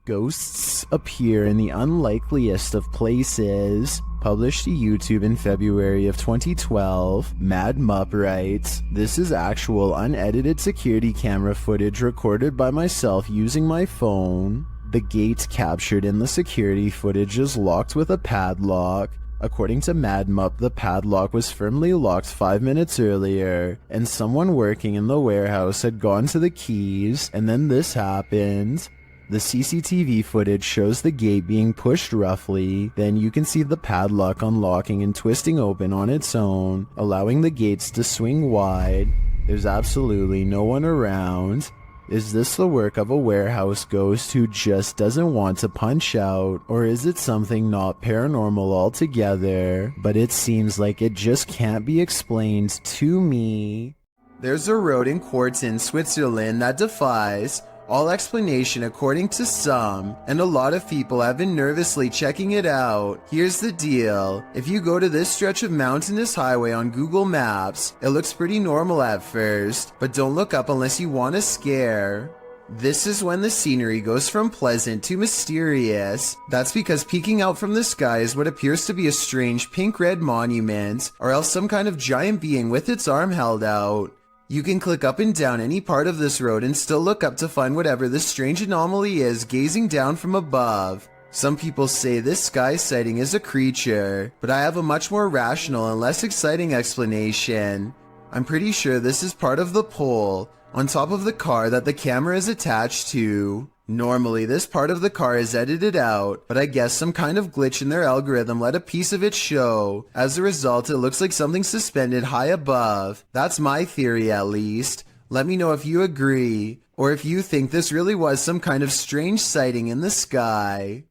Ghosts appear in the unlikeliest of places. Published to YouTube in February of 2012, Mad Mup writes, "This is actual unedited security camera footage recorded by myself using my phone. The gate captured in the security footage is locked with a padlock. According to Mad Mup, the padlock was firmly locked 5 minutes earlier, and someone working in the warehouse had gone to the keys, and then this happened." The CCTV footage shows the gate being pushed roughly, then you can see the padlock unlocking and twisting open on its own, allowing the gates to swing wide. There's absolutely no one around. Is this the work of a warehouse ghost who just doesn't want to punch out, or is it something not paranormal altogether? But it seems like it just can't be explained to me. There's a road in Quarten, Switzerland that defies all explanation according to some, and a lot of people have been nervously checking it out. Here's the deal. If you go to this stretch of mountainous highway on Google Maps, it looks pretty normal at first, but don't look up unless you want a scare. This is when the scenery goes from pleasant to mysterious. That's because peeking out from the sky is what appears to be a strange pink-red monument, or else some kind of giant being with its arm held out. You can click up and down any part of this road and still look up to find whatever this strange anomaly is gazing down from above. Some people say this sky sighting is a creature, but I have a much more rational and less exciting explanation. I'm pretty sure this is part of the pole on top of the car that the camera is attached to. Normally, this part of the car is edited out, but I guess some kind of glitch in their algorithm let a piece of it show. As a result, it looks like something suspended high above. That's my theory, at least. Let me know if you agree, or if you think this really was some kind of strange sighting in the sky.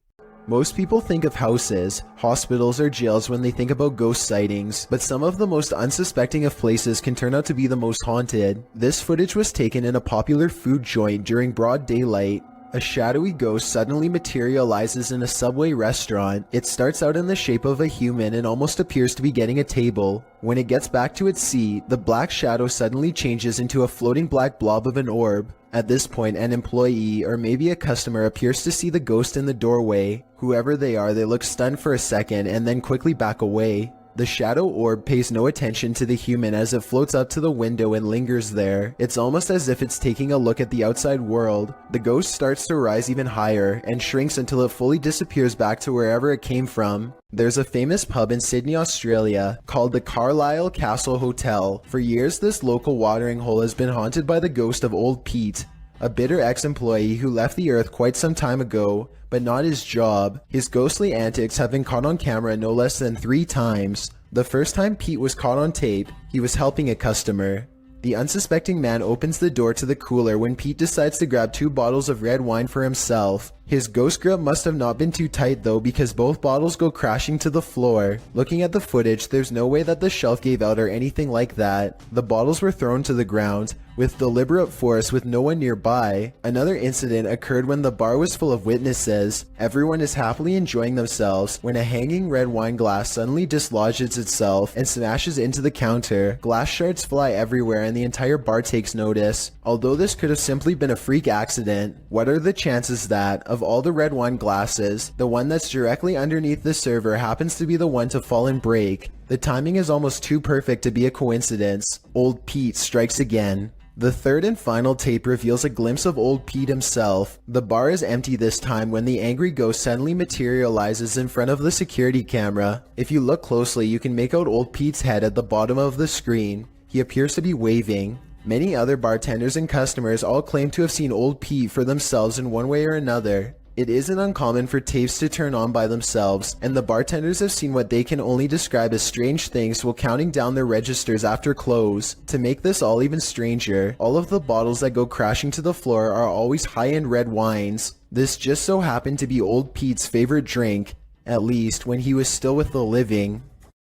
Most people think of houses, hospitals, or jails when they think about ghost sightings, but some of the most unsuspecting of places can turn out to be the most haunted. This footage was taken in a popular food joint during broad daylight. A shadowy ghost suddenly materializes in a Subway restaurant. It starts out in the shape of a human and almost appears to be getting a table. When it gets back to its seat, the black shadow suddenly changes into a floating black blob of an orb. At this point, an employee or maybe a customer appears to see the ghost in the doorway. Whoever they are, they look stunned for a second and then quickly back away. The shadow orb pays no attention to the human as it floats up to the window and lingers there. It's almost as if it's taking a look at the outside world. The ghost starts to rise even higher and shrinks until it fully disappears back to wherever it came from. There's a famous pub in Sydney, Australia called the Carlisle Castle Hotel. For years, this local watering hole has been haunted by the ghost of Old Pete, a bitter ex-employee who left the earth quite some time ago, but not his job. His ghostly antics have been caught on camera no less than 3 times. The first time Pete was caught on tape, he was helping a customer. The unsuspecting man opens the door to the cooler when Pete decides to grab 2 bottles of red wine for himself. His ghost grip must have not been too tight though, because both bottles go crashing to the floor. Looking at the footage, there's no way that the shelf gave out or anything like that. The bottles were thrown to the ground with deliberate force with no one nearby. Another incident occurred when the bar was full of witnesses. Everyone is happily enjoying themselves when a hanging red wine glass suddenly dislodges itself and smashes into the counter. Glass shards fly everywhere and the entire bar takes notice. Although this could have simply been a freak accident, what are the chances that, of all the red wine glasses, the one that's directly underneath the server happens to be the one to fall and break? The timing is almost too perfect to be a coincidence. Old Pete strikes again. The third and final tape reveals a glimpse of Old Pete himself. The bar is empty this time when the angry ghost suddenly materializes in front of the security camera. If you look closely, you can make out Old Pete's head at the bottom of the screen. He appears to be waving. Many other bartenders and customers all claim to have seen Old Pete for themselves in one way or another. It isn't uncommon for tapes to turn on by themselves, and the bartenders have seen what they can only describe as strange things while counting down their registers after close. To make this all even stranger, all of the bottles that go crashing to the floor are always high-end red wines. This just so happened to be Old Pete's favorite drink, at least when he was still with the living.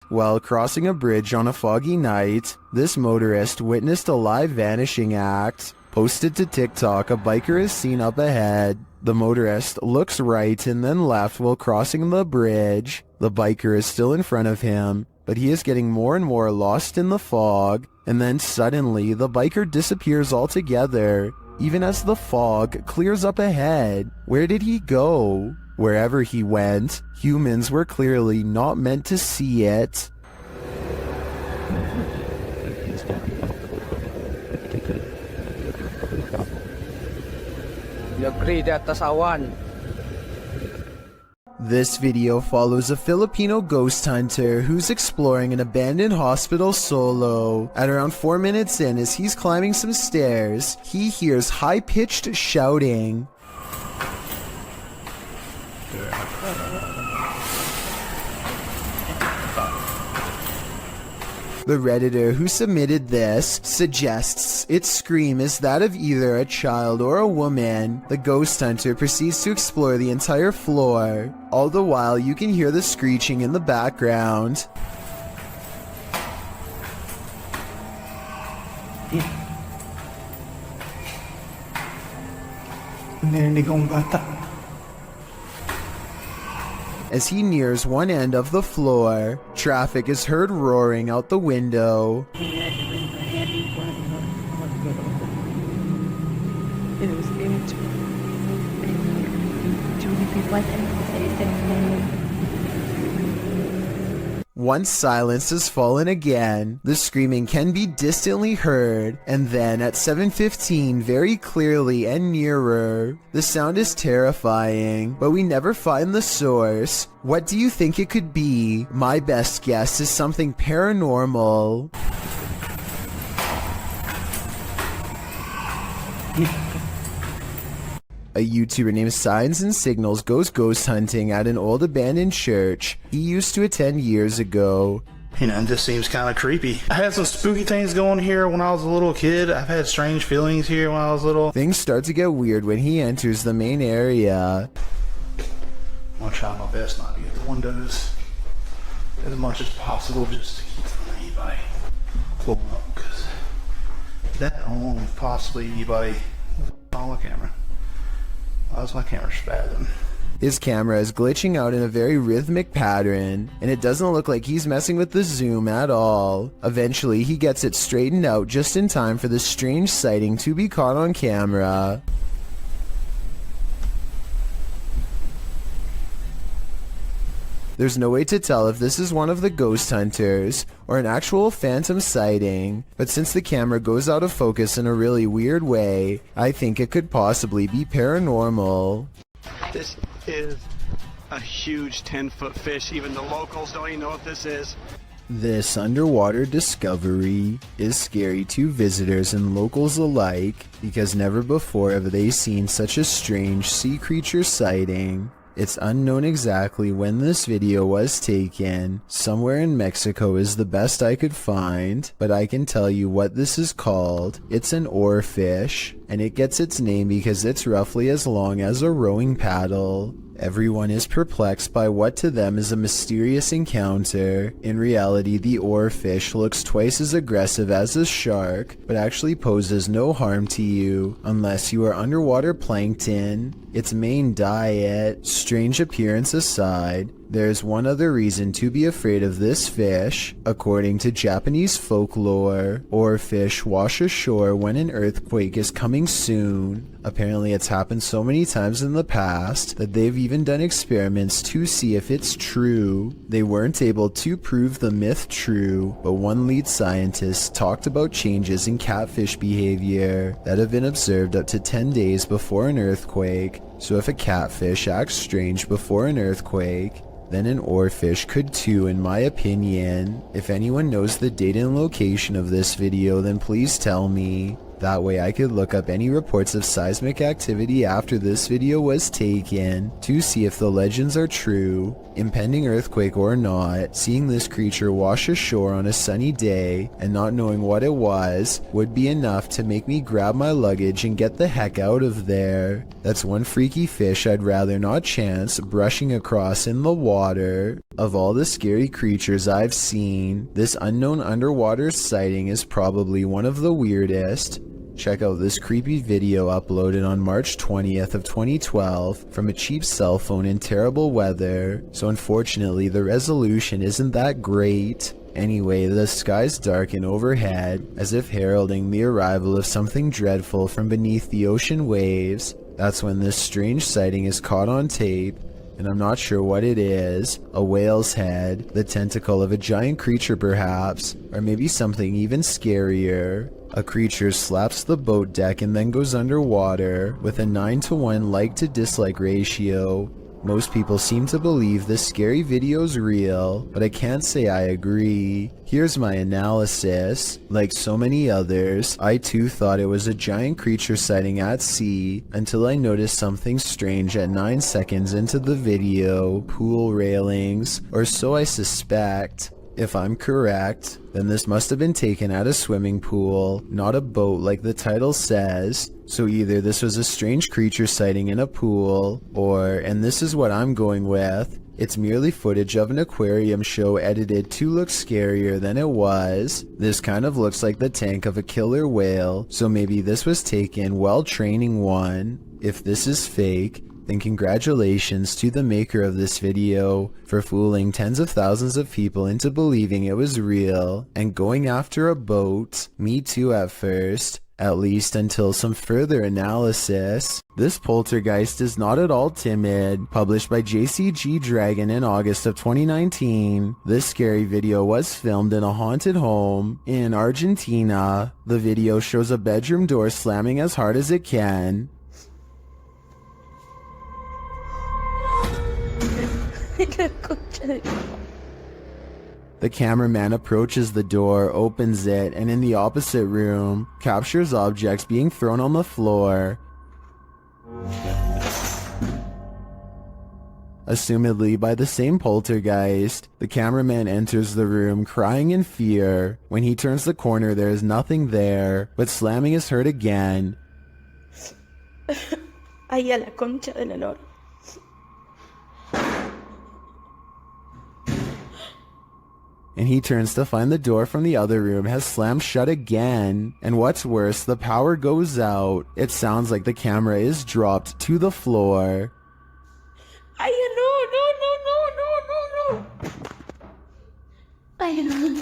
While crossing a bridge on a foggy night, this motorist witnessed a live vanishing act. Posted to TikTok, a biker is seen up ahead. The motorist looks right and then left while crossing the bridge. The biker is still in front of him, but he is getting more and more lost in the fog, and then suddenly the biker disappears altogether. even as the fog clears up ahead. Where did he go? Wherever he went, humans were clearly not meant to see it. This video follows a Filipino ghost hunter who's exploring an abandoned hospital solo. At around 4 minutes in, as he's climbing some stairs, he hears high-pitched shouting. The Redditor who submitted this suggests its scream is that of either a child or a woman. The ghost hunter proceeds to explore the entire floor. All the while, you can hear the screeching in the background. Narinig kong bata. As he nears one end of the floor, traffic is heard roaring out the window. Once silence has fallen again, the screaming can be distantly heard, and then at 7:15 very clearly and nearer. The sound is terrifying, but we never find the source. What do you think it could be? My best guess is something paranormal. A YouTuber named Signs and Signals goes ghost hunting at an old abandoned church he used to attend years ago. You know, it just seems kind of creepy. I had some spooky things going here when I was a little kid. I've had strange feelings here when I was little. Things start to get weird when he enters the main area. I'm gonna try my best not to get the windows as much as possible just to keep from anybody pulling up, because that alone possibly anybody on the camera. Why is my camera spazzing? His camera is glitching out in a very rhythmic pattern, and it doesn't look like he's messing with the zoom at all. Eventually, he gets it straightened out just in time for this strange sighting to be caught on camera. There's no way to tell if this is one of the ghost hunters or an actual phantom sighting, but since the camera goes out of focus in a really weird way, I think it could possibly be paranormal. This is a huge 10-foot fish. Even the locals don't even know what this is. This underwater discovery is scary to visitors and locals alike because never before have they seen such a strange sea creature sighting. It's unknown exactly when this video was taken. Somewhere in Mexico is the best I could find, but I can tell you what this is called. It's an oarfish, and it gets its name because it's roughly as long as a rowing paddle. Everyone is perplexed by what to them is a mysterious encounter. In reality, the oarfish looks twice as aggressive as a shark, but actually poses no harm to you unless you are underwater plankton. Its main diet, strange appearance aside, there's one other reason to be afraid of this fish. According to Japanese folklore, oarfish wash ashore when an earthquake is coming soon. Apparently it's happened so many times in the past that they've even done experiments to see if it's true. They weren't able to prove the myth true, but one lead scientist talked about changes in catfish behavior that have been observed up to 10 days before an earthquake. So if a catfish acts strange before an earthquake, then an oarfish could too, in my opinion. If anyone knows the date and location of this video, then please tell me. That way I could look up any reports of seismic activity after this video was taken to see if the legends are true. Impending earthquake or not, seeing this creature wash ashore on a sunny day and not knowing what it was would be enough to make me grab my luggage and get the heck out of there. That's one freaky fish I'd rather not chance brushing across in the water. Of all the scary creatures I've seen, this unknown underwater sighting is probably one of the weirdest. Check out this creepy video uploaded on March 20th of 2012 from a cheap cell phone in terrible weather, so unfortunately the resolution isn't that great. Anyway, the skies darken overhead, as if heralding the arrival of something dreadful from beneath the ocean waves. That's when this strange sighting is caught on tape, and I'm not sure what it is. A whale's head, the tentacle of a giant creature perhaps, or maybe something even scarier. A creature slaps the boat deck and then goes underwater, with a 9-to-1 like to dislike ratio. Most people seem to believe this scary video's real, but I can't say I agree. Here's my analysis. Like so many others, I too thought it was a giant creature sighting at sea, until I noticed something strange at 9 seconds into the video. Pool railings, or so I suspect. If I'm correct, then this must have been taken at a swimming pool, not a boat like the title says. So either this was a strange creature sighting in a pool, or, and this is what I'm going with, it's merely footage of an aquarium show edited to look scarier than it was. This kind of looks like the tank of a killer whale, so maybe this was taken while training one. If this is fake, then congratulations to the maker of this video for fooling tens of thousands of people into believing it was real and going after a boat. Me too at first, at least until some further analysis. This poltergeist is not at all timid. Published by JCG Dragon in August of 2019. This scary video was filmed in a haunted home in Argentina. The video shows a bedroom door slamming as hard as it can. The cameraman approaches the door, opens it, and in the opposite room, captures objects being thrown on the floor. Assumedly by the same poltergeist. The cameraman enters the room crying in fear. When he turns the corner, there is nothing there, but slamming is heard again. Ay, a la concha de la lora. And he turns to find the door from the other room has slammed shut again. And what's worse, the power goes out. It sounds like the camera is dropped to the floor. Ay, no. Ay,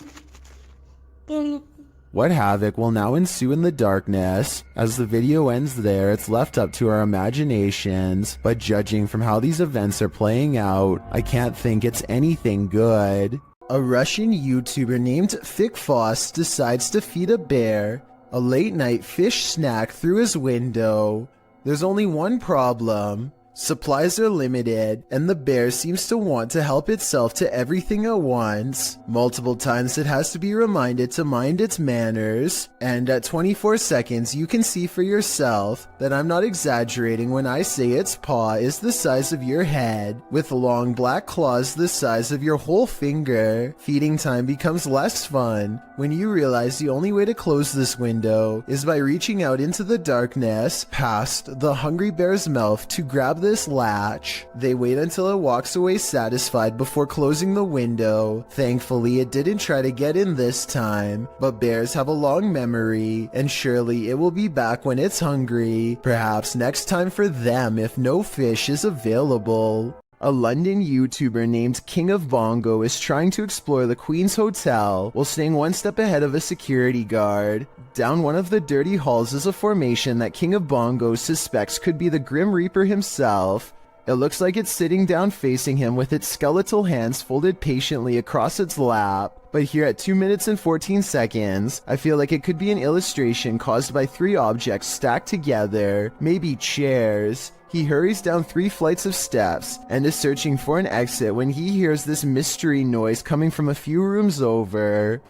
no. What havoc will now ensue in the darkness? As the video ends there, it's left up to our imaginations. But judging from how these events are playing out, I can't think it's anything good. A Russian YouTuber named Fikfoss decides to feed a bear a late-night fish snack through his window. There's only one problem. Supplies are limited, and the bear seems to want to help itself to everything at once. Multiple times it has to be reminded to mind its manners, and at 24 seconds you can see for yourself that I'm not exaggerating when I say its paw is the size of your head, with long black claws the size of your whole finger. Feeding time becomes less fun when you realize the only way to close this window is by reaching out into the darkness past the hungry bear's mouth to grab this latch. They wait until it walks away satisfied before closing the window. Thankfully, it didn't try to get in this time, but bears have a long memory, and surely it will be back when it's hungry. Perhaps next time for them if no fish is available. A London YouTuber named King of Bongo is trying to explore the Queen's Hotel while staying one step ahead of a security guard. Down one of the dirty halls is a formation that King of Bongo suspects could be the Grim Reaper himself. It looks like it's sitting down facing him with its skeletal hands folded patiently across its lap. But here at 2 minutes and 14 seconds, I feel like it could be an illustration caused by 3 objects stacked together, maybe chairs. He hurries down 3 flights of steps and is searching for an exit when he hears this mystery noise coming from a few rooms over.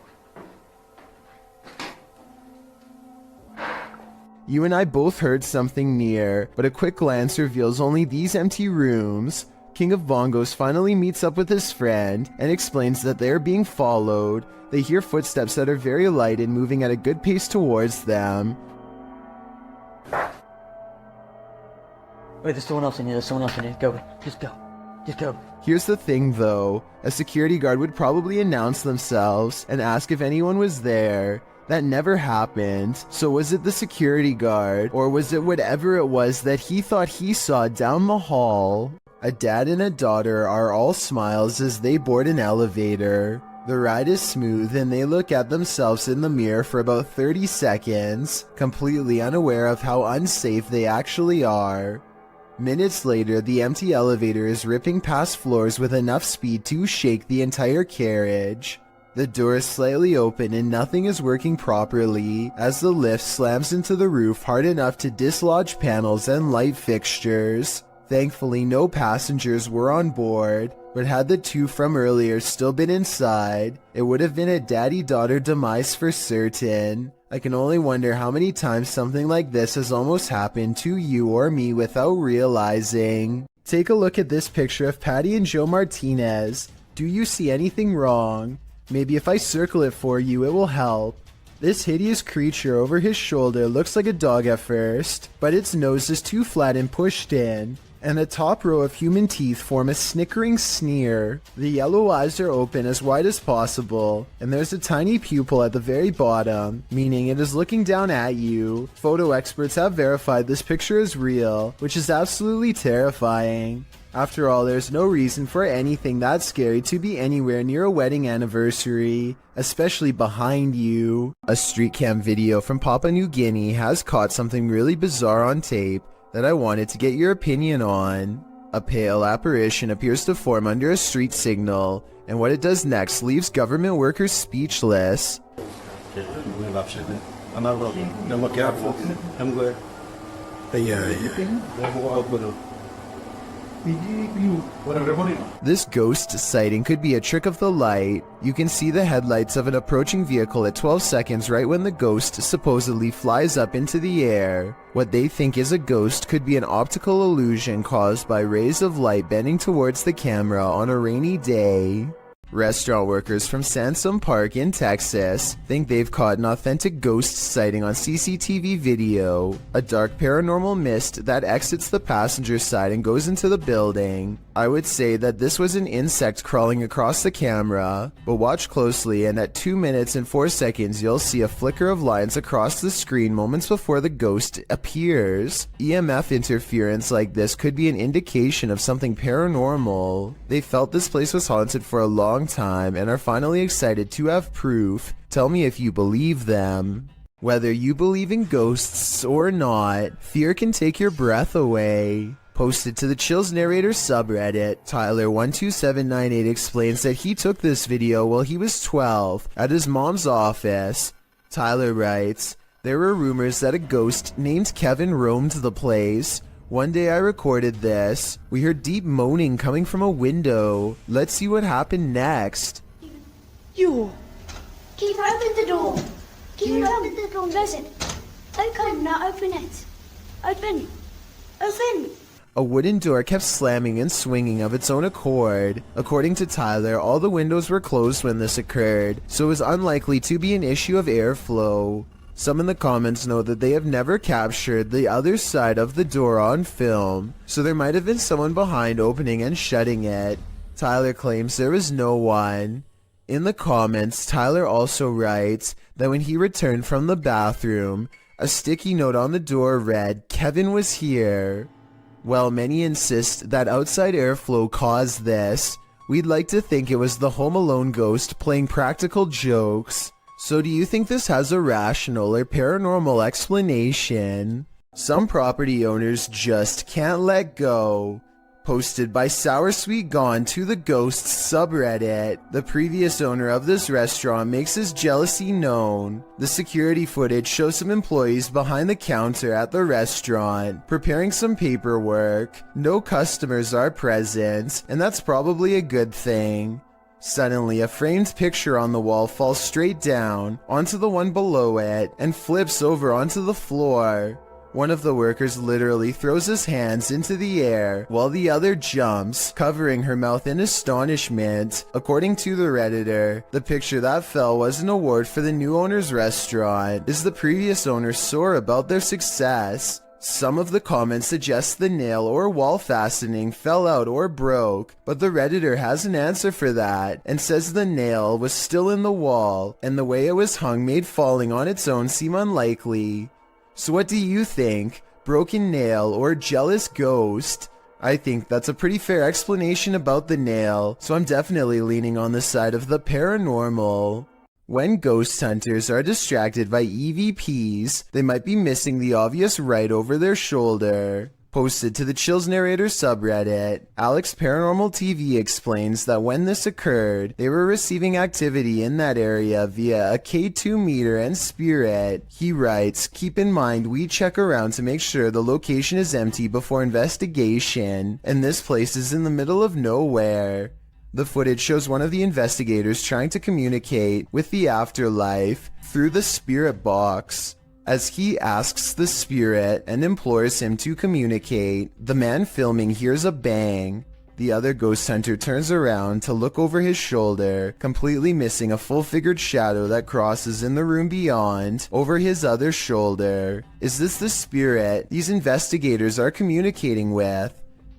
You and I both heard something near, but a quick glance reveals only these empty rooms. King of Bongos finally meets up with his friend and explains that they are being followed. They hear footsteps that are very light and moving at a good pace towards them. Wait, there's someone else in here, Go. Just go. Here's the thing though, a security guard would probably announce themselves and ask if anyone was there. That never happened. So was it the security guard, or was it whatever it was that he thought he saw down the hall? A dad and a daughter are all smiles as they board an elevator. The ride is smooth and they look at themselves in the mirror for about 30 seconds, completely unaware of how unsafe they actually are. Minutes later, the empty elevator is ripping past floors with enough speed to shake the entire carriage. The door is slightly open and nothing is working properly as the lift slams into the roof hard enough to dislodge panels and light fixtures. Thankfully, no passengers were on board, but had the two from earlier still been inside, it would have been a daddy-daughter demise for certain. I can only wonder how many times something like this has almost happened to you or me without realizing. Take a look at this picture of Patty and Joe Martinez. Do you see anything wrong? Maybe if I circle it for you, it will help. This hideous creature over his shoulder looks like a dog at first, but its nose is too flat and pushed in, and the top row of human teeth form a snickering sneer. The yellow eyes are open as wide as possible, and there's a tiny pupil at the very bottom, meaning it is looking down at you. Photo experts have verified this picture is real, which is absolutely terrifying. After all, there's no reason for anything that scary to be anywhere near a wedding anniversary, especially behind you. A street cam video from Papua New Guinea has caught something really bizarre on tape that I wanted to get your opinion on. A pale apparition appears to form under a street signal, and what it does next leaves government workers speechless. This ghost sighting could be a trick of the light. You can see the headlights of an approaching vehicle at 12 seconds right when the ghost supposedly flies up into the air. What they think is a ghost could be an optical illusion caused by rays of light bending towards the camera on a rainy day. Restaurant workers from Sansom Park in Texas think they've caught an authentic ghost sighting on CCTV video. A dark paranormal mist that exits the passenger side and goes into the building. I would say that this was an insect crawling across the camera, but watch closely and at 2 minutes and 4 seconds you'll see a flicker of lines across the screen moments before the ghost appears. EMF interference like this could be an indication of something paranormal. They felt this place was haunted for a long time and are finally excited to have proof. Tell me if you believe them. Whether you believe in ghosts or not, fear can take your breath away. Posted to the Chills Narrator subreddit, Tyler12798 explains that he took this video while he was 12 at his mom's office. Tyler writes, "There were rumors that a ghost named Kevin roamed the place. One day I recorded this. We heard deep moaning coming from a window. Let's see what happened next." You. Keep open the door. Keep open the door. Listen. Okay, now open it. Open. Open. A wooden door kept slamming and swinging of its own accord. According to Tyler, all the windows were closed when this occurred, so it was unlikely to be an issue of airflow. Some in the comments note that they have never captured the other side of the door on film, so there might have been someone behind opening and shutting it. Tyler claims there was no one. In the comments, Tyler also writes that when he returned from the bathroom, a sticky note on the door read, "Kevin was here." While many insist that outside airflow caused this, we'd like to think it was the Home Alone ghost playing practical jokes. So do you think this has a rational or paranormal explanation? Some property owners just can't let go. Posted by Sour Sweet Gone to the Ghosts subreddit. The previous owner of this restaurant makes his jealousy known. The security footage shows some employees behind the counter at the restaurant, preparing some paperwork. No customers are present, and that's probably a good thing. Suddenly, a framed picture on the wall falls straight down onto the one below it and flips over onto the floor. One of the workers literally throws his hands into the air while the other jumps, covering her mouth in astonishment. According to the Redditor, the picture that fell was an award for the new owner's restaurant. Is the previous owner sore about their success? Some of the comments suggest the nail or wall fastening fell out or broke, but the Redditor has an answer for that and says the nail was still in the wall and the way it was hung made falling on its own seem unlikely. So what do you think? Broken nail or jealous ghost? I think that's a pretty fair explanation about the nail, so I'm definitely leaning on the side of the paranormal. When ghost hunters are distracted by EVPs, they might be missing the obvious right over their shoulder. Posted to the Chills Narrator subreddit, Alex Paranormal TV explains that when this occurred, they were receiving activity in that area via a K2 meter and spirit. He writes, "Keep in mind we check around to make sure the location is empty before investigation, and this place is in the middle of nowhere." The footage shows one of the investigators trying to communicate with the afterlife through the spirit box. As he asks the spirit and implores him to communicate, the man filming hears a bang. The other ghost hunter turns around to look over his shoulder, completely missing a full-figured shadow that crosses in the room beyond, over his other shoulder. Is this the spirit these investigators are communicating with?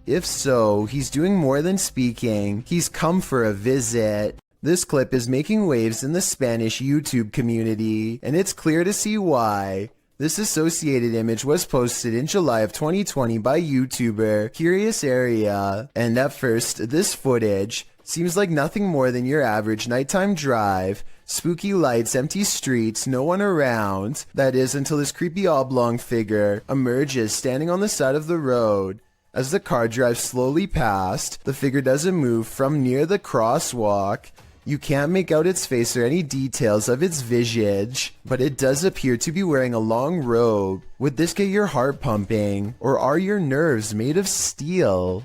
If so, he's doing more than speaking. He's come for a visit. This clip is making waves in the Spanish YouTube community, and it's clear to see why. This associated image was posted in July of 2020 by YouTuber Curious Area, and at first, this footage seems like nothing more than your average nighttime drive. Spooky lights, empty streets, no one around. That is, until this creepy oblong figure emerges standing on the side of the road. As the car drives slowly past, the figure doesn't move from near the crosswalk. You can't make out its face or any details of its visage, but it does appear to be wearing a long robe. Would this get your heart pumping, or are your nerves made of steel?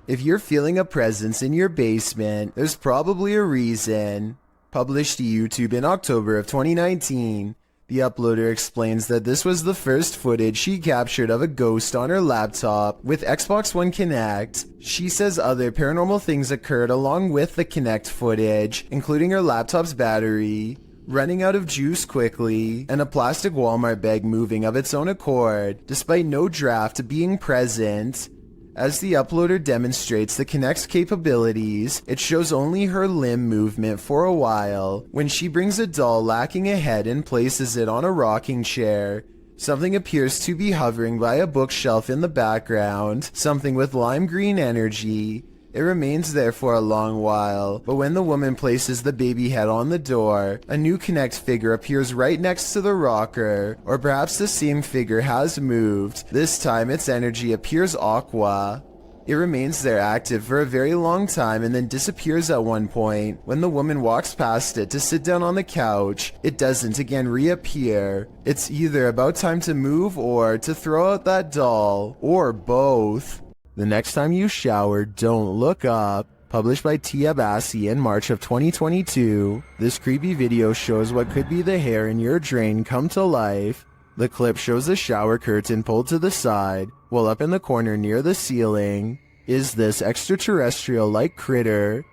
If you're feeling a presence in your basement, there's probably a reason. Published to YouTube in October of 2019. The uploader explains that this was the first footage she captured of a ghost on her laptop with Xbox One Kinect. She says other paranormal things occurred along with the Kinect footage, including her laptop's battery running out of juice quickly, and a plastic Walmart bag moving of its own accord, despite no draft being present. As the uploader demonstrates the Kinect's capabilities, it shows only her limb movement for a while. When she brings a doll lacking a head and places it on a rocking chair, something appears to be hovering by a bookshelf in the background, something with lime green energy. It remains there for a long while, but when the woman places the baby head on the door, a new Kinect figure appears right next to the rocker, or perhaps the same figure has moved. This time its energy appears aqua. It remains there active for a very long time and then disappears at one point. When the woman walks past it to sit down on the couch, it doesn't again reappear. It's either about time to move or to throw out that doll, or both. The next time you shower, don't look up. Published by Tia Bassi in March of 2022, this creepy video shows what could be the hair in your drain come to life. The clip shows the shower curtain pulled to the side, while up in the corner near the ceiling is this extraterrestrial-like critter.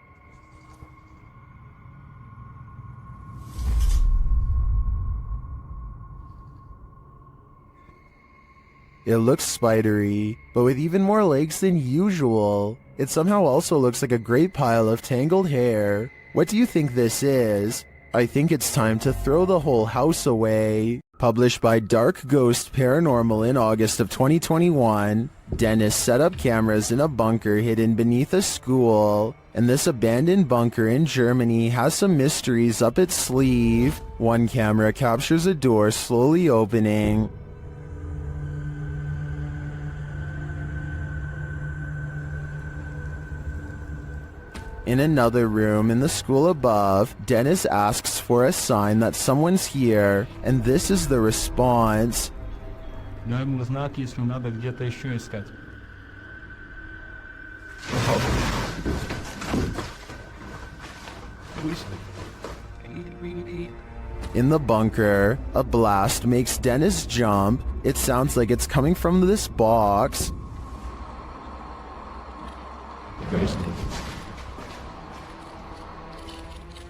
It looks spidery, but with even more legs than usual. It somehow also looks like a great pile of tangled hair. What do you think this is? I think it's time to throw the whole house away. Published by Dark Ghost Paranormal in August of 2021, Dennis set up cameras in a bunker hidden beneath a school, and this abandoned bunker in Germany has some mysteries up its sleeve. One camera captures a door slowly opening. In another room in the school above, Dennis asks for a sign that someone's here, and this is the response. Даем знак, если надо где-то еще искать. In the bunker, a blast makes Dennis jump. It sounds like it's coming from this box.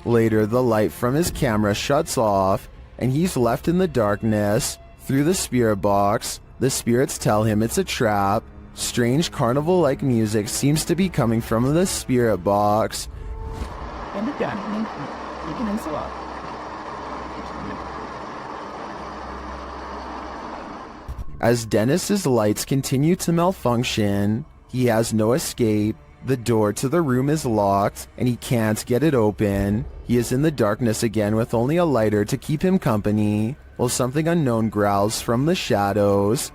Later, the light from his camera shuts off, and he's left in the darkness. Through the spirit box, the spirits tell him it's a trap. Strange carnival-like music seems to be coming from the spirit box. As Dennis's lights continue to malfunction, He has no escape. The door to the room is locked, and he can't get it open. He is in the darkness again with only a lighter to keep him company, while something unknown growls from the shadows.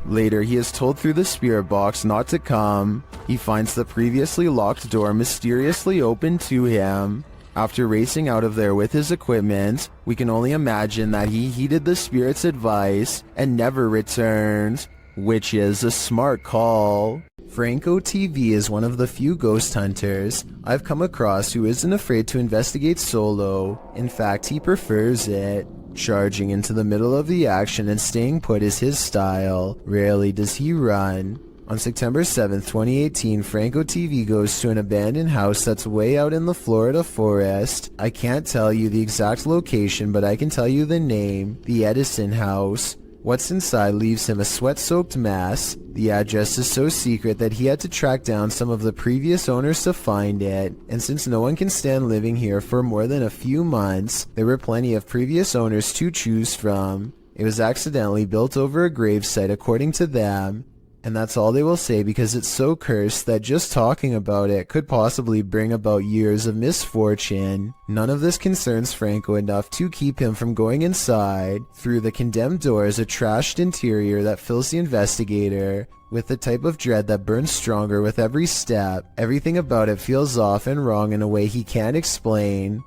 Later, he is told through the spirit box not to come. He finds the previously locked door mysteriously open to him. After racing out of there with his equipment, we can only imagine that he heeded the spirit's advice and never returned, which is a smart call. Franco TV is one of the few ghost hunters I've come across who isn't afraid to investigate solo. In fact, he prefers it. Charging into the middle of the action and staying put is his style. Rarely does he run. On September 7th, 2018, Franco TV goes to an abandoned house that's way out in the Florida forest. I can't tell you the exact location, but I can tell you the name, the Edison House. What's inside leaves him a sweat-soaked mess. The address is so secret that he had to track down some of the previous owners to find it, and since no one can stand living here for more than a few months, there were plenty of previous owners to choose from. It was accidentally built over a gravesite according to them, and that's all they will say because it's so cursed that just talking about it could possibly bring about years of misfortune. None of this concerns Franco enough to keep him from going inside. Through the condemned door is a trashed interior that fills the investigator with the type of dread that burns stronger with every step. Everything about it feels off and wrong in a way he can't explain.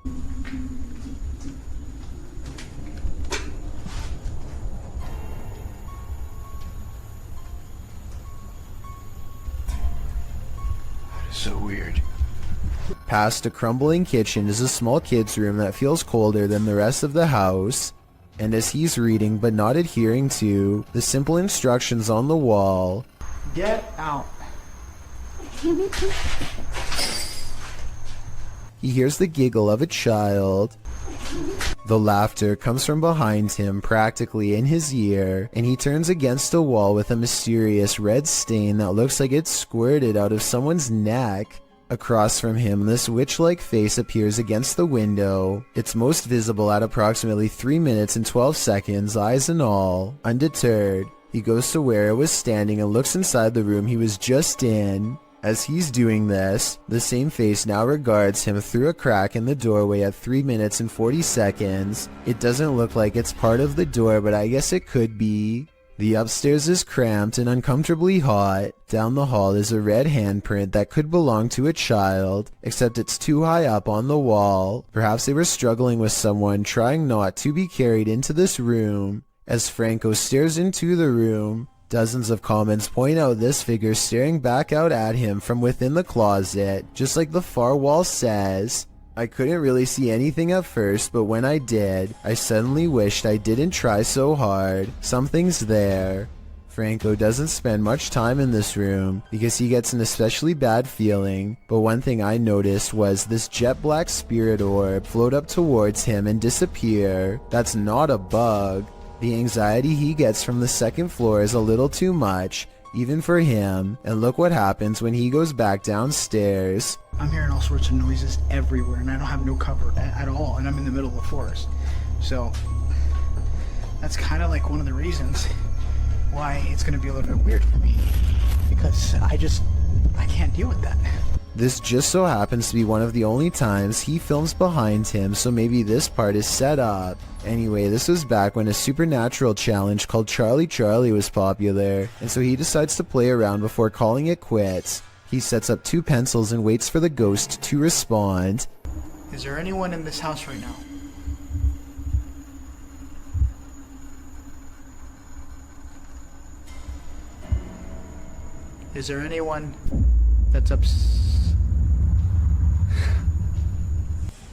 So weird. Past a crumbling kitchen is a small kid's room that feels colder than the rest of the house. And as he's reading but not adhering to the simple instructions on the wall, Get out. he hears the giggle of a child. The laughter comes from behind him, practically in his ear, and he turns against a wall with a mysterious red stain that looks like it's squirted out of someone's neck. Across from him, this witch-like face appears against the window. It's most visible at approximately 3 minutes and 12 seconds, eyes and all. Undeterred, he goes to where it was standing and looks inside the room he was just in. As he's doing this, the same face now regards him through a crack in the doorway at 3 minutes and 40 seconds. It doesn't look like it's part of the door, but I guess it could be. The upstairs is cramped and uncomfortably hot. Down the hall is a red handprint that could belong to a child, except it's too high up on the wall. Perhaps they were struggling with someone, trying not to be carried into this room. As Franco stares into the room, dozens of comments point out this figure staring back out at him from within the closet, just like the far wall says. I couldn't really see anything at first, but when I did, I suddenly wished I didn't try so hard. Something's there. Franco doesn't spend much time in this room because he gets an especially bad feeling, but one thing I noticed was this jet black spirit orb float up towards him and disappear. That's not a bug. The anxiety he gets from the second floor is a little too much, even for him, and look what happens when he goes back downstairs. I'm hearing all sorts of noises everywhere, and I don't have no cover at all, and I'm in the middle of the forest. So, that's kind of like one of the reasons why it's going to be a little bit weird for me, because I can't deal with that. This just so happens to be one of the only times he films behind him, so maybe this part is set up. Anyway, this was back when a supernatural challenge called Charlie Charlie was popular, and so he decides to play around before calling it quits. He sets up 2 pencils and waits for the ghost to respond. Is there anyone in this house right now? Is there anyone that's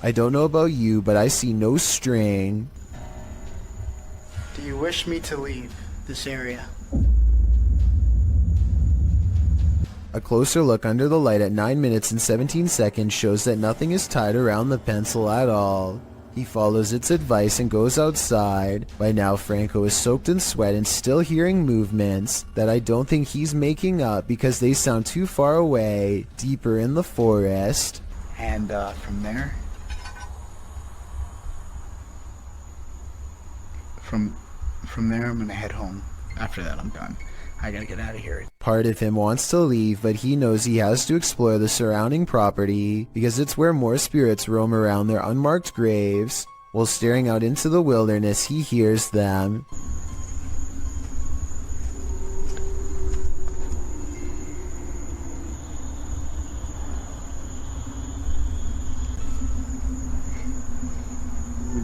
I don't know about you, but I see no string. Do you wish me to leave this area? A closer look under the light at 9 minutes and 17 seconds shows that nothing is tied around the pencil at all. He follows its advice and goes outside. By now, Franco is soaked in sweat and still hearing movements that I don't think he's making up because they sound too far away, deeper in the forest. And from there, I'm gonna head home. After that, I'm done. I gotta get out of here. Part of him wants to leave, but he knows he has to explore the surrounding property because it's where more spirits roam around their unmarked graves. While staring out into the wilderness, he hears them.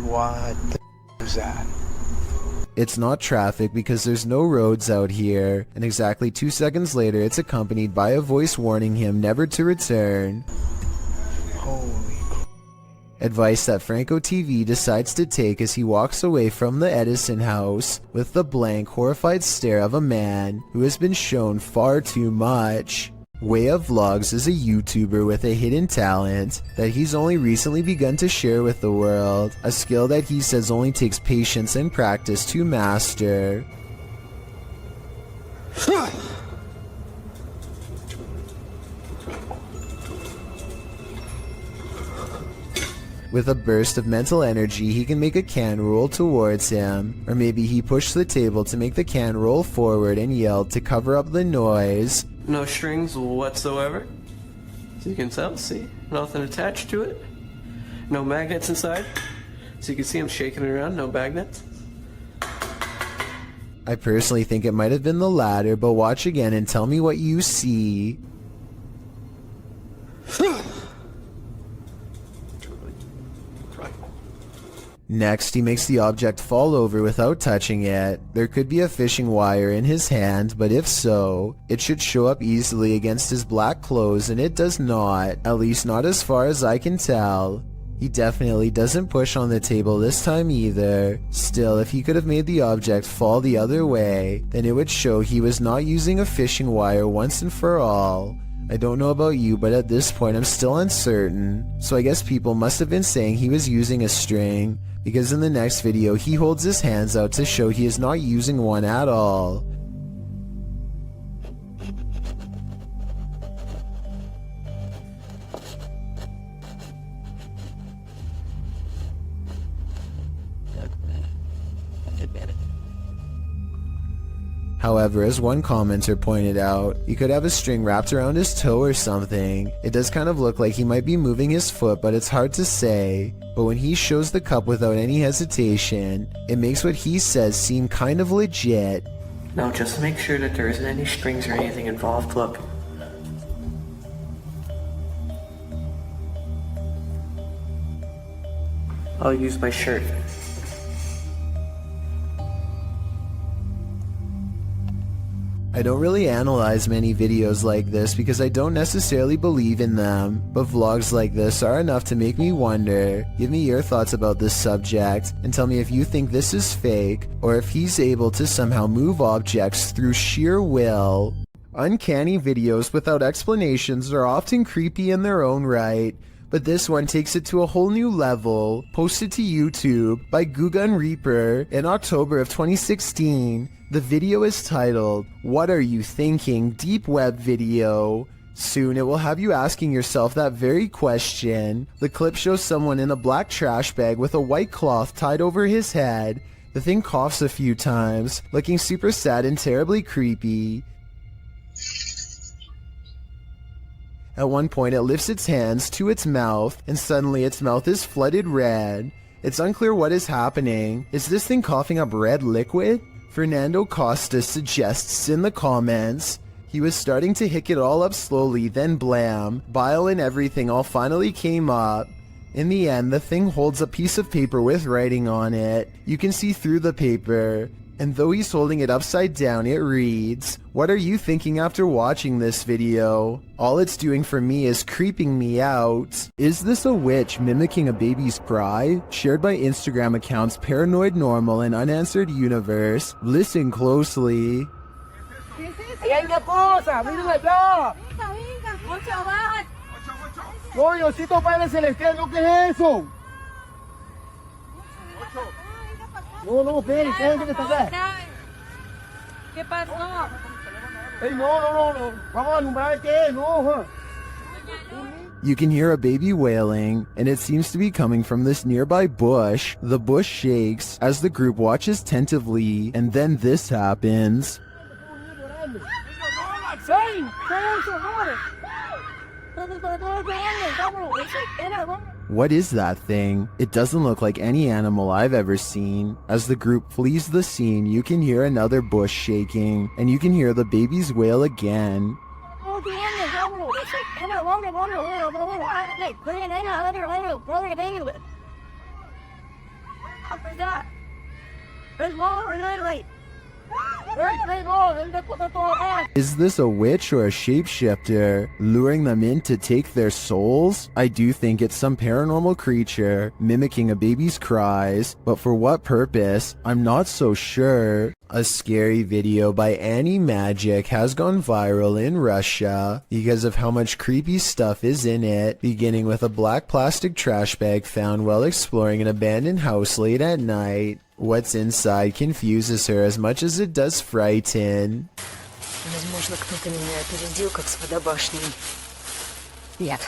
What the is that? It's not traffic because there's no roads out here, and exactly 2 seconds later it's accompanied by a voice warning him never to return. Holy crap. Advice that Franco TV decides to take as he walks away from the Edison house with the blank, horrified stare of a man who has been shown far too much. Way of Vlogs is a YouTuber with a hidden talent that he's only recently begun to share with the world, a skill that he says only takes patience and practice to master. With a burst of mental energy, he can make a can roll towards him, or maybe he pushed the table to make the can roll forward and yelled to cover up the noise. No strings whatsoever. So you can tell, see? Nothing attached to it. No magnets inside. So you can see I'm shaking it around, no magnets. I personally think it might have been the latter, but watch again and tell me what you see. Next, he makes the object fall over without touching it. There could be a fishing wire in his hand, but if so, it should show up easily against his black clothes, and it does not, at least not as far as I can tell. He definitely doesn't push on the table this time either. Still, if he could have made the object fall the other way, then it would show he was not using a fishing wire once and for all. I don't know about you, but at this point I'm still uncertain, so I guess people must have been saying he was using a string, because in the next video he holds his hands out to show he is not using one at all. However, as one commenter pointed out, he could have a string wrapped around his toe or something. It does kind of look like he might be moving his foot, but it's hard to say. But when he shows the cup without any hesitation, it makes what he says seem kind of legit. Now just make sure that there isn't any strings or anything involved, look. I'll use my shirt. I don't really analyze many videos like this because I don't necessarily believe in them, but vlogs like this are enough to make me wonder. Give me your thoughts about this subject, and tell me if you think this is fake, or if he's able to somehow move objects through sheer will. Uncanny videos without explanations are often creepy in their own right, but this one takes it to a whole new level. Posted to YouTube by Gugun Reaper in October of 2016. The video is titled, "What Are You Thinking? Deep Web Video." Soon it will have you asking yourself that very question. The clip shows someone in a black trash bag with a white cloth tied over his head. The thing coughs a few times, looking super sad and terribly creepy. At one point it lifts its hands to its mouth, and suddenly its mouth is flooded red. It's unclear what is happening. Is this thing coughing up red liquid? Fernando Costa suggests in the comments, he was starting to hick it all up slowly, then blam, bile and everything all finally came up. In the end, the thing holds a piece of paper with writing on it. You can see through the paper, and though he's holding it upside down, it reads, "What are you thinking after watching this video? All it's doing for me is creeping me out." Is this a witch mimicking a baby's cry? Shared by Instagram accounts Paranoid Normal and Unanswered Universe. Listen closely. ¡Hay una cosa! ¡Miren allá! ¡No, Diosito Padre Celestial! ¿No qué es eso? No, espere, espere que está acá. ¿Qué pasó? Ey, no. Vamos a alumbrar qué es, no. You can hear a baby wailing, and it seems to be coming from this nearby bush. The bush shakes as the group watches attentively, and then this happens. What is that thing? It doesn't look like any animal I've ever seen. As the group flees the scene, you can hear another bush shaking, and you can hear the babies wail again. Is this a witch or a shapeshifter, luring them in to take their souls? I do think it's some paranormal creature, mimicking a baby's cries, but for what purpose, I'm not so sure. A scary video by Annie Magic has gone viral in Russia because of how much creepy stuff is in it, beginning with a black plastic trash bag found while exploring an abandoned house late at night. What's inside confuses her as much as it does frighten. Возможно, кто-то меня опередил, как с водобашней. Нет.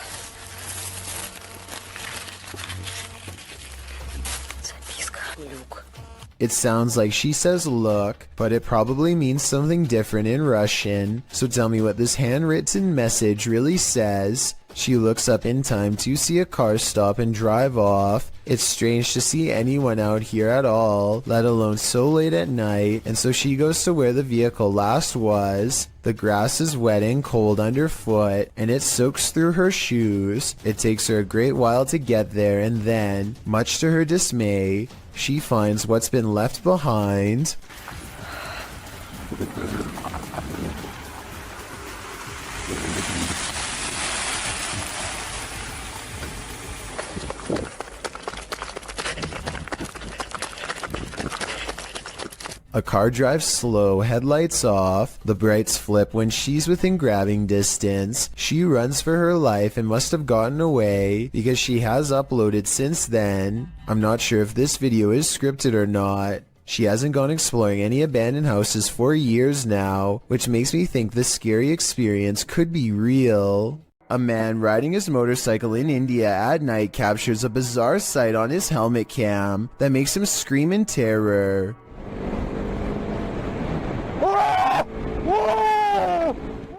Записка. Люк. It sounds like she says look, but it probably means something different in Russian. So tell me what this handwritten message really says. She looks up in time to see a car stop and drive off. It's strange to see anyone out here at all, let alone so late at night, and so she goes to where the vehicle last was. The grass is wet and cold underfoot, and it soaks through her shoes. It takes her a great while to get there, and then, much to her dismay, she finds what's been left behind. A car drives slow, headlights off. The brights flip when she's within grabbing distance. She runs for her life and must have gotten away because she has uploaded since then. I'm not sure if this video is scripted or not. She hasn't gone exploring any abandoned houses for years now, which makes me think this scary experience could be real. A man riding his motorcycle in India at night captures a bizarre sight on his helmet cam that makes him scream in terror.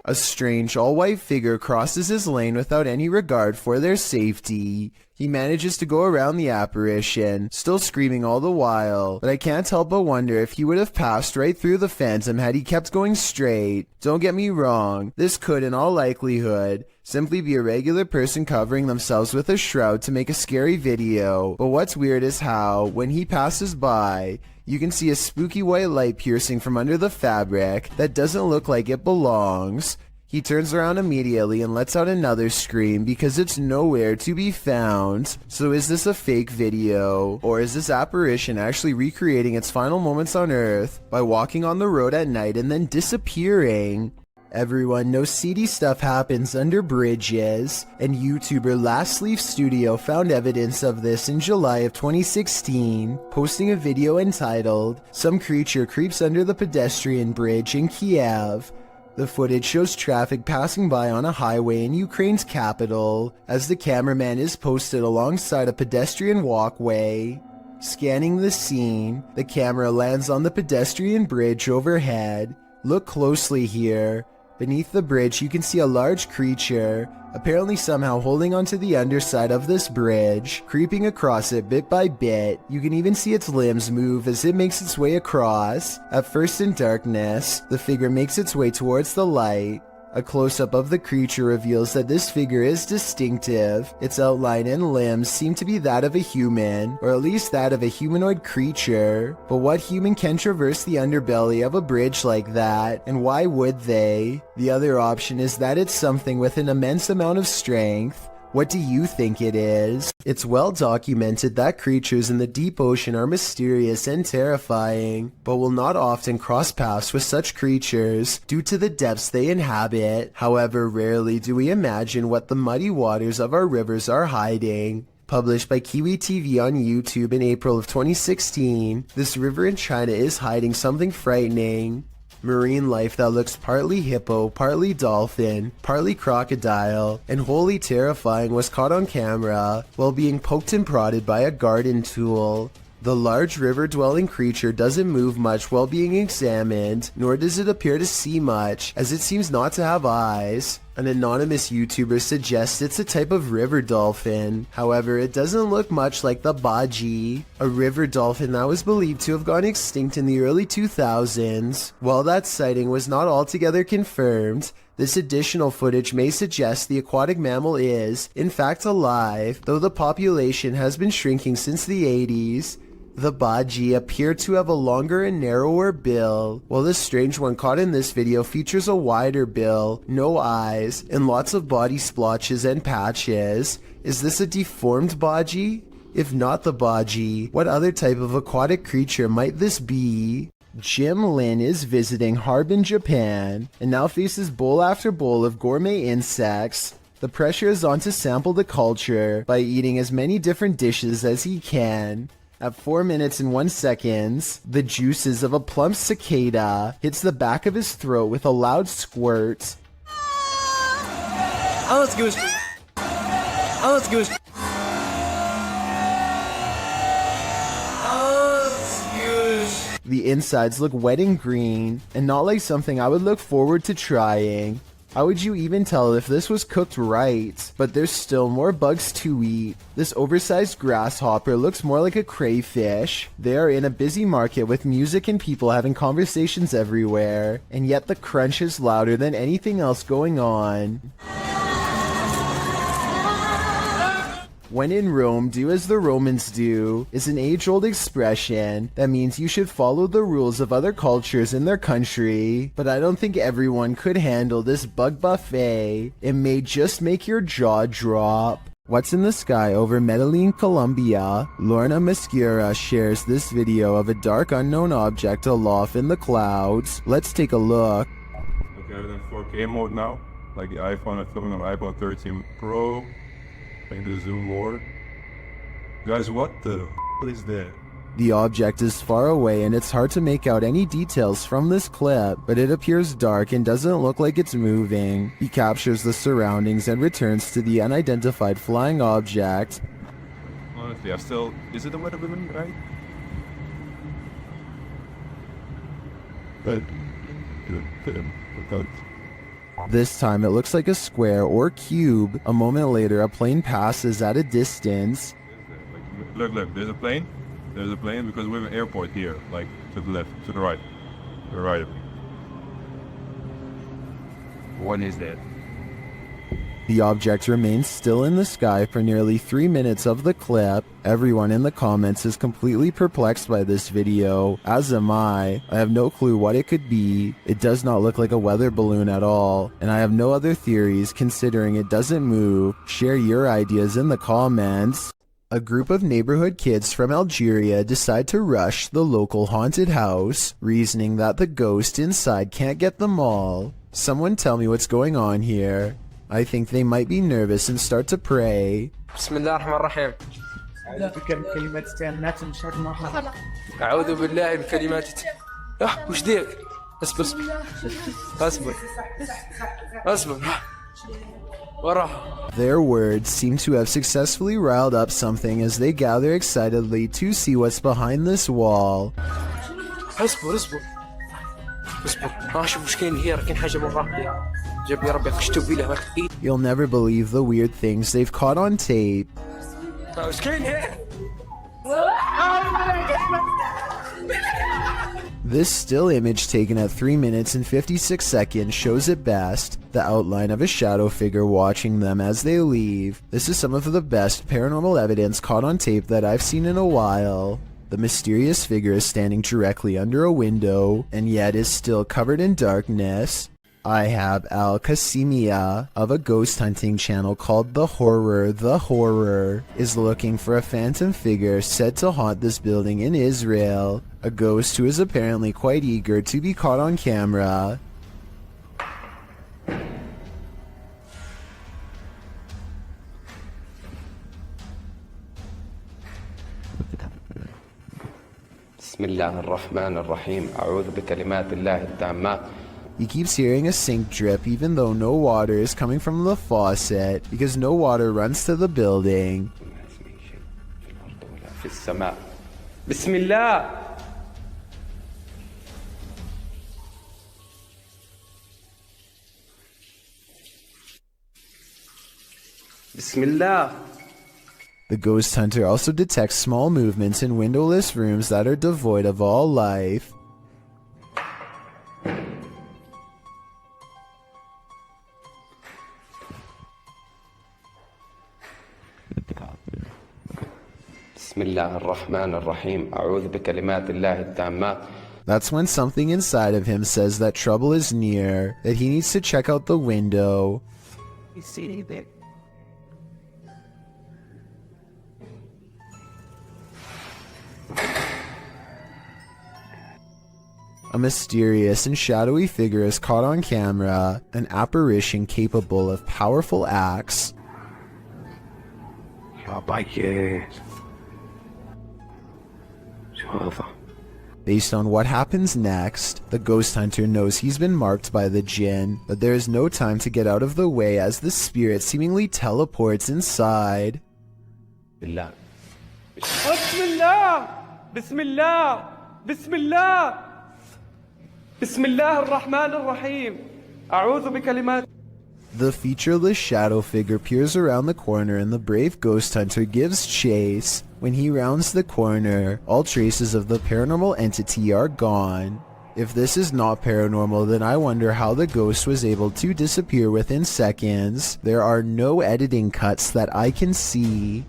A strange all-white figure crosses his lane without any regard for their safety. He manages to go around the apparition, still screaming all the while, but I can't help but wonder if he would have passed right through the phantom had he kept going straight. Don't get me wrong, this could in all likelihood simply be a regular person covering themselves with a shroud to make a scary video, but what's weird is how, when he passes by, you can see a spooky white light piercing from under the fabric that doesn't look like it belongs. He turns around immediately and lets out another scream because it's nowhere to be found. So is this a fake video? Or is this apparition actually recreating its final moments on Earth by walking on the road at night and then disappearing? Everyone knows seedy stuff happens under bridges, and YouTuber Last Leaf Studio found evidence of this in July of 2016, posting a video entitled, "Some Creature Creeps Under the Pedestrian Bridge in Kiev." The footage shows traffic passing by on a highway in Ukraine's capital, as the cameraman is posted alongside a pedestrian walkway. Scanning the scene, the camera lands on the pedestrian bridge overhead. Look closely here. Beneath the bridge you can see a large creature, apparently somehow holding onto the underside of this bridge, creeping across it bit by bit. You can even see its limbs move as it makes its way across. At first in darkness, the figure makes its way towards the light. A close-up of the creature reveals that this figure is distinctive. Its outline and limbs seem to be that of a human, or at least that of a humanoid creature. But what human can traverse the underbelly of a bridge like that, and why would they? The other option is that it's something with an immense amount of strength. What do you think it is? It's well documented that creatures in the deep ocean are mysterious and terrifying, but will not often cross paths with such creatures due to the depths they inhabit. However, rarely do we imagine what the muddy waters of our rivers are hiding. Published by Kiwi TV on YouTube in April of 2016, this river in China is hiding something frightening. Marine life that looks partly hippo, partly dolphin, partly crocodile, and wholly terrifying was caught on camera while being poked and prodded by a garden tool. The large river-dwelling creature doesn't move much while being examined, nor does it appear to see much, as it seems not to have eyes. An anonymous YouTuber suggests it's a type of river dolphin. However, it doesn't look much like the baji, a river dolphin that was believed to have gone extinct in the early 2000s. While that sighting was not altogether confirmed, this additional footage may suggest the aquatic mammal is, in fact, alive, though the population has been shrinking since the 80s. The baji appear to have a longer and narrower bill, while this strange one caught in this video features a wider bill, no eyes, and lots of body splotches and patches. Is this a deformed baji? If not the baji, what other type of aquatic creature might this be? Jim Lin is visiting Harbin, Japan, and now faces bowl after bowl of gourmet insects. The pressure is on to sample the culture by eating as many different dishes as he can. At 4 minutes and 1 second, the juices of a plump cicada hits the back of his throat with a loud squirt. Oh, let's go. Oh, let's go. The insides look wet and green, and not like something I would look forward to trying. How would you even tell if this was cooked right? But there's still more bugs to eat. This oversized grasshopper looks more like a crayfish. They are in a busy market with music and people having conversations everywhere, and yet the crunch is louder than anything else going on. When in Rome, do as the Romans do is an age-old expression that means you should follow the rules of other cultures in their country, but I don't think everyone could handle this bug buffet. It may just make your jaw drop. What's in the sky over Medellin, Colombia? Lorna Mascara shares this video of a dark unknown object aloft in the clouds. Let's take a look. Okay, we're in 4K mode now, like the iPhone. I'm filming on iPhone 13 Pro. Playing the zoom more. Guys, what the is that? The object is far away and it's hard to make out any details from this clip, but it appears dark and doesn't look like it's moving. He captures the surroundings and returns to the unidentified flying object. Honestly, is it a weather balloon, right? But, this time it looks like a square or cube. A moment later, a plane passes at a distance. Look, there's a plane. There's a plane because we have an airport here, like to the left, to the right. To the right of me. What is that? The object remains still in the sky for nearly 3 minutes of the clip. Everyone in the comments is completely perplexed by this video, as am I. I have no clue what it could be. It does not look like a weather balloon at all, and I have no other theories considering it doesn't move. Share your ideas in the comments. A group of neighborhood kids from Algeria decide to rush the local haunted house, reasoning that the ghost inside can't get them all. Someone tell me what's going on here. I think they might be nervous and start to pray. Bismillahirrahmanirrahim. كلمات استعانات من شر ما خلق. أعوذ بالله بكلمات وش ذيك؟ اصبر وراه. Their words seem to have successfully riled up something as they gather excitedly to see what's behind this wall. اصبر شوف وش كاين هي، كاين حاجة مرة جاب لي ربي قشتو بيه ما تقيد. You'll never believe the weird things they've caught on tape. وش كاين هي؟ This still image taken at 3 minutes and 56 seconds shows it best, the outline of a shadow figure watching them as they leave. This is some of the best paranormal evidence caught on tape that I've seen in a while. The mysterious figure is standing directly under a window, and yet is still covered in darkness. I have Al Qasimia of a ghost hunting channel called The Horror is looking for a phantom figure said to haunt this building in Israel. A ghost who is apparently quite eager to be caught on camera. بسم الله الرحمن الرحيم أعوذ بكلمات الله التامات. He keeps hearing a sink drip even though no water is coming from the faucet because no water runs to the building. في السماء بسم الله. بسم الله. The ghost hunter also detects small movements in windowless rooms that are devoid of all life. بسم الله الرحمن الرحيم أعوذ بكلمات الله التامات. That's when something inside of him says that trouble is near, that he needs to check out the window. You see anything? A mysterious and shadowy figure is caught on camera, an apparition capable of powerful acts. Based on what happens next, the ghost hunter knows he's been marked by the jinn, but there is no time to get out of the way as the spirit seemingly teleports inside. بسم الله بسم الله بسم الله بسم الله الرحمن الرحيم أعوذ بكلمات. The featureless shadow figure peers around the corner and the brave ghost hunter gives chase. When he rounds the corner, all traces of the paranormal entity are gone. If this is not paranormal, then I wonder how the ghost was able to disappear within seconds. There are no editing cuts that I can see.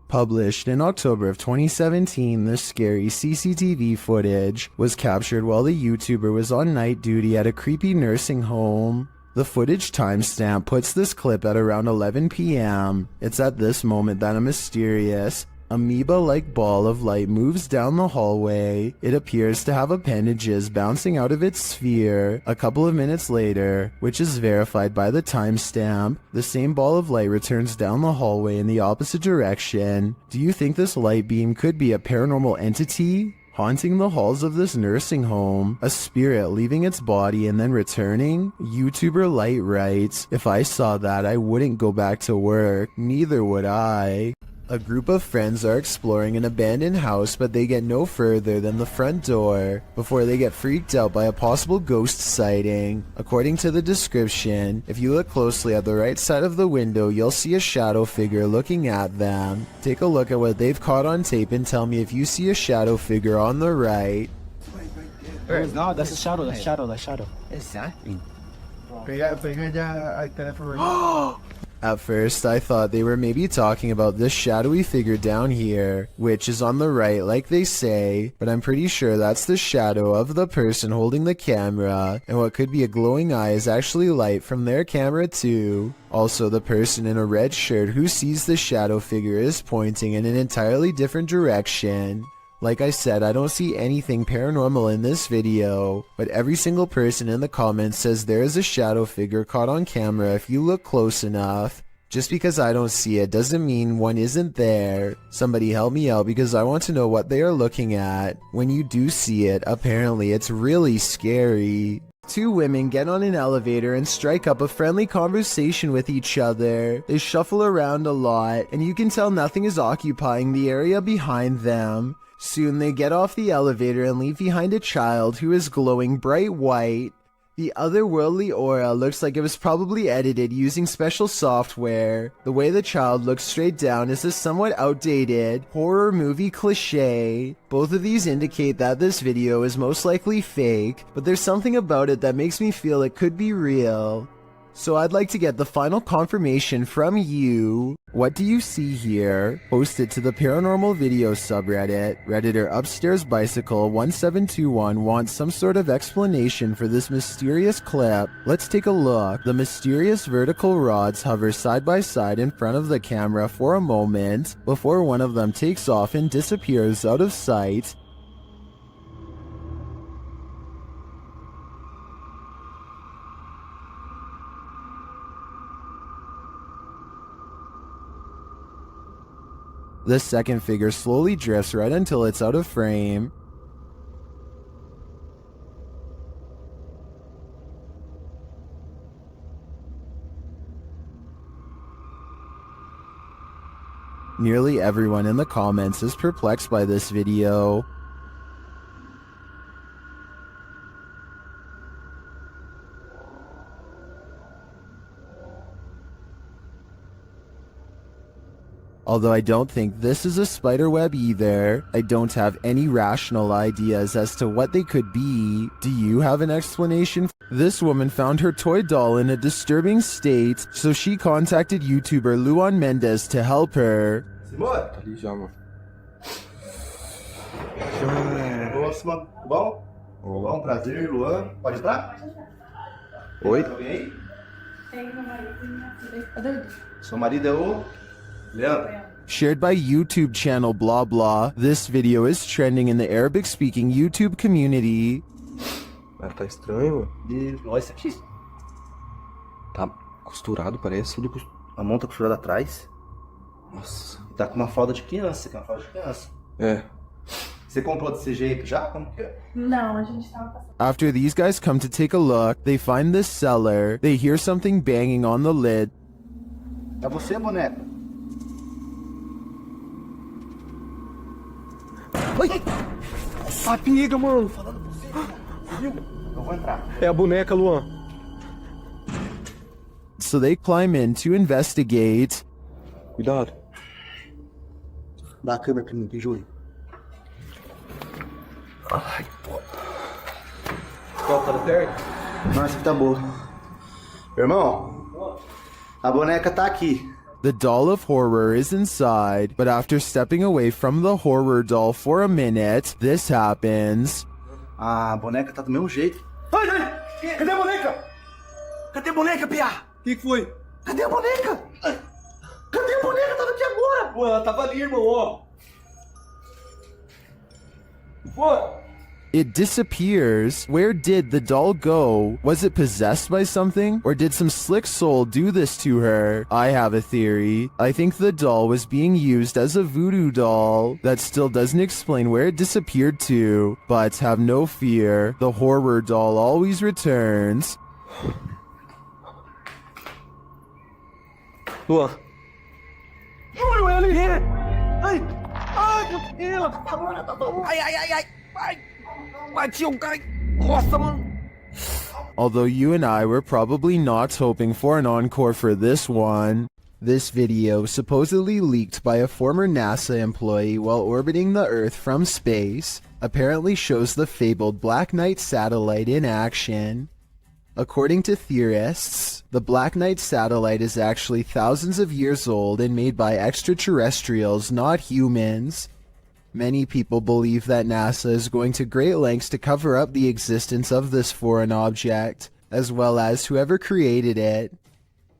Published in October of 2017, this scary CCTV footage was captured while the YouTuber was on night duty at a creepy nursing home. The footage timestamp puts this clip at around 11 p.m. It's at this moment that a mysterious, amoeba-like ball of light moves down the hallway. It appears to have appendages bouncing out of its sphere. A couple of minutes later, which is verified by the timestamp, the same ball of light returns down the hallway in the opposite direction. Do you think this light beam could be a paranormal entity haunting the halls of this nursing home, a spirit leaving its body and then returning? YouTuber Light writes, "If I saw that, I wouldn't go back to work. Neither would I." A group of friends are exploring an abandoned house, but they get no further than the front door before they get freaked out by a possible ghost sighting. According to the description, if you look closely at the right side of the window, you'll see a shadow figure looking at them. Take a look at what they've caught on tape and tell me if you see a shadow figure on the right. No, that's a shadow, that's shadow, that's shadow. Exactly. At first, I thought they were maybe talking about this shadowy figure down here, which is on the right like they say, but I'm pretty sure that's the shadow of the person holding the camera, and what could be a glowing eye is actually light from their camera too. Also, the person in a red shirt who sees the shadow figure is pointing in an entirely different direction. Like I said, I don't see anything paranormal in this video, but every single person in the comments says there is a shadow figure caught on camera if you look close enough. Just because I don't see it doesn't mean one isn't there. Somebody help me out because I want to know what they are looking at. When you do see it, apparently it's really scary. Two women get on an elevator and strike up a friendly conversation with each other. They shuffle around a lot, and you can tell nothing is occupying the area behind them. Soon they get off the elevator and leave behind a child who is glowing bright white. The otherworldly aura looks like it was probably edited using special software. The way the child looks straight down is a somewhat outdated horror movie cliche. Both of these indicate that this video is most likely fake, but there's something about it that makes me feel it could be real. So I'd like to get the final confirmation from you. What do you see here? Post it to the paranormal video subreddit. Redditor Upstairs Bicycle 1721 wants some sort of explanation for this mysterious clip. Let's take a look. The mysterious vertical rods hover side by side in front of the camera for a moment before one of them takes off and disappears out of sight. The second figure slowly drifts right until it's out of frame. Nearly everyone in the comments is perplexed by this video. Although I don't think this is a spider web either. I don't have any rational ideas as to what they could be. Do you have an explanation? This woman found her toy doll in a disturbing state, so she contacted YouTuber Luan Mendez to help her. Simone? Ali já, mano. Ô, Simone, tudo bom? Bom, prazer, Luan. Pode entrar? Oi? Alguém aí? Tem meu marido e minha filha. Cadê? Seu marido é o Leandro. Shared by YouTube channel blah blah, this video is trending in the Arabic-speaking YouTube community. Mas tá estranho, mano. E olha isso aqui. Tá costurado, parece. Tudo a mão tá costurada atrás. Nossa. E tá com uma fralda de criança, que é uma fralda de criança. É. Você comprou desse jeito já? Como que é? Não, a gente tava passando. After these guys come to take a look, they find this seller. They hear something banging on the lid. É você, boneca? Ai! A pinga, mano! Falando pra você, viu? Eu vou entrar. É a boneca, Luan. So they climb in to investigate. Cuidado. Dá a câmera pra mim, Júlio. Ai, pô. Qual tá perto? Nossa, que tá boa. Irmão, a boneca tá aqui. The doll of horror is inside, but after stepping away from the horror doll for a minute, this happens. A boneca tá do mesmo jeito. Ai, ai! Cadê a boneca? Cadê a boneca, Pia? O que foi? Cadê a boneca? Cadê a boneca? Tava aqui agora! Pô, ela tava ali, irmão, ó. Pô! It disappears. Where did the doll go? Was it possessed by something? Or did some slick soul do this to her? I have a theory. I think the doll was being used as a voodoo doll. That still doesn't explain where it disappeared to. But have no fear. The horror doll always returns. Luan. Júlio, ele é! Ai! Ai, meu Deus! Ai, ai, ai, ai! Ai! Vai, tio, cai! Nossa, mano! Although you and I were probably not hoping for an encore for this one. This video, supposedly leaked by a former NASA employee while orbiting the Earth from space, apparently shows the fabled Black Knight satellite in action. According to theorists, the Black Knight satellite is actually thousands of years old and made by extraterrestrials, not humans. Many people believe that NASA is going to great lengths to cover up the existence of this foreign object, as well as whoever created it.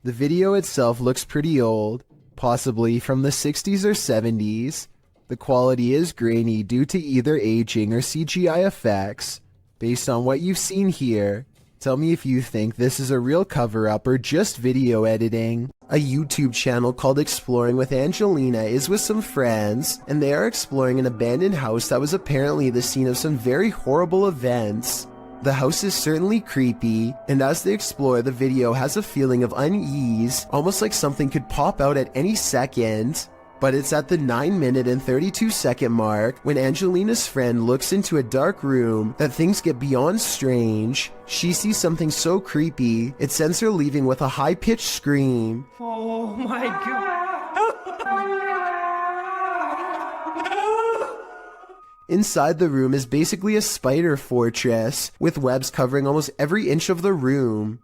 The video itself looks pretty old, possibly from the 60s or 70s. The quality is grainy due to either aging or CGI effects. Based on what you've seen here, tell me if you think this is a real cover-up or just video editing. A YouTube channel called Exploring with Angelina is with some friends, and they are exploring an abandoned house that was apparently the scene of some very horrible events. The house is certainly creepy, and as they explore, the video has a feeling of unease, almost like something could pop out at any second. But it's at the 9-minute and 32-second mark when Angelina's friend looks into a dark room that things get beyond strange. She sees something so creepy, it sends her leaving with a high-pitched scream. Oh my god! Inside the room is basically a spider fortress, with webs covering almost every inch of the room.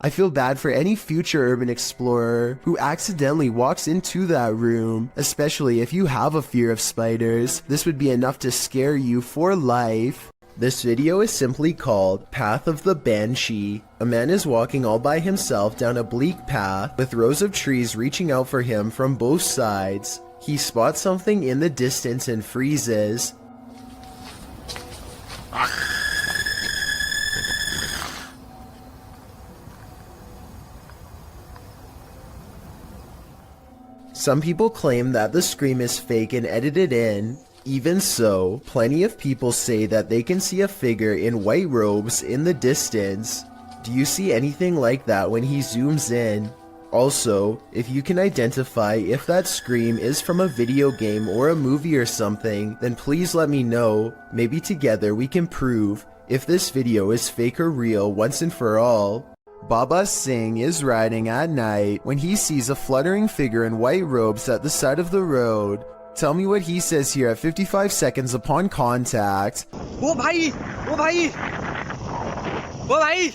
I feel bad for any future urban explorer who accidentally walks into that room, especially if you have a fear of spiders. This would be enough to scare you for life. This video is simply called Path of the Banshee. A man is walking all by himself down a bleak path with rows of trees reaching out for him from both sides. He spots something in the distance and freezes. Some people claim that the scream is fake and edited in. Even so, plenty of people say that they can see a figure in white robes in the distance. Do you see anything like that when he zooms in? Also, if you can identify if that scream is from a video game or a movie or something, then please let me know. Maybe together we can prove if this video is fake or real once and for all. Baba Singh is riding at night when he sees a fluttering figure in white robes at the side of the road. Tell me what he says here at 55 seconds upon contact. ओ भाई ओ भाई ओ भाई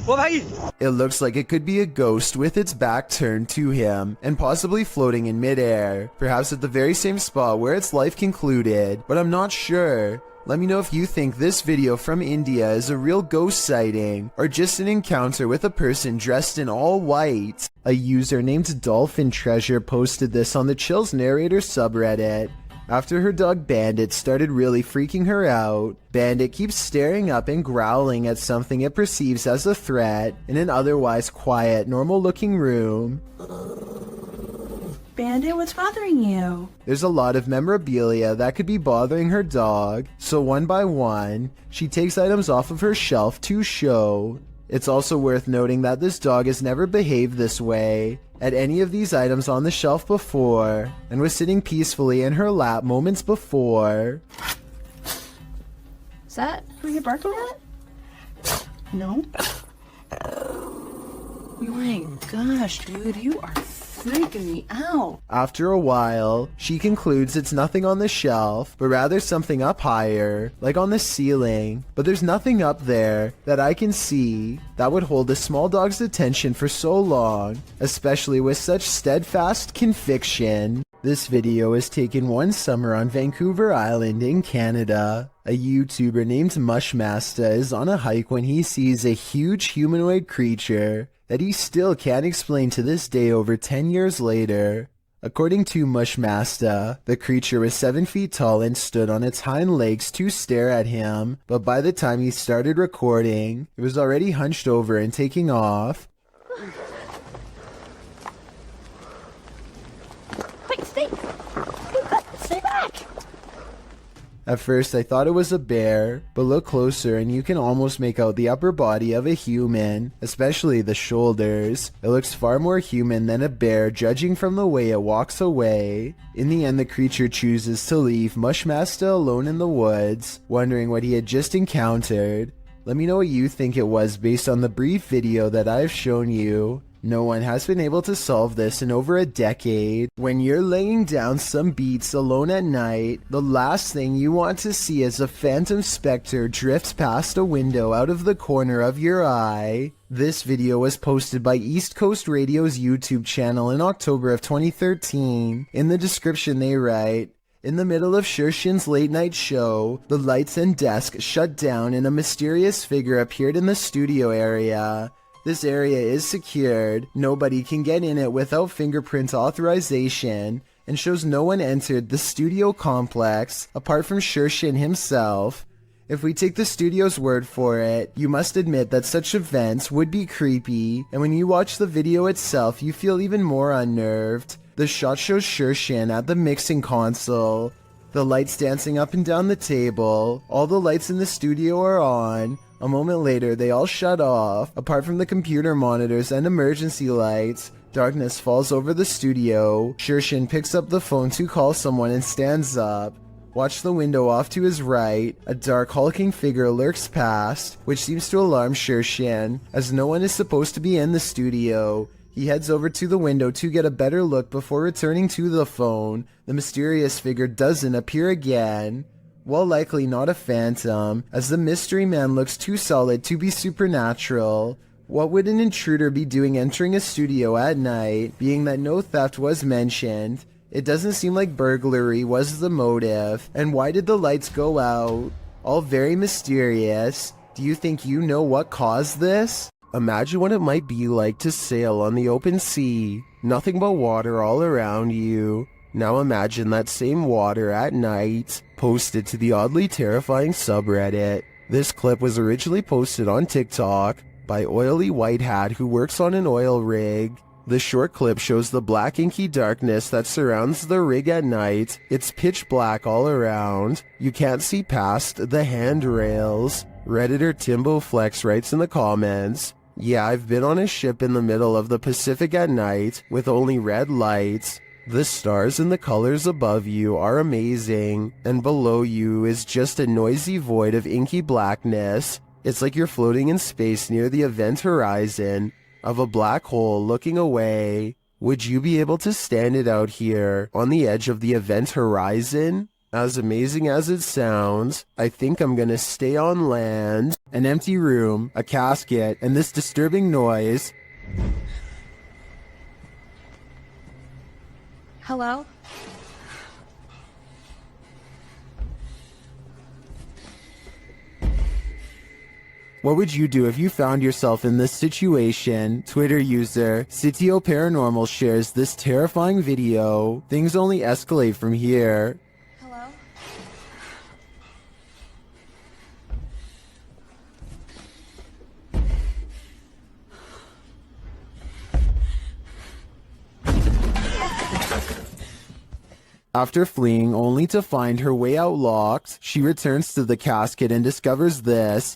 ओ भाई It looks like it could be a ghost with its back turned to him and possibly floating in midair, perhaps at the very same spot where its life concluded, but I'm not sure. Let me know if you think this video from India is a real ghost sighting or just an encounter with a person dressed in all white. A user named Dolphin Treasure posted this on the Chills Narrator subreddit. After her dog Bandit started really freaking her out, Bandit keeps staring up and growling at something it perceives as a threat in an otherwise quiet, normal-looking room. Bandit, what's bothering you? There's a lot of memorabilia that could be bothering her dog, so one by one, she takes items off of her shelf to show. It's also worth noting that this dog has never behaved this way at any of these items on the shelf before, and was sitting peacefully in her lap moments before. Is that who you're barking at? No. Oh my gosh, dude, you are freaking me out. After a while, she concludes it's nothing on the shelf, but rather something up higher, like on the ceiling. But there's nothing up there that I can see that would hold a small dog's attention for so long, especially with such steadfast conviction. This video is taken one summer on Vancouver Island in Canada. A YouTuber named Mushmaster is on a hike when he sees a huge humanoid creature that he still can't explain to this day over 10 years later. According to Mushmaster, the creature was 7 feet tall and stood on its hind legs to stare at him, but by the time he started recording, it was already hunched over and taking off. Wait, stay back! At first I thought it was a bear, but look closer and you can almost make out the upper body of a human, especially the shoulders. It looks far more human than a bear judging from the way it walks away. In the end the creature chooses to leave Mushmaster alone in the woods, wondering what he had just encountered. Let me know what you think it was based on the brief video that I've shown you. No one has been able to solve this in over a decade. When you're laying down some beats alone at night, the last thing you want to see is a phantom specter drift past a window out of the corner of your eye. This video was posted by East Coast Radio's YouTube channel in October of 2013. In the description they write, "In the middle of Shershin's late night show, the lights and desk shut down and a mysterious figure appeared in the studio area. This area is secured, nobody can get in it without fingerprint authorization, and shows no one entered the studio complex apart from Shershin himself. If we take the studio's word for it, you must admit that such events would be creepy, and when you watch the video itself you feel even more unnerved. The shot shows Shershin at the mixing console, the lights dancing up and down the table, all the lights in the studio are on. A moment later, they all shut off. Apart from the computer monitors and emergency lights, darkness falls over the studio. Shershin picks up the phone to call someone and stands up. Watch the window off to his right. A dark hulking figure lurks past, which seems to alarm Shershin, as no one is supposed to be in the studio. He heads over to the window to get a better look before returning to the phone. The mysterious figure doesn't appear again. While likely not a phantom, as the mystery man looks too solid to be supernatural. What would an intruder be doing entering a studio at night, being that no theft was mentioned? It doesn't seem like burglary was the motive, and why did the lights go out? All very mysterious. Do you think you know what caused this? Imagine what it might be like to sail on the open sea, nothing but water all around you. Now imagine that same water at night, posted to the oddly terrifying subreddit. This clip was originally posted on TikTok by Oily White Hat who works on an oil rig. The short clip shows the black inky darkness that surrounds the rig at night. It's pitch black all around. You can't see past the handrails. Redditor Timbo Flex writes in the comments, Yeah, I've been on a ship in the middle of the Pacific at night with only red lights. The stars and the colors above you are amazing, and below you is just a noisy void of inky blackness. It's like you're floating in space near the event horizon of a black hole looking away. Would you be able to stand it out here on the edge of the event horizon? As amazing as it sounds, I think I'm gonna stay on land. An empty room, a casket, and this disturbing noise. Hello? What would you do if you found yourself in this situation? Twitter user Sitio Paranormal shares this terrifying video. Things only escalate from here. Hello? After fleeing only to find her way out locked, she returns to the casket and discovers this.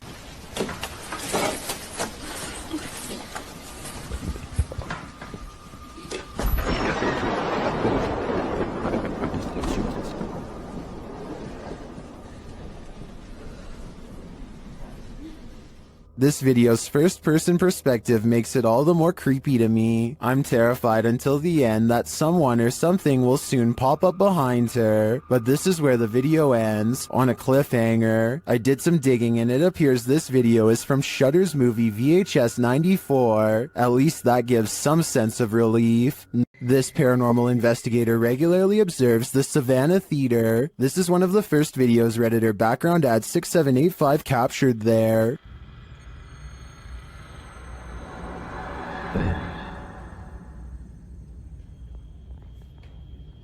This video's first-person perspective makes it all the more creepy to me. I'm terrified until the end that someone or something will soon pop up behind her. But this is where the video ends, on a cliffhanger. I did some digging and it appears this video is from Shudder's movie VHS 94. At least that gives some sense of relief. This paranormal investigator regularly observes the Savannah Theater. This is one of the first videos Redditor background ad 6785 captured there.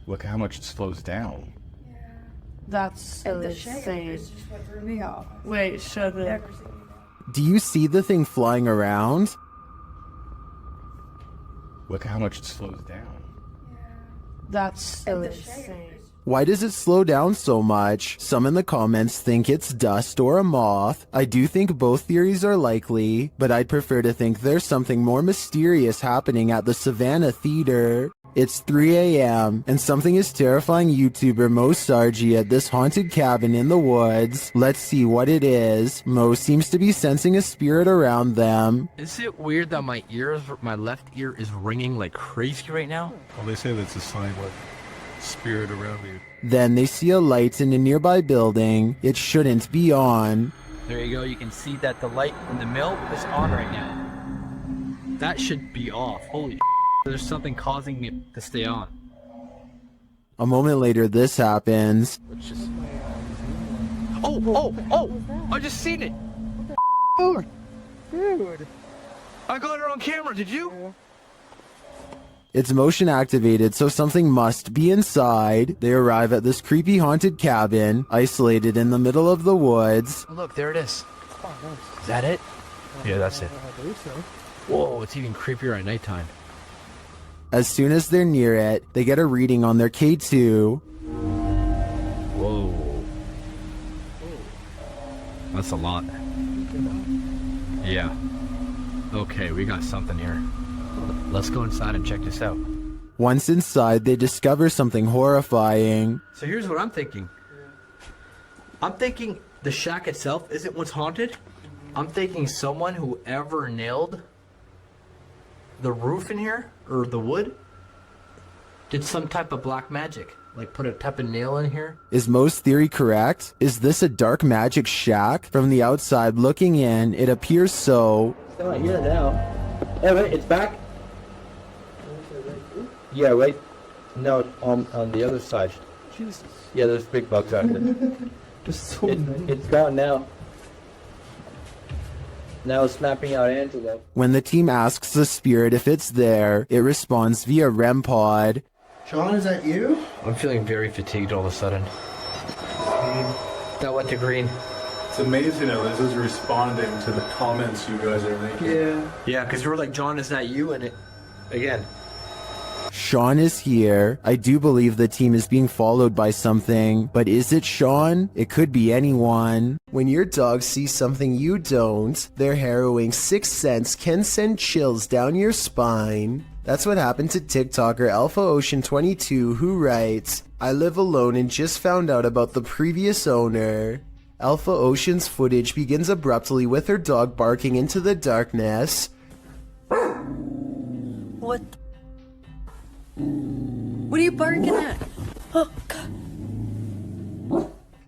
Look how much it slows down. That's insane. Wait, shut it. Do you see the thing flying around? Look how much it slows down. That's insane. Why does it slow down so much? Some in the comments think it's dust or a moth. I do think both theories are likely, but I'd prefer to think there's something more mysterious happening at the Savannah Theater. It's 3 a.m. and something is terrifying YouTuber Mo Sargi at this haunted cabin in the woods. Let's see what it is. Mo seems to be sensing a spirit around them. Is it weird that my left ear is ringing like crazy right now? Well, they say that's a sign of spirit around you. Then they see a light in a nearby building. It shouldn't be on. There you go. You can see that the light in the mill is on right now. That should be off. Holy there's something causing me to stay on. A moment later, this happens. Let's just... Oh! I just seen it! Oh, dude! I got it on camera, did you? It's motion activated, so something must be inside. They arrive at this creepy haunted cabin, isolated in the middle of the woods. Oh, look, there it is. Is that it? Yeah, that's it. Whoa, it's even creepier at nighttime. As soon as they're near it, they get a reading on their K2. Whoa. That's a lot. Yeah. Okay, we got something here. Let's go inside and check this out. Once inside, they discover something horrifying. So here's what I'm thinking. I'm thinking the shack itself isn't what's haunted. I'm thinking someone who ever nailed the roof in here, or the wood, did some type of black magic. Like put a type of nail in here. Is Mo's theory correct? Is this a dark magic shack? From the outside looking in, it appears so. It's not here now. Hey, wait, it's back? Yeah, right. No, on the other side. Jesus. Yeah, there's big bugs out there. There's so many. It's gone now. Now it's mapping out Antelope. When the team asks the spirit if it's there, it responds via REM pod. John, is that you? I'm feeling very fatigued all of a sudden. That went to green. It's amazing how this is responding to the comments you guys are making. Yeah. Yeah, because you were like, John, is that you? And it, again. Sean is here. I do believe the team is being followed by something, but is it Sean? It could be anyone. When your dog sees something you don't, their harrowing sixth sense can send chills down your spine. That's what happened to TikToker Alpha Ocean 22, who writes, I live alone and just found out about the previous owner. Alpha Ocean's footage begins abruptly with her dog barking into the darkness. What? What are you barking at? Oh, God.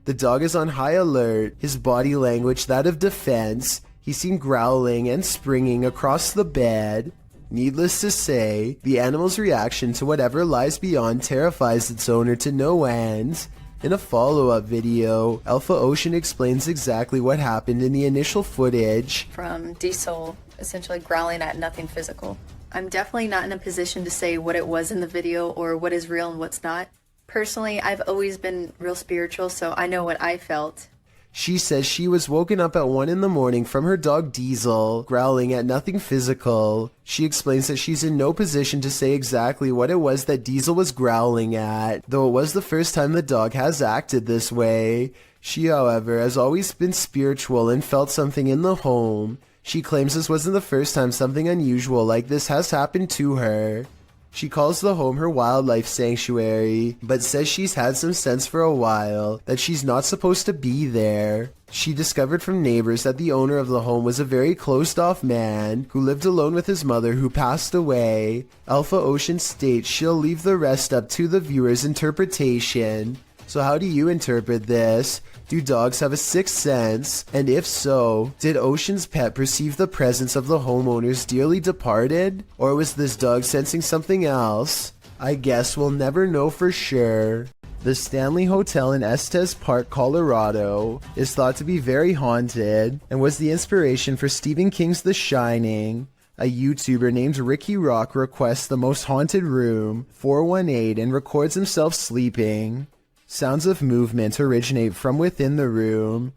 The dog is on high alert, his body language that of defense. He's seen growling and springing across the bed. Needless to say, the animal's reaction to whatever lies beyond terrifies its owner to no end. In a follow-up video, Alpha Ocean explains exactly what happened in the initial footage. From Diesel essentially growling at nothing physical. I'm definitely not in a position to say what it was in the video or what is real and what's not. Personally, I've always been real spiritual, so I know what I felt. She says she was woken up at 1 in the morning from her dog Diesel, growling at nothing physical. She explains that she's in no position to say exactly what it was that Diesel was growling at, though it was the first time the dog has acted this way. She, however, has always been spiritual and felt something in the home. She claims this wasn't the first time something unusual like this has happened to her. She calls the home her wildlife sanctuary, but says she's had some sense for a while that she's not supposed to be there. She discovered from neighbors that the owner of the home was a very closed-off man who lived alone with his mother who passed away. Alpha Ocean states she'll leave the rest up to the viewer's interpretation. So how do you interpret this? Do dogs have a sixth sense? And if so, did Ocean's pet perceive the presence of the homeowner's dearly departed? Or was this dog sensing something else? I guess we'll never know for sure. The Stanley Hotel in Estes Park, Colorado is thought to be very haunted and was the inspiration for Stephen King's The Shining. A YouTuber named Ricky Rock requests the most haunted room, 418, and records himself sleeping. Sounds of movement originate from within the room.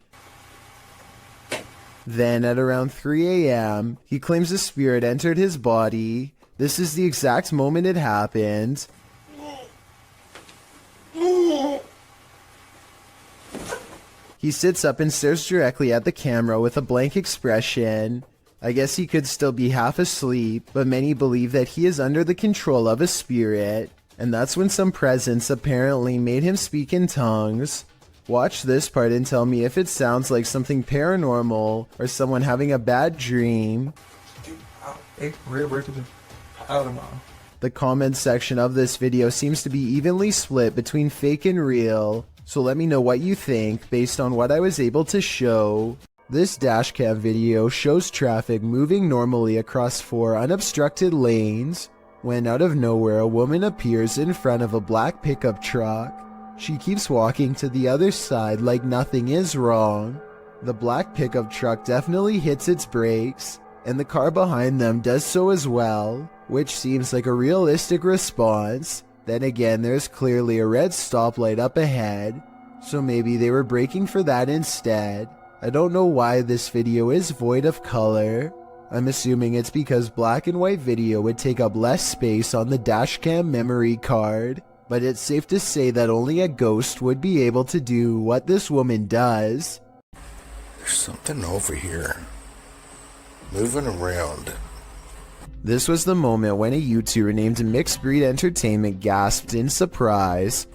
Then at around 3 a.m., he claims a spirit entered his body. This is the exact moment it happened. He sits up and stares directly at the camera with a blank expression. I guess he could still be half asleep, but many believe that he is under the control of a spirit. And that's when some presence apparently made him speak in tongues. Watch this part and tell me if it sounds like something paranormal or someone having a bad dream. The comment section of this video seems to be evenly split between fake and real, so let me know what you think based on what I was able to show. This dashcam video shows traffic moving normally across 4 unobstructed lanes, when out of nowhere a woman appears in front of a black pickup truck. She keeps walking to the other side like nothing is wrong. The black pickup truck definitely hits its brakes, and the car behind them does so as well, which seems like a realistic response. Then again, there's clearly a red stoplight up ahead, so maybe they were braking for that instead. I don't know why this video is void of color. I'm assuming it's because black and white video would take up less space on the dashcam memory card, but it's safe to say that only a ghost would be able to do what this woman does. There's something over here, moving around. This was the moment when a YouTuber named Mixed Breed Entertainment gasped in surprise.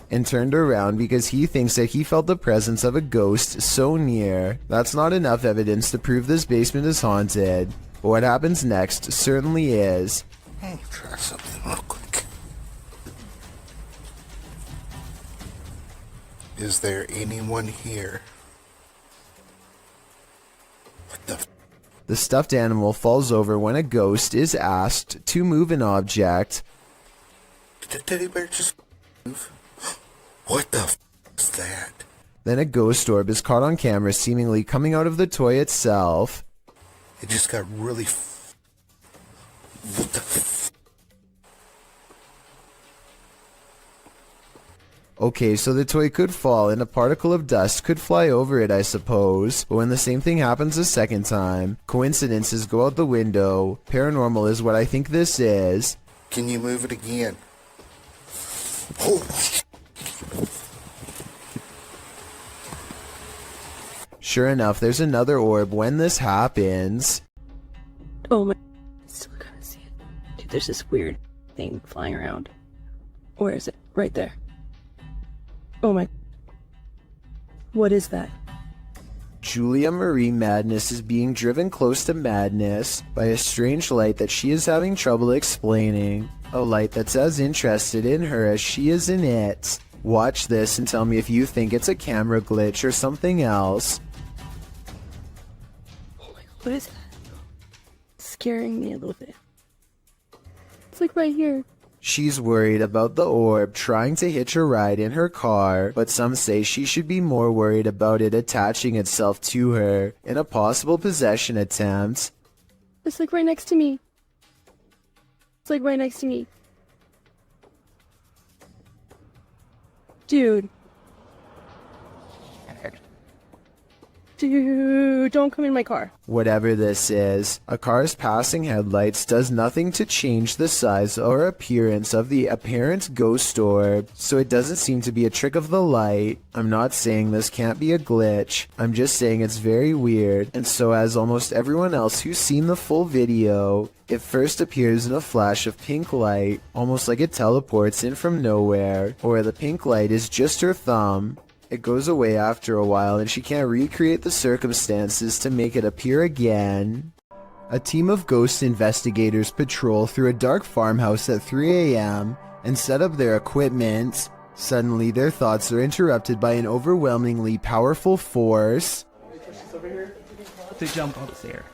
And turned around because he thinks that he felt the presence of a ghost so near. That's not enough evidence to prove this basement is haunted, but what happens next certainly is. Hey, try something real quick. Is there anyone here? What the? The stuffed animal falls over when a ghost is asked to move an object. Did the teddy bear just move? What the is that? Then a ghost orb is caught on camera seemingly coming out of the toy itself. It just got really what the Okay, so the toy could fall and a particle of dust could fly over it, I suppose. But when the same thing happens a second time, coincidences go out the window. Paranormal is what I think this is. Can you move it again? Oh. Sure enough, there's another orb when this happens. Oh my, I still gotta see it. Dude, there's this weird thing flying around. Where is it? Right there. Oh my. What is that? Julia Marie Madness is being driven close to madness by a strange light that she is having trouble explaining. A light that's as interested in her as she is in it. Watch this and tell me if you think it's a camera glitch or something else. Oh my, what is that? It's scaring me a little bit. It's like right here. She's worried about the orb trying to hitch a ride in her car, but some say she should be more worried about it attaching itself to her in a possible possession attempt. It's like right next to me. It's like right next to me. Dude. Dude, don't come in my car. Whatever this is, a car's passing headlights does nothing to change the size or appearance of the apparent ghost orb, so it doesn't seem to be a trick of the light. I'm not saying this can't be a glitch, I'm just saying it's very weird, and so as almost everyone else who's seen the full video, it first appears in a flash of pink light, almost like it teleports in from nowhere, or the pink light is just her thumb. It goes away after a while and she can't recreate the circumstances to make it appear again. A team of ghost investigators patrol through a dark farmhouse at 3 a.m. and set up their equipment. Suddenly their thoughts are interrupted by an overwhelmingly powerful force. To jump up there.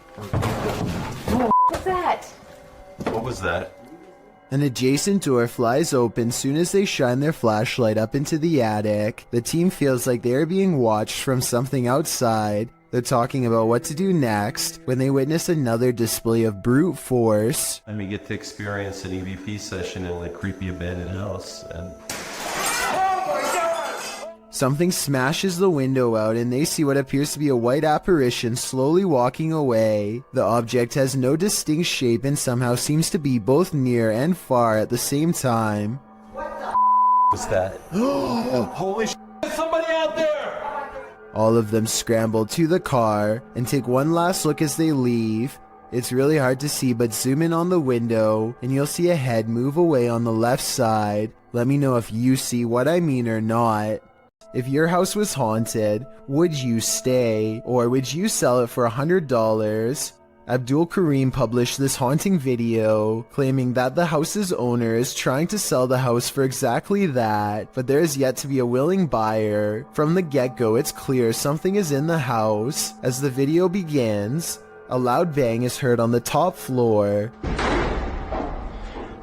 What's that? What was that? An adjacent door flies open soon as they shine their flashlight up into the attic. The team feels like they are being watched from something outside. They're talking about what to do next when they witness another display of brute force. And we get to experience an EVP session in a creepy abandoned house. And something smashes the window out and they see what appears to be a white apparition slowly walking away. The object has no distinct shape and somehow seems to be both near and far at the same time. what the was that? Holy shit, somebody out there! All of them scramble to the car and take one last look as they leave. It's really hard to see, but zoom in on the window and you'll see a head move away on the left side. Let me know if you see what I mean or not. If your house was haunted, would you stay or would you sell it for $100? Abdul Karim published this haunting video claiming that the house's owner is trying to sell the house for exactly that, but there is yet to be a willing buyer. From the get-go, it's clear something is in the house. As the video begins, a loud bang is heard on the top floor.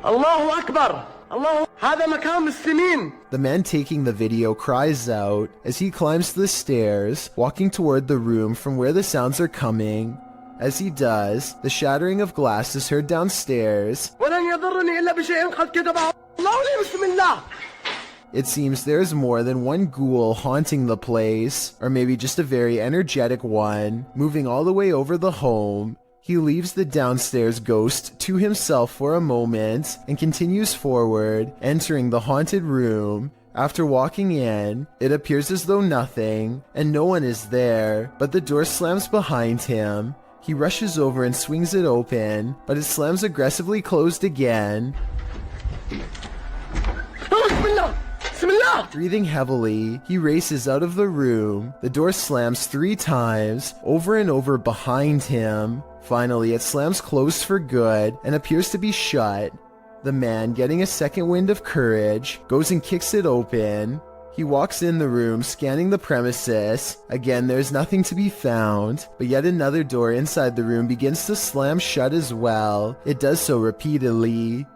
Allahu Akbar! Allah, هذا مكان مسلمين. The man taking the video cries out as he climbs the stairs, walking toward the room from where the sounds are coming. As he does, the shattering of glass is heard downstairs. ولن يضرني إلا بشيء قد كتبه الله لي بسم الله. It seems there's more than one ghoul haunting the place, or maybe just a very energetic one, moving all the way over the home. He leaves the downstairs ghost to himself for a moment and continues forward, entering the haunted room. After walking in, it appears as though nothing, and no one is there, but the door slams behind him. He rushes over and swings it open, but it slams aggressively closed again. Breathing heavily, he races out of the room. The door slams 3 times, over and over behind him. Finally, it slams closed for good and appears to be shut. The man, getting a second wind of courage, goes and kicks it open. He walks in the room, scanning the premises. Again, there's nothing to be found, but yet another door inside the room begins to slam shut as well. It does so repeatedly.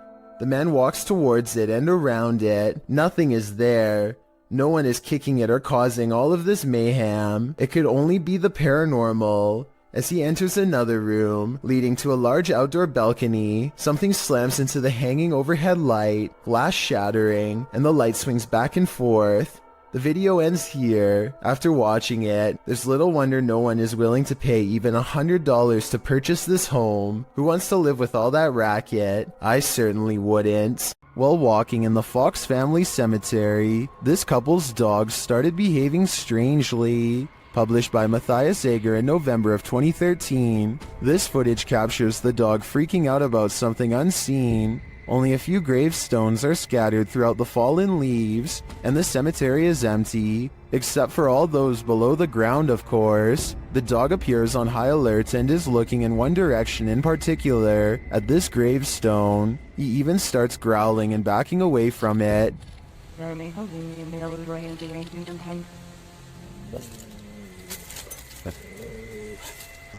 The man walks towards it and around it. Nothing is there. No one is kicking it or causing all of this mayhem. It could only be the paranormal. As he enters another room, leading to a large outdoor balcony, something slams into the hanging overhead light, glass shattering, and the light swings back and forth. The video ends here. After watching it, there's little wonder no one is willing to pay even $100 to purchase this home. Who wants to live with all that racket? I certainly wouldn't. While walking in the Fox family cemetery, this couple's dogs started behaving strangely. Published by Matthias Eger in November of 2013, this footage captures the dog freaking out about something unseen. Only a few gravestones are scattered throughout the fallen leaves, and the cemetery is empty, except for all those below the ground, of course. The dog appears on high alert and is looking in one direction in particular, at this gravestone. He even starts growling and backing away from it.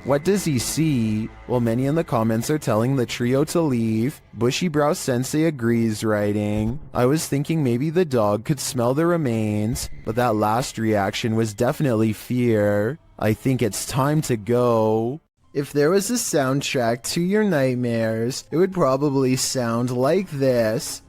What does he see? Well, many in the comments are telling the trio to leave. Bushy Brow Sensei agrees, writing, I was thinking maybe the dog could smell the remains, but that last reaction was definitely fear. I think it's time to go. If there was a soundtrack to your nightmares, it would probably sound like this.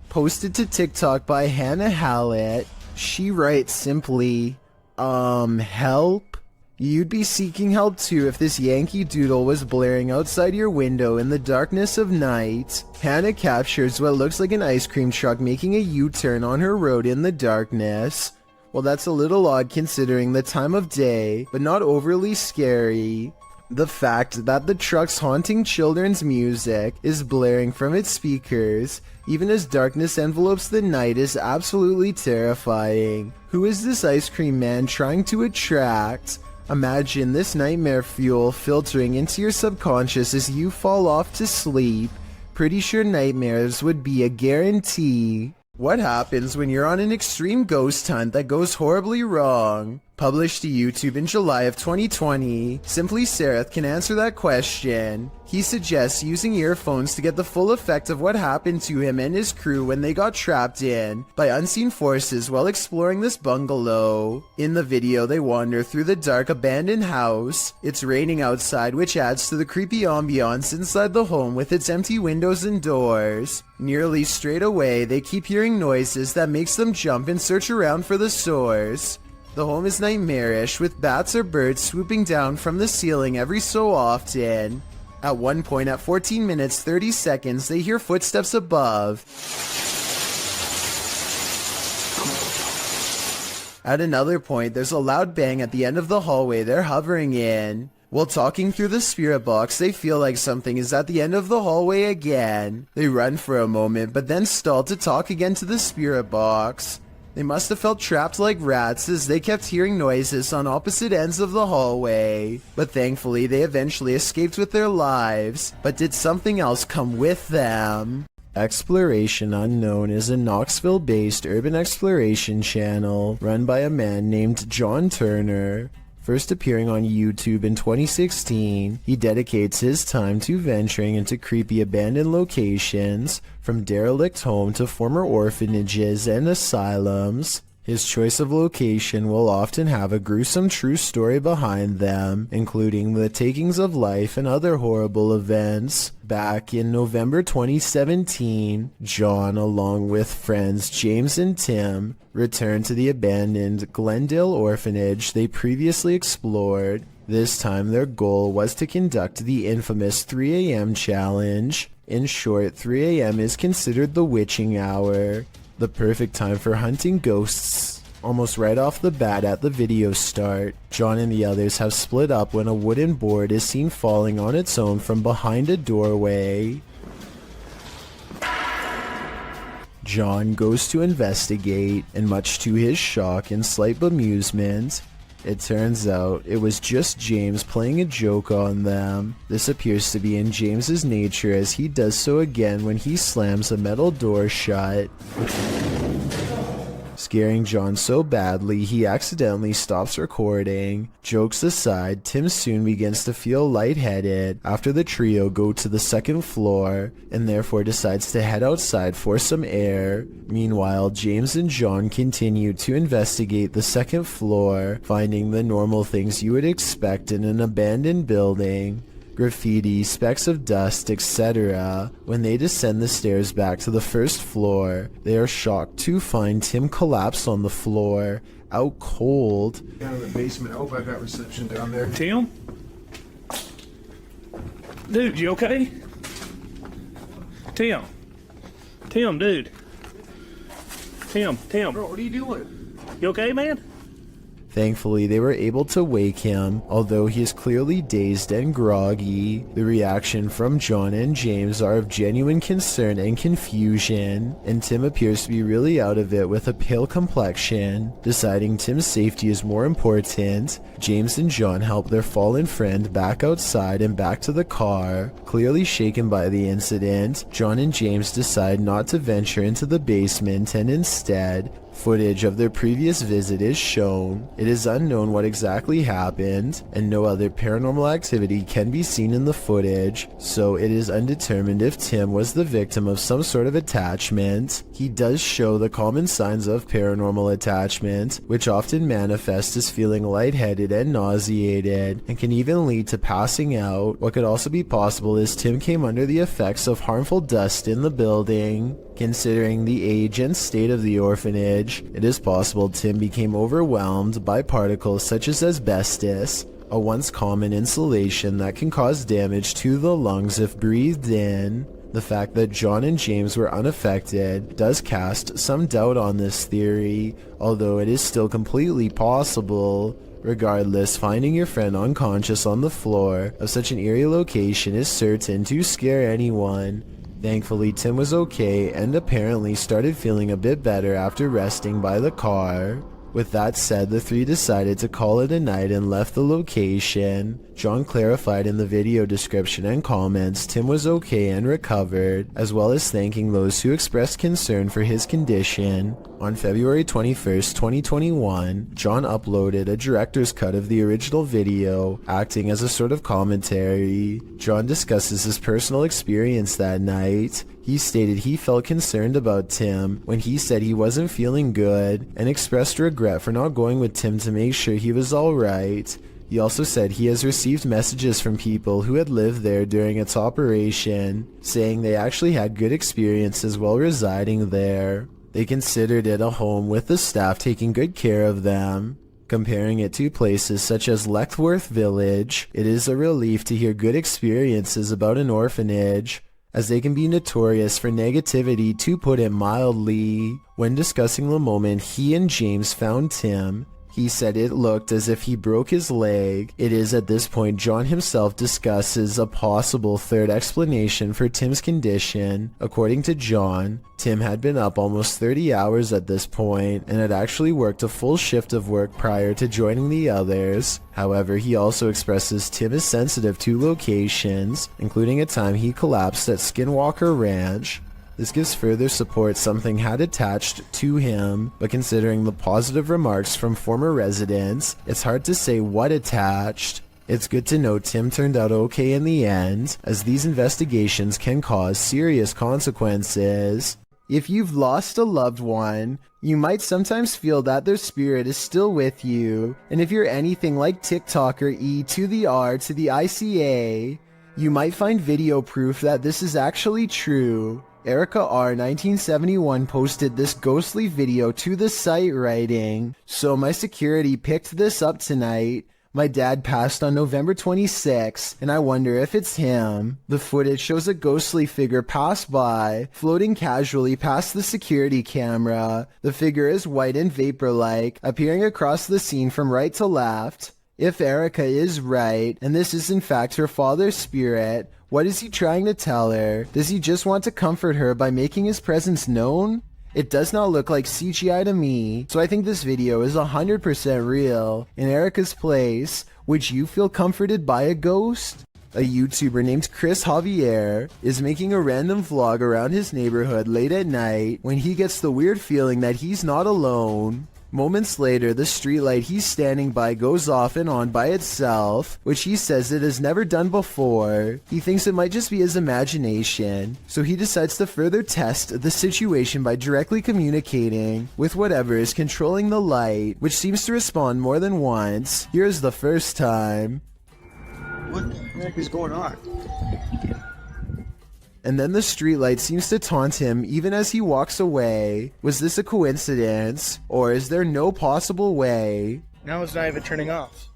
Posted to TikTok by Hannah Hallett. She writes simply, help? You'd be seeking help too if this Yankee Doodle was blaring outside your window in the darkness of night. Hannah captures what looks like an ice cream truck making a U-turn on her road in the darkness. Well, that's a little odd considering the time of day, but not overly scary. The fact that the truck's haunting children's music is blaring from its speakers, even as darkness envelopes the night, is absolutely terrifying. Who is this ice cream man trying to attract? Imagine this nightmare fuel filtering into your subconscious as you fall off to sleep. Pretty sure nightmares would be a guarantee. What happens when you're on an extreme ghost hunt that goes horribly wrong? Published to YouTube in July of 2020, Simply Sereth can answer that question. He suggests using earphones to get the full effect of what happened to him and his crew when they got trapped in by unseen forces while exploring this bungalow. In the video, they wander through the dark abandoned house. It's raining outside, which adds to the creepy ambiance inside the home with its empty windows and doors. Nearly straight away, they keep hearing noises that makes them jump and search around for the source. The home is nightmarish, with bats or birds swooping down from the ceiling every so often. At one point at 14 minutes 30 seconds, they hear footsteps above. At another point, there's a loud bang at the end of the hallway they're hovering in. While talking through the spirit box, they feel like something is at the end of the hallway again. They run for a moment, but then stall to talk again to the spirit box. They must have felt trapped like rats as they kept hearing noises on opposite ends of the hallway. But thankfully, they eventually escaped with their lives. But did something else come with them? Exploration Unknown is a Knoxville-based urban exploration channel run by a man named John Turner. First appearing on YouTube in 2016, he dedicates his time to venturing into creepy abandoned locations, from derelict home to former orphanages and asylums. His choice of location will often have a gruesome true story behind them, including the takings of life and other horrible events. Back in November 2017, John, along with friends James and Tim, returned to the abandoned Glendale orphanage they previously explored. This time their goal was to conduct the infamous 3 a.m. challenge. In short, 3 a.m. is considered the witching hour, the perfect time for hunting ghosts. Almost right off the bat at the video start, John and the others have split up when a wooden board is seen falling on its own from behind a doorway. John goes to investigate, and much to his shock and slight bemusement, it turns out it was just James playing a joke on them. This appears to be in James's nature, as he does so again when he slams a metal door shut. scaring John so badly he accidentally stops recording. Jokes aside, Tim soon begins to feel lightheaded after the trio go to the second floor and therefore decides to head outside for some air. Meanwhile, James and John continue to investigate the second floor, finding the normal things you would expect in an abandoned building. Graffiti, specks of dust, etc. When they descend the stairs back to the first floor, they are shocked to find Tim collapsed on the floor, out cold. Down in the basement. I hope I got reception down there. Tim? Dude, you okay? Tim? Tim, dude. Tim. Bro, what are you doing? You okay, man? Thankfully, they were able to wake him, although he is clearly dazed and groggy. The reaction from John and James are of genuine concern and confusion, and Tim appears to be really out of it with a pale complexion. Deciding Tim's safety is more important, James and John help their fallen friend back outside and back to the car. Clearly shaken by the incident, John and James decide not to venture into the basement and instead footage of their previous visit is shown. It is unknown what exactly happened, and no other paranormal activity can be seen in the footage, so it is undetermined if Tim was the victim of some sort of attachment. He does show the common signs of paranormal attachment, which often manifest as feeling lightheaded and nauseated, and can even lead to passing out. What could also be possible is Tim came under the effects of harmful dust in the building. Considering the age and state of the orphanage, it is possible Tim became overwhelmed by particles such as asbestos, a once common insulation that can cause damage to the lungs if breathed in. The fact that John and James were unaffected does cast some doubt on this theory, although it is still completely possible. Regardless, finding your friend unconscious on the floor of such an eerie location is certain to scare anyone. Thankfully, Tim was okay and apparently started feeling a bit better after resting by the car. With that said, the three decided to call it a night and left the location. John clarified in the video description and comments Tim was okay and recovered, as well as thanking those who expressed concern for his condition. On February 21st, 2021, John uploaded a director's cut of the original video, acting as a sort of commentary. John discusses his personal experience that night. He stated he felt concerned about Tim when he said he wasn't feeling good, and expressed regret for not going with Tim to make sure he was alright. He also said he has received messages from people who had lived there during its operation, saying they actually had good experiences while residing there. They considered it a home with the staff taking good care of them. Comparing it to places such as Leckworth Village, it is a relief to hear good experiences about an orphanage, as they can be notorious for negativity, to put it mildly. When discussing the moment he and James found Tim, he said it looked as if he broke his leg. It is at this point John himself discusses a possible third explanation for Tim's condition. According to John, Tim had been up almost 30 hours at this point and had actually worked a full shift of work prior to joining the others. However, he also expresses Tim is sensitive to locations, including a time he collapsed at Skinwalker Ranch. This gives further support something had attached to him, but considering the positive remarks from former residents, it's hard to say what attached. It's good to know Tim turned out okay in the end, as these investigations can cause serious consequences. If you've lost a loved one, you might sometimes feel that their spirit is still with you, and if you're anything like TikToker E to the R to the ICA, you might find video proof that this is actually true. Erica R 1971 posted this ghostly video to the site writing, "So my security picked this up tonight. My dad passed on November 26, and I wonder if it's him. The footage shows a ghostly figure pass by, floating casually past the security camera. The figure is white and vapor-like, appearing across the scene from right to left. If Erica is right, and this is in fact her father's spirit, what is he trying to tell her? Does he just want to comfort her by making his presence known? It does not look like CGI to me, so I think this video is 100% real. In Erica's place, would you feel comforted by a ghost?" A YouTuber named Chris Javier is making a random vlog around his neighborhood late at night when he gets the weird feeling that he's not alone. Moments later, the streetlight he's standing by goes off and on by itself, which he says it has never done before. He thinks it might just be his imagination, so he decides to further test the situation by directly communicating with whatever is controlling the light, which seems to respond more than once. Here's the first time. What the heck is going on? And then the streetlight seems to taunt him even as he walks away. Was this a coincidence? Or is there no possible way? Now it's not even turning off.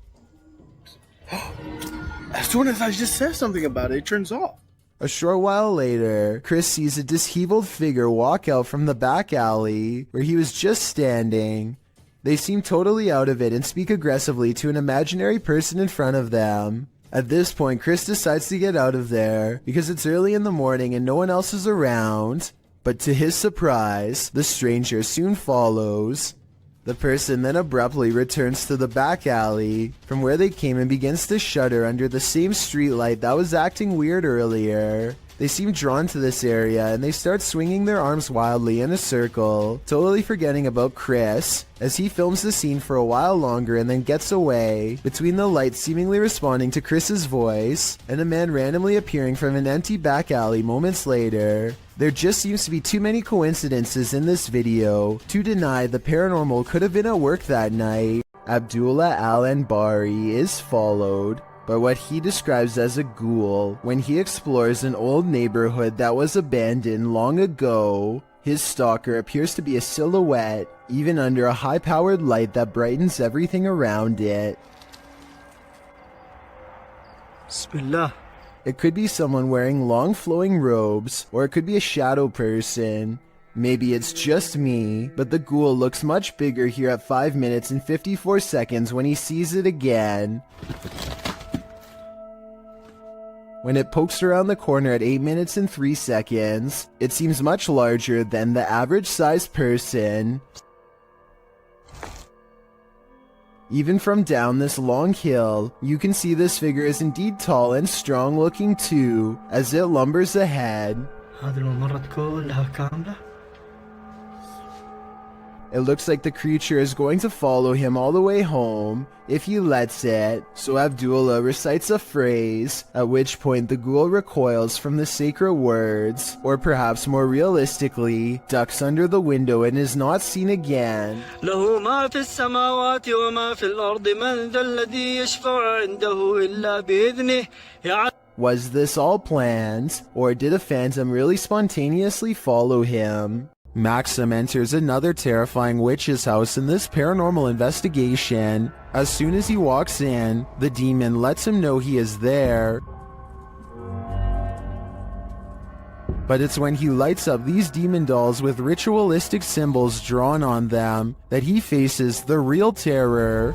As soon as I just said something about it, it turns off. A short while later, Chris sees a disheveled figure walk out from the back alley where he was just standing. They seem totally out of it and speak aggressively to an imaginary person in front of them. At this point, Chris decides to get out of there because it's early in the morning and no one else is around. But to his surprise, the stranger soon follows. The person then abruptly returns to the back alley from where they came and begins to shudder under the same streetlight that was acting weird earlier. They seem drawn to this area and they start swinging their arms wildly in a circle, totally forgetting about Chris as he films the scene for a while longer and then gets away, between the lights seemingly responding to Chris's voice and a man randomly appearing from an empty back alley moments later. There just seems to be too many coincidences in this video to deny the paranormal could have been at work that night. Abdullah Al-Anbari is followed by what he describes as a ghoul when he explores an old neighborhood that was abandoned long ago. His stalker appears to be a silhouette, even under a high-powered light that brightens everything around it. Bismillah. It could be someone wearing long flowing robes, or it could be a shadow person. Maybe it's just me, but the ghoul looks much bigger here at 5 minutes and 54 seconds when he sees it again. When it pokes around the corner at 8 minutes and 3 seconds, it seems much larger than the average sized person. Even from down this long hill, you can see this figure is indeed tall and strong looking too, as it lumbers ahead. It looks like the creature is going to follow him all the way home, if he lets it, so Abdullah recites a phrase, at which point the ghoul recoils from the sacred words, or perhaps more realistically, ducks under the window and is not seen again. Was this all planned, or did a phantom really spontaneously follow him? Maxim enters another terrifying witch's house in this paranormal investigation. As soon as he walks in, the demon lets him know he is there. But it's when he lights up these demon dolls with ritualistic symbols drawn on them that he faces the real terror.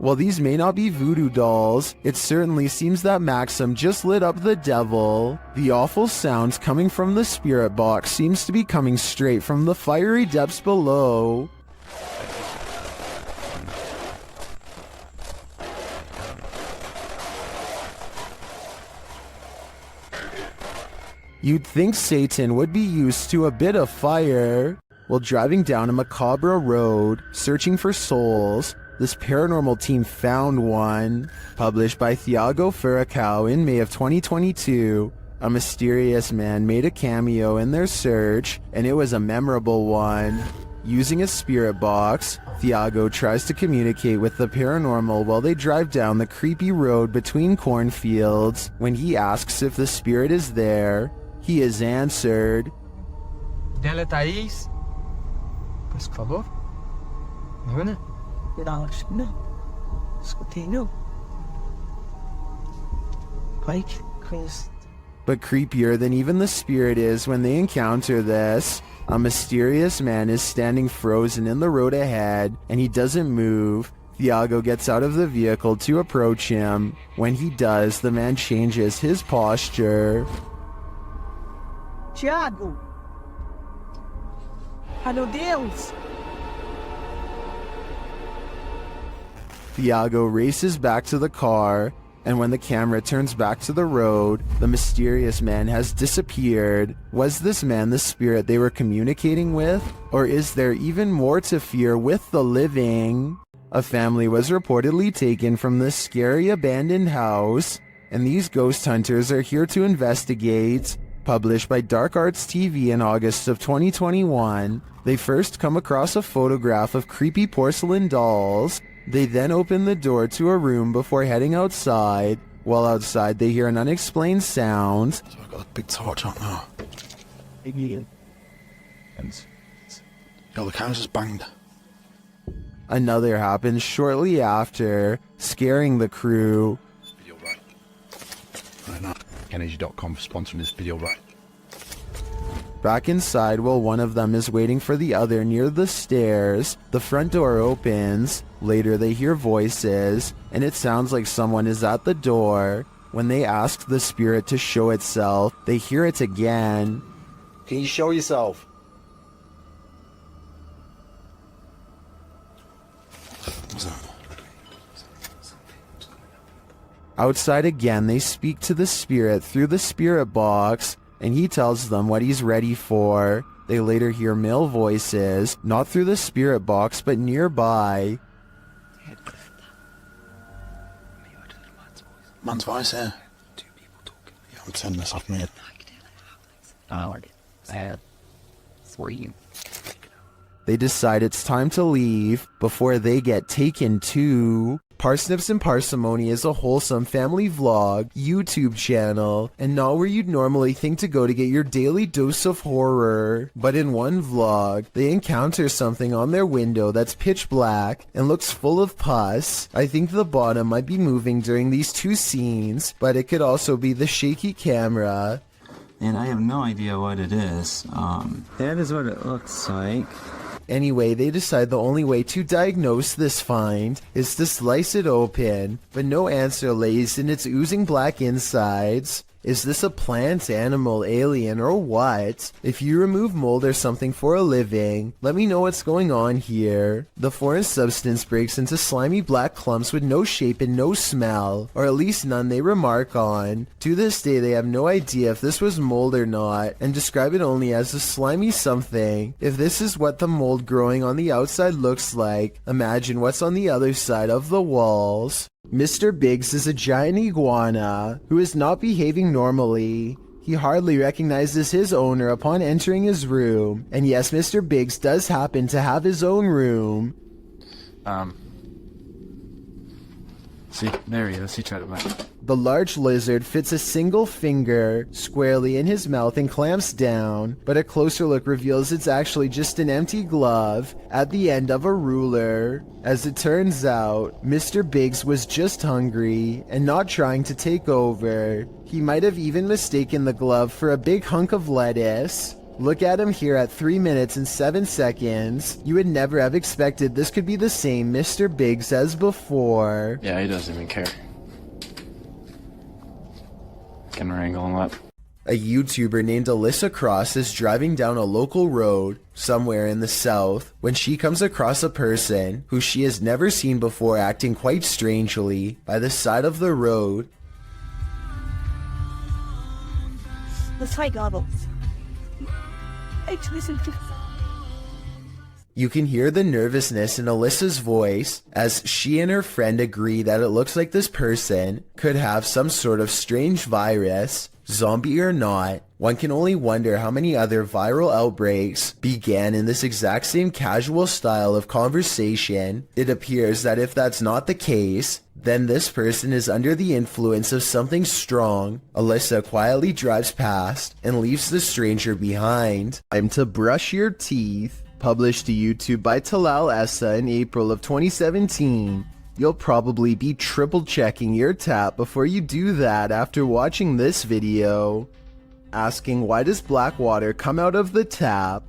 While these may not be voodoo dolls, it certainly seems that Maxim just lit up the devil. The awful sounds coming from the spirit box seems to be coming straight from the fiery depths below. You'd think Satan would be used to a bit of fire. While driving down a macabre road, searching for souls, this paranormal team found one. Published by Thiago Furacão in May of 2022, a mysterious man made a cameo in their search, and it was a memorable one. Using a spirit box, Thiago tries to communicate with the paranormal while they drive down the creepy road between cornfields. When he asks if the spirit is there, he is answered. Dela Thaís. Por favor. Ana? No. Escutei, não. Pike, Chris. But creepier than even the spirit is when they encounter this, a mysterious man is standing frozen in the road ahead, and he doesn't move. Thiago gets out of the vehicle to approach him. When he does, the man changes his posture. Thiago! Meu Deus! Thiago races back to the car, and when the camera turns back to the road, the mysterious man has disappeared. Was this man the spirit they were communicating with? Or is there even more to fear with the living? A family was reportedly taken from this scary abandoned house, and these ghost hunters are here to investigate. Published by Dark Arts TV in August of 2021, they first come across a photograph of creepy porcelain dolls. They then open the door to a room before heading outside. While outside, they hear an unexplained sound. So I got a big torch on now. And yo, the camera's just banged. Another happens shortly after, scaring the crew. Video right. Right now. Energy.com sponsoring this video right. Back inside, while one of them is waiting for the other near the stairs, the front door opens. Later they hear voices, and it sounds like someone is at the door. When they ask the spirit to show itself, they hear it again. Can you show yourself? Outside again, they speak to the spirit through the spirit box, and he tells them what he's ready for. They later hear male voices, not through the spirit box, but nearby. Man's voice here. Two people talking. Yeah, I'm turning this off, mate. I like it. Bad. For you. They decide it's time to leave before they get taken to. Parsnips and Parsimony is a wholesome family vlog YouTube channel, and not where you'd normally think to go to get your daily dose of horror. But in one vlog, they encounter something on their window that's pitch black and looks full of pus. I think the bottom might be moving during these two scenes, but it could also be the shaky camera. And I have no idea what it is. That is what it looks like. Anyway, they decide the only way to diagnose this find is to slice it open, but no answer lays in its oozing black insides. Is this a plant, animal, alien, or what? If you remove mold or something for a living, let me know what's going on here. The foreign substance breaks into slimy black clumps with no shape and no smell, or at least none they remark on. To this day, they have no idea if this was mold or not, and describe it only as a slimy something. If this is what the mold growing on the outside looks like, imagine what's on the other side of the walls. Mr. Biggs is a giant iguana who is not behaving normally. He hardly recognizes his owner upon entering his room. And yes, Mr. Biggs does happen to have his own room. See, there he is. He tried to back. The large lizard fits a single finger squarely in his mouth and clamps down, but a closer look reveals it's actually just an empty glove at the end of a ruler. As it turns out, Mr. Biggs was just hungry and not trying to take over. He might have even mistaken the glove for a big hunk of lettuce. Look at him here at 3 minutes and 7 seconds. You would never have expected this could be the same Mr. Biggs as before. Yeah, he doesn't even care. Can wrangle him up. A YouTuber named Alyssa Cross is driving down a local road somewhere in the south when she comes across a person who she has never seen before acting quite strangely by the side of the road. Let's try goggles. You can hear the nervousness in Alyssa's voice as she and her friend agree that it looks like this person could have some sort of strange virus. Zombie or not, one can only wonder how many other viral outbreaks began in this exact same casual style of conversation. It appears that if that's not the case, then this person is under the influence of something strong. Alyssa quietly drives past and leaves the stranger behind. Time to brush your teeth. Published to YouTube by Talal Essa in April of 2017. You'll probably be triple checking your tap before you do that after watching this video. Asking why does black water come out of the tap?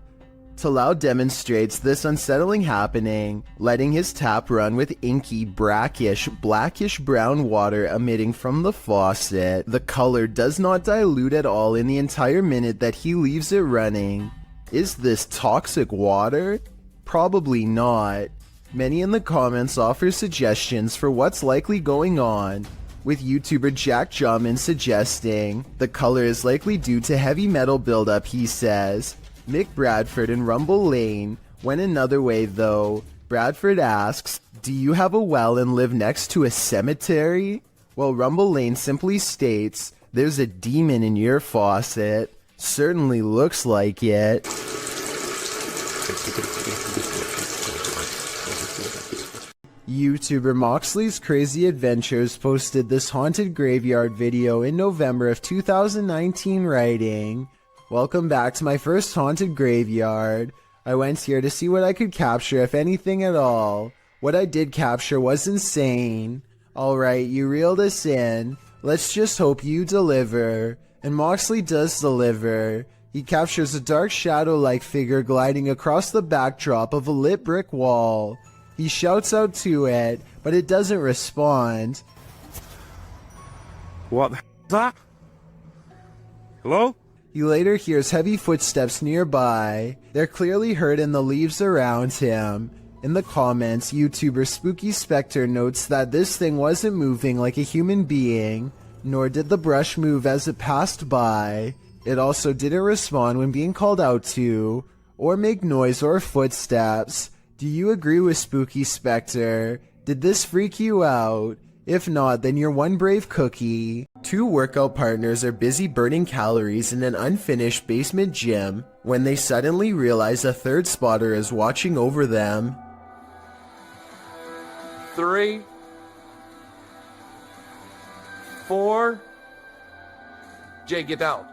Talal demonstrates this unsettling happening, letting his tap run with inky, brackish, blackish brown water emitting from the faucet. The color does not dilute at all in the entire minute that he leaves it running. Is this toxic water? Probably not. Many in the comments offer suggestions for what's likely going on, with YouTuber Jack Jamin suggesting the color is likely due to heavy metal buildup, he says. Mick Bradford and Rumble Lane went another way though. Bradford asks, do you have a well and live next to a cemetery? Well, Rumble Lane simply states, there's a demon in your faucet. Certainly looks like it. YouTuber Moxley's Crazy Adventures posted this haunted graveyard video in November of 2019 writing, welcome back to my first haunted graveyard. I went here to see what I could capture, if anything at all. What I did capture was insane. Alright, you reeled us in. Let's just hope you deliver. And Moxley does deliver. He captures a dark shadow-like figure gliding across the backdrop of a lit brick wall. He shouts out to it, but it doesn't respond. What the is that? Hello? He later hears heavy footsteps nearby. They're clearly heard in the leaves around him. In the comments, YouTuber Spooky Spectre notes that this thing wasn't moving like a human being, nor did the brush move as it passed by. It also didn't respond when being called out to, or make noise or footsteps. Do you agree with Spooky Spectre? Did this freak you out? If not, then you're one brave cookie. Two workout partners are busy burning calories in an unfinished basement gym when they suddenly realize a third spotter is watching over them. 3, 4. Jay, get down.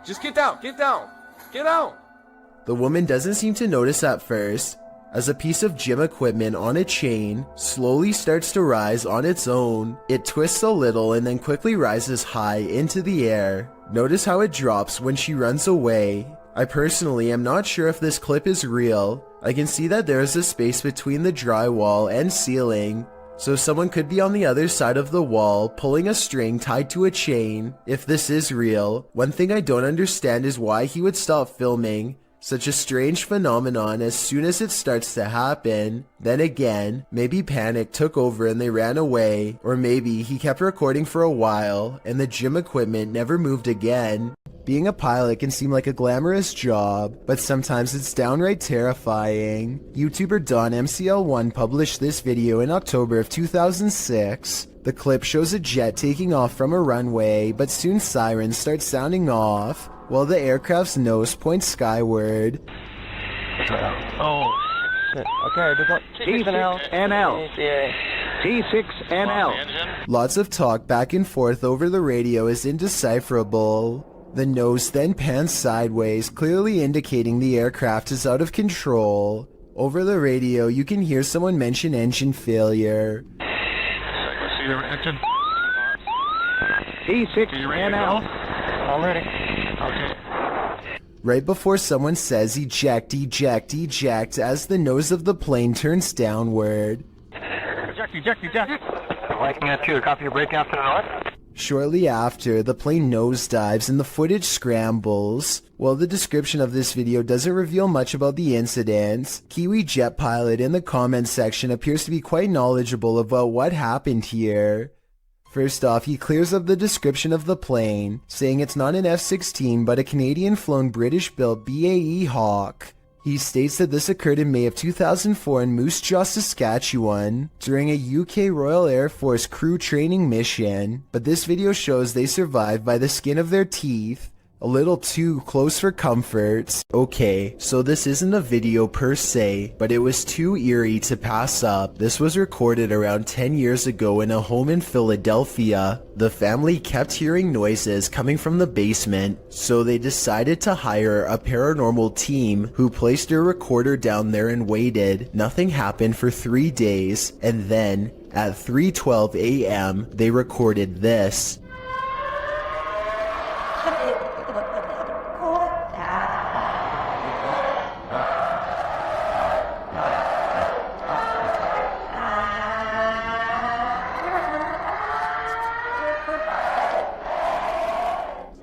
Just get down, get down, get out. The woman doesn't seem to notice at first, as a piece of gym equipment on a chain slowly starts to rise on its own. It twists a little and then quickly rises high into the air. Notice how it drops when she runs away. I personally am not sure if this clip is real. I can see that there is a space between the drywall and ceiling, so someone could be on the other side of the wall pulling a string tied to a chain. If this is real, one thing I don't understand is why he would stop filming such a strange phenomenon as soon as it starts to happen. Then again, maybe panic took over and they ran away, or maybe he kept recording for a while and the gym equipment never moved again. Being a pilot can seem like a glamorous job, but sometimes it's downright terrifying. YouTuber Don MCL1 published this video in October of 2006. The clip shows a jet taking off from a runway, but soon sirens start sounding off, while the aircraft's nose points skyward. Oh, shit. Okay, T6NL. T6NL. Lots of talk back and forth over the radio is indecipherable. The nose then pans sideways, clearly indicating the aircraft is out of control. Over the radio, you can hear someone mention engine failure. Engine. T6NL. All ready. Okay. Right before someone says eject, eject, eject, as the nose of the plane turns downward. Eject. Liking at 2, copy your brake after the north. Shortly after, the plane nosedives and the footage scrambles. While the description of this video doesn't reveal much about the incident, Kiwi Jet Pilot in the comments section appears to be quite knowledgeable about what happened here. First off, he clears up the description of the plane, saying it's not an F-16 but a Canadian-flown British-built BAE Hawk. He states that this occurred in May of 2004 in Moose Jaw, Saskatchewan, during a UK Royal Air Force crew training mission, but this video shows they survived by the skin of their teeth. A little too close for comfort. Okay, so this isn't a video per se, but it was too eerie to pass up. This was recorded around 10 years ago in a home in Philadelphia. The family kept hearing noises coming from the basement, so they decided to hire a paranormal team who placed a recorder down there and waited. Nothing happened for 3 days, and then at 3:12 a.m. they recorded this.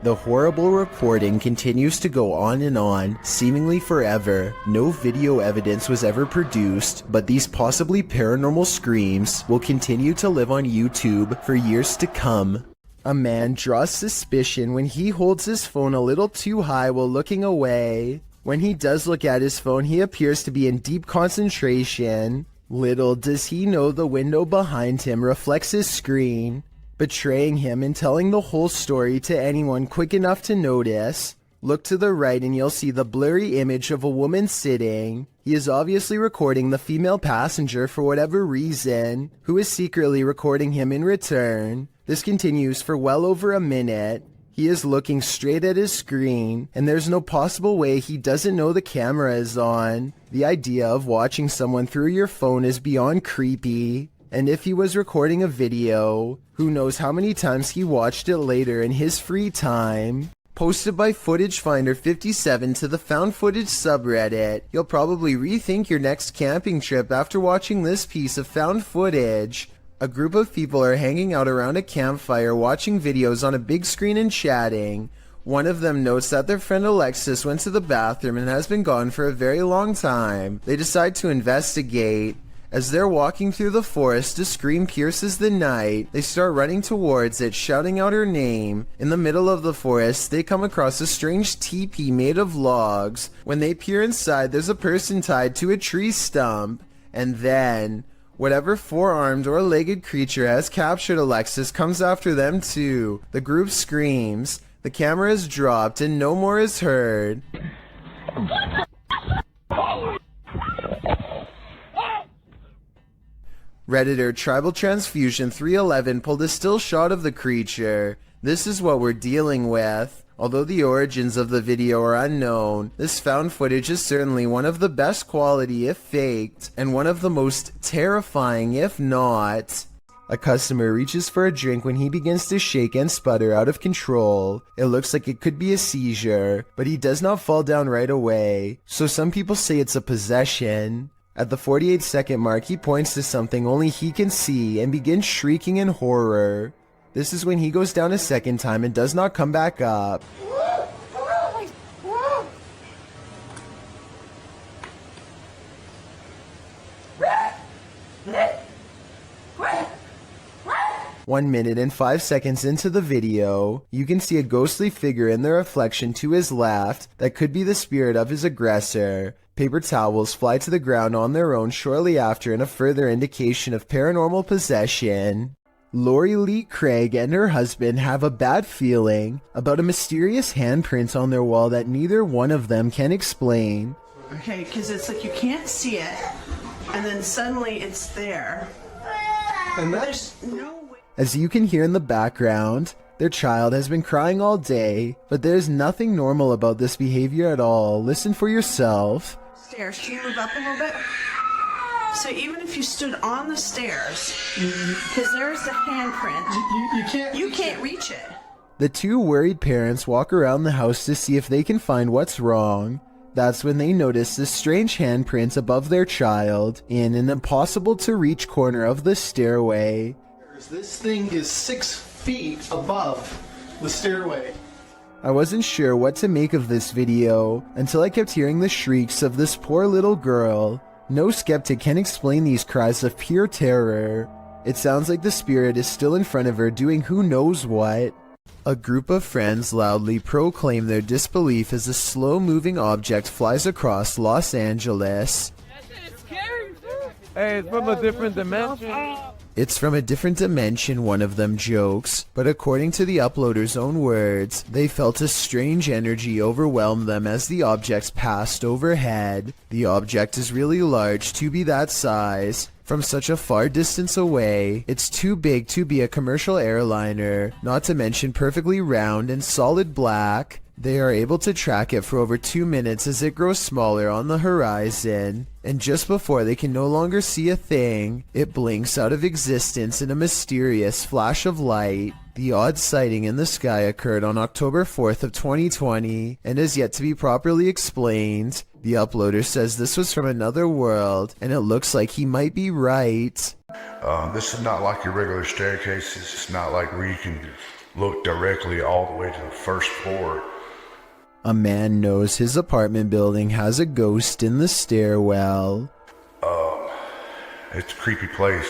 The horrible reporting continues to go on and on, seemingly forever. No video evidence was ever produced, but these possibly paranormal screams will continue to live on YouTube for years to come. A man draws suspicion when he holds his phone a little too high while looking away. When he does look at his phone, he appears to be in deep concentration. Little does he know the window behind him reflects his screen, betraying him and telling the whole story to anyone quick enough to notice. Look to the right and you'll see the blurry image of a woman sitting. He is obviously recording the female passenger for whatever reason, who is secretly recording him in return. This continues for well over a minute. He is looking straight at his screen, and there's no possible way he doesn't know the camera is on. The idea of watching someone through your phone is beyond creepy. And if he was recording a video, who knows how many times he watched it later in his free time. Posted by Footage Finder 57 to the Found Footage subreddit, you'll probably rethink your next camping trip after watching this piece of found footage. A group of people are hanging out around a campfire watching videos on a big screen and chatting. One of them notes that their friend Alexis went to the bathroom and has been gone for a very long time. They decide to investigate. As they're walking through the forest, a scream pierces the night. They start running towards it, shouting out her name. In the middle of the forest, they come across a strange teepee made of logs. When they peer inside, there's a person tied to a tree stump. And then, whatever four-armed or legged creature has captured Alexis comes after them too. The group screams. The camera is dropped and no more is heard. Redditor Tribal Transfusion 311 pulled a still shot of the creature. This is what we're dealing with. Although the origins of the video are unknown, this found footage is certainly one of the best quality if faked, and one of the most terrifying if not. A customer reaches for a drink when he begins to shake and sputter out of control. It looks like it could be a seizure, but he does not fall down right away, so some people say it's a possession. At the 48-second mark, he points to something only he can see and begins shrieking in horror. This is when he goes down a second time and does not come back up. One minute and 5 seconds into the video, you can see a ghostly figure in the reflection to his left that could be the spirit of his aggressor. Paper towels fly to the ground on their own shortly after in a further indication of paranormal possession. Lori Lee Craig and her husband have a bad feeling about a mysterious handprint on their wall that neither one of them can explain. Okay, because it's like you can't see it, and then suddenly it's there. And there's no way. As you can hear in the background, their child has been crying all day, but there's nothing normal about this behavior at all. Listen for yourself. Stairs, can you move up a little bit? So even if you stood on the stairs, because there's the handprint, you can't reach it. The two worried parents walk around the house to see if they can find what's wrong. That's when they notice this strange handprint above their child in an impossible to reach corner of the stairway. This thing is 6 feet above the stairway. I wasn't sure what to make of this video until I kept hearing the shrieks of this poor little girl. No skeptic can explain these cries of pure terror. It sounds like the spirit is still in front of her doing who knows what. A group of friends loudly proclaim their disbelief as a slow-moving object flies across Los Angeles. Hey, it's from a different dimension. It's from a different dimension, one of them jokes, but according to the uploader's own words, they felt a strange energy overwhelm them as the objects passed overhead. The object is really large to be that size. From such a far distance away, it's too big to be a commercial airliner, not to mention perfectly round and solid black. They are able to track it for over 2 minutes as it grows smaller on the horizon, and just before they can no longer see a thing, it blinks out of existence in a mysterious flash of light. The odd sighting in the sky occurred on October 4th of 2020 and is yet to be properly explained. The uploader says this was from another world, and it looks like he might be right. This is not like your regular staircase. It's not like where you can look directly all the way to the first floor. A man knows his apartment building has a ghost in the stairwell. It's a creepy place.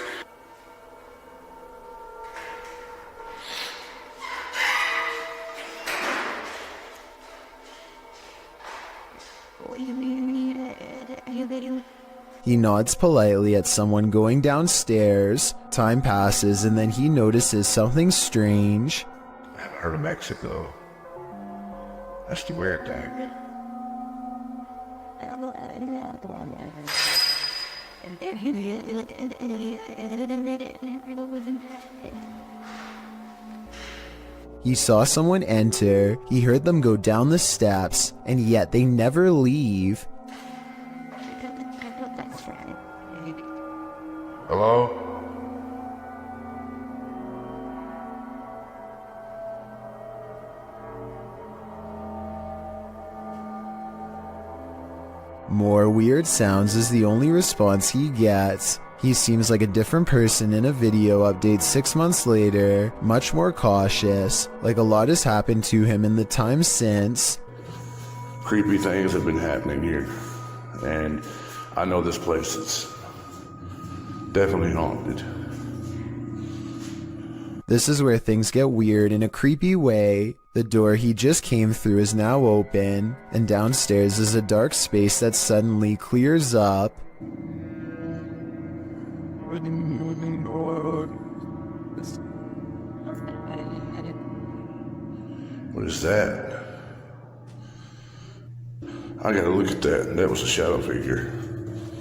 He nods politely at someone going downstairs. Time passes and then he notices something strange. I haven't heard of Mexico. That's the weird thing. He saw someone enter, he heard them go down the steps, and yet they never leave. Hello? More weird sounds is the only response he gets. He seems like a different person in a video update 6 months later, much more cautious, like a lot has happened to him in the time since. Creepy things have been happening here. And I know this place is definitely haunted. This is where things get weird in a creepy way. The door he just came through is now open, and downstairs is a dark space that suddenly clears up. What is that? I gotta look at that. That was a shadow figure.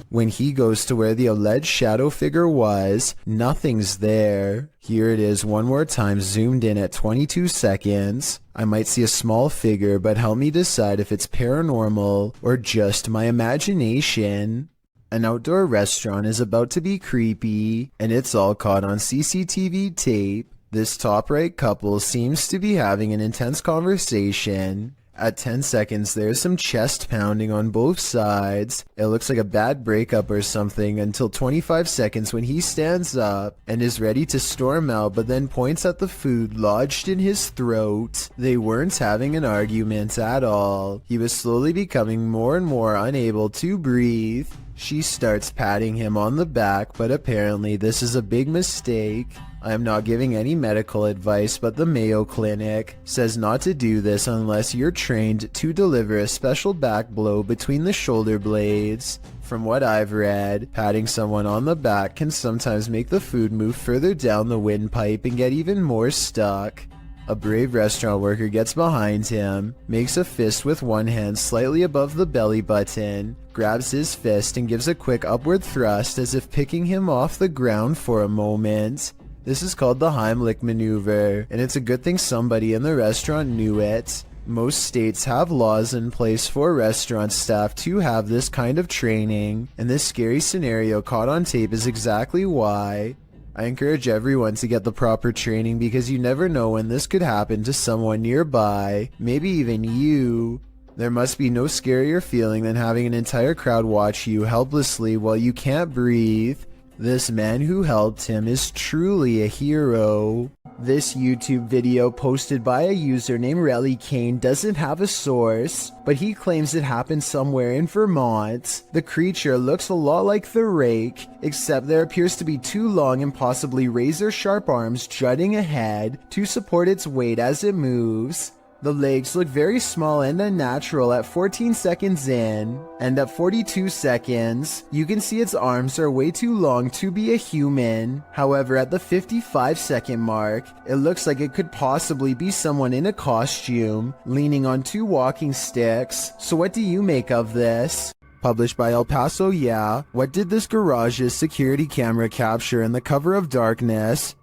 When he goes to where the alleged shadow figure was, nothing's there. Here it is one more time, zoomed in at 22 seconds. I might see a small figure, but help me decide if it's paranormal or just my imagination. An outdoor restaurant is about to be creepy, and it's all caught on CCTV tape. This top right couple seems to be having an intense conversation. At 10 seconds, there's some chest pounding on both sides. It looks like a bad breakup or something until 25 seconds when he stands up and is ready to storm out, but then points at the food lodged in his throat. They weren't having an argument at all. He was slowly becoming more and more unable to breathe. She starts patting him on the back, but apparently this is a big mistake. I am not giving any medical advice, but the Mayo Clinic says not to do this unless you're trained to deliver a special back blow between the shoulder blades. From what I've read, patting someone on the back can sometimes make the food move further down the windpipe and get even more stuck. A brave restaurant worker gets behind him, makes a fist with one hand slightly above the belly button, grabs his fist and gives a quick upward thrust as if picking him off the ground for a moment. This is called the Heimlich maneuver, and it's a good thing somebody in the restaurant knew it. Most states have laws in place for restaurant staff to have this kind of training, and this scary scenario caught on tape is exactly why. I encourage everyone to get the proper training because you never know when this could happen to someone nearby, maybe even you. There must be no scarier feeling than having an entire crowd watch you helplessly while you can't breathe. This man who helped him is truly a hero. This YouTube video posted by a user named Relly Kane doesn't have a source, but he claims it happened somewhere in Vermont. The creature looks a lot like the Rake, except there appears to be two long and possibly razor-sharp arms jutting ahead to support its weight as it moves. The legs look very small and unnatural at 14 seconds in, and at 42 seconds, you can see its arms are way too long to be a human. However, at the 55-second mark, it looks like it could possibly be someone in a costume, leaning on two walking sticks. So what do you make of this? Published by El Paso, yeah. What did this garage's security camera capture in the cover of darkness?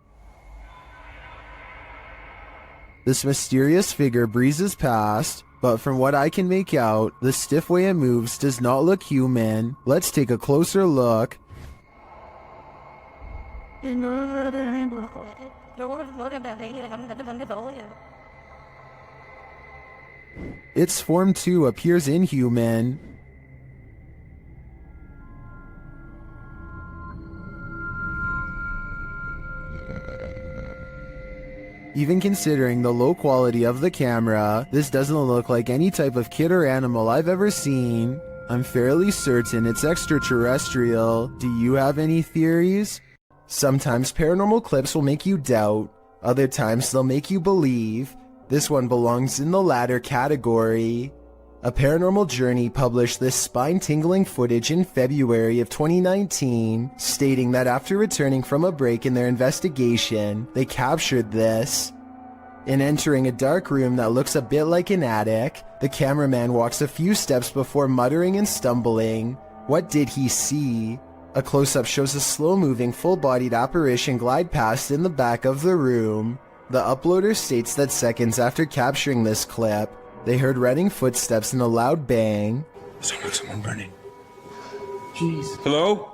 This mysterious figure breezes past, but from what I can make out, the stiff way it moves does not look human. Let's take a closer look. Its form too appears inhuman. Even considering the low quality of the camera, this doesn't look like any type of kid or animal I've ever seen. I'm fairly certain it's extraterrestrial. Do you have any theories? Sometimes paranormal clips will make you doubt, other times they'll make you believe. This one belongs in the latter category. A Paranormal Journey published this spine-tingling footage in February of 2019, stating that after returning from a break in their investigation, they captured this. In entering a dark room that looks a bit like an attic, the cameraman walks a few steps before muttering and stumbling. What did he see? A close-up shows a slow-moving, full-bodied apparition glide past in the back of the room. The uploader states that seconds after capturing this clip, they heard running footsteps and a loud bang. Someone running. Jeez. Hello?